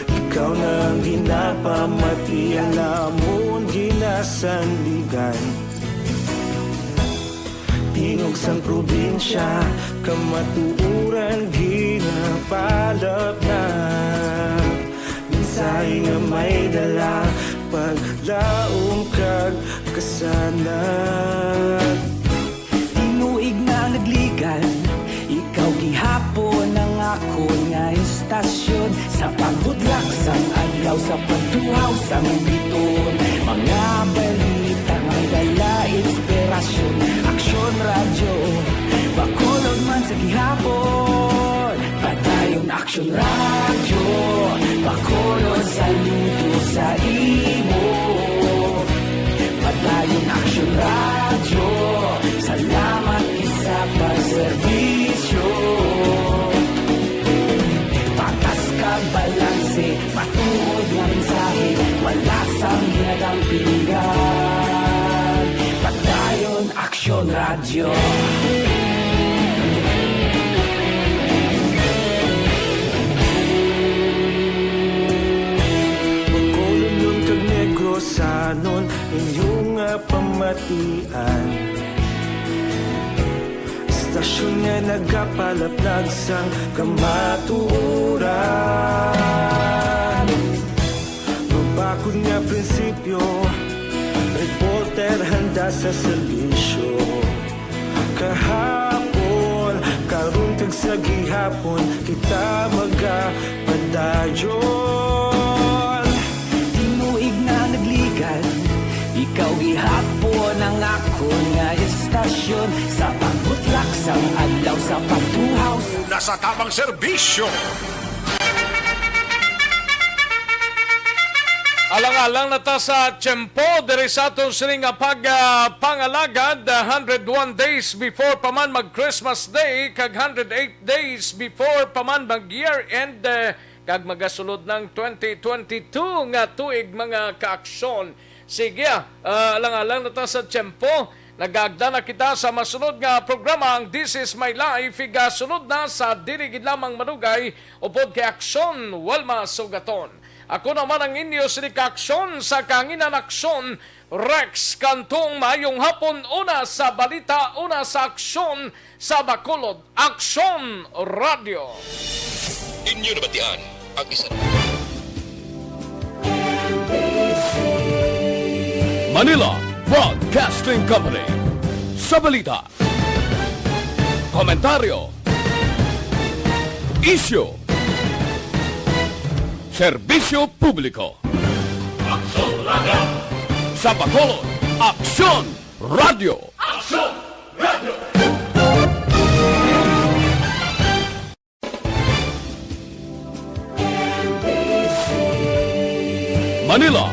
Speaker 2: Ikaw na ang ginapamatian, lamon ginasandigan. Tingog sang probinsya, kamatuuran ginapalap na. Minsay nga may dala, paglaom kag kasanat. Tinuig na nagligan, ikaw gihapon ang ako nga estasyon. Sa pagbudlak sang adlaw, sa pagtuhaw sang biton, mga balita may dala inspirasyon. Aksyon radyo, Bacolod man sa gihapon. Padayon Aksyon radyo, Bacolod saludo sa imo. Padayon Aksyon radyo, salamat kit sa pagserbisyo. Patas kag balanse, matuod nga mensahe, wala sang ginadampigan. Padayon Aksyon radyo. Bacolod nun kag Negrosanon, inyong pamatian. Istasyon nga nagapalaplag sang kamaturan. hakot nga prinsipyo, reporter handa sa serbisyo. Kahapon, karong kag sa gihapon, kita magapadayon.
Speaker 19: Tinuig na nagligan, ikaw gihapon ang ako nga estasyon. Sa pagbutlak sa adlaw sa pagtuhaw,
Speaker 5: Nasa tamang serbisyo.
Speaker 4: Alang-alang na ta sa tiyempo, diri sa aton sining pangalagad, 101 days before paman mag-Christmas Day, kag 108 days before paman mag-year-end, kag magasulod ng 2022 nga tuig mga kaaksyon. Sige, alang-alang na ta sa tiyempo, nagagda na kita sa masunod nga programa ang This Is My Life, igasunod na sa Dirigid Lamang Madugay, upod kay Aksyon Walma Sugaton. Ako naman ang inyo sinikaksyon sa Kanginan Aksyon, Rex Kantong. Mayong hapon, una sa balita, una sa aksyon sa Bacolod, Aksyon Radio.
Speaker 3: Inyo nabatian ang isa.
Speaker 5: Manila Broadcasting Company. Sa balita, komentaryo, issue, serbisyo publiko. Aksyon Radio. Sa Bacolod, Aksyon Radio. Aksyon Radio. Manila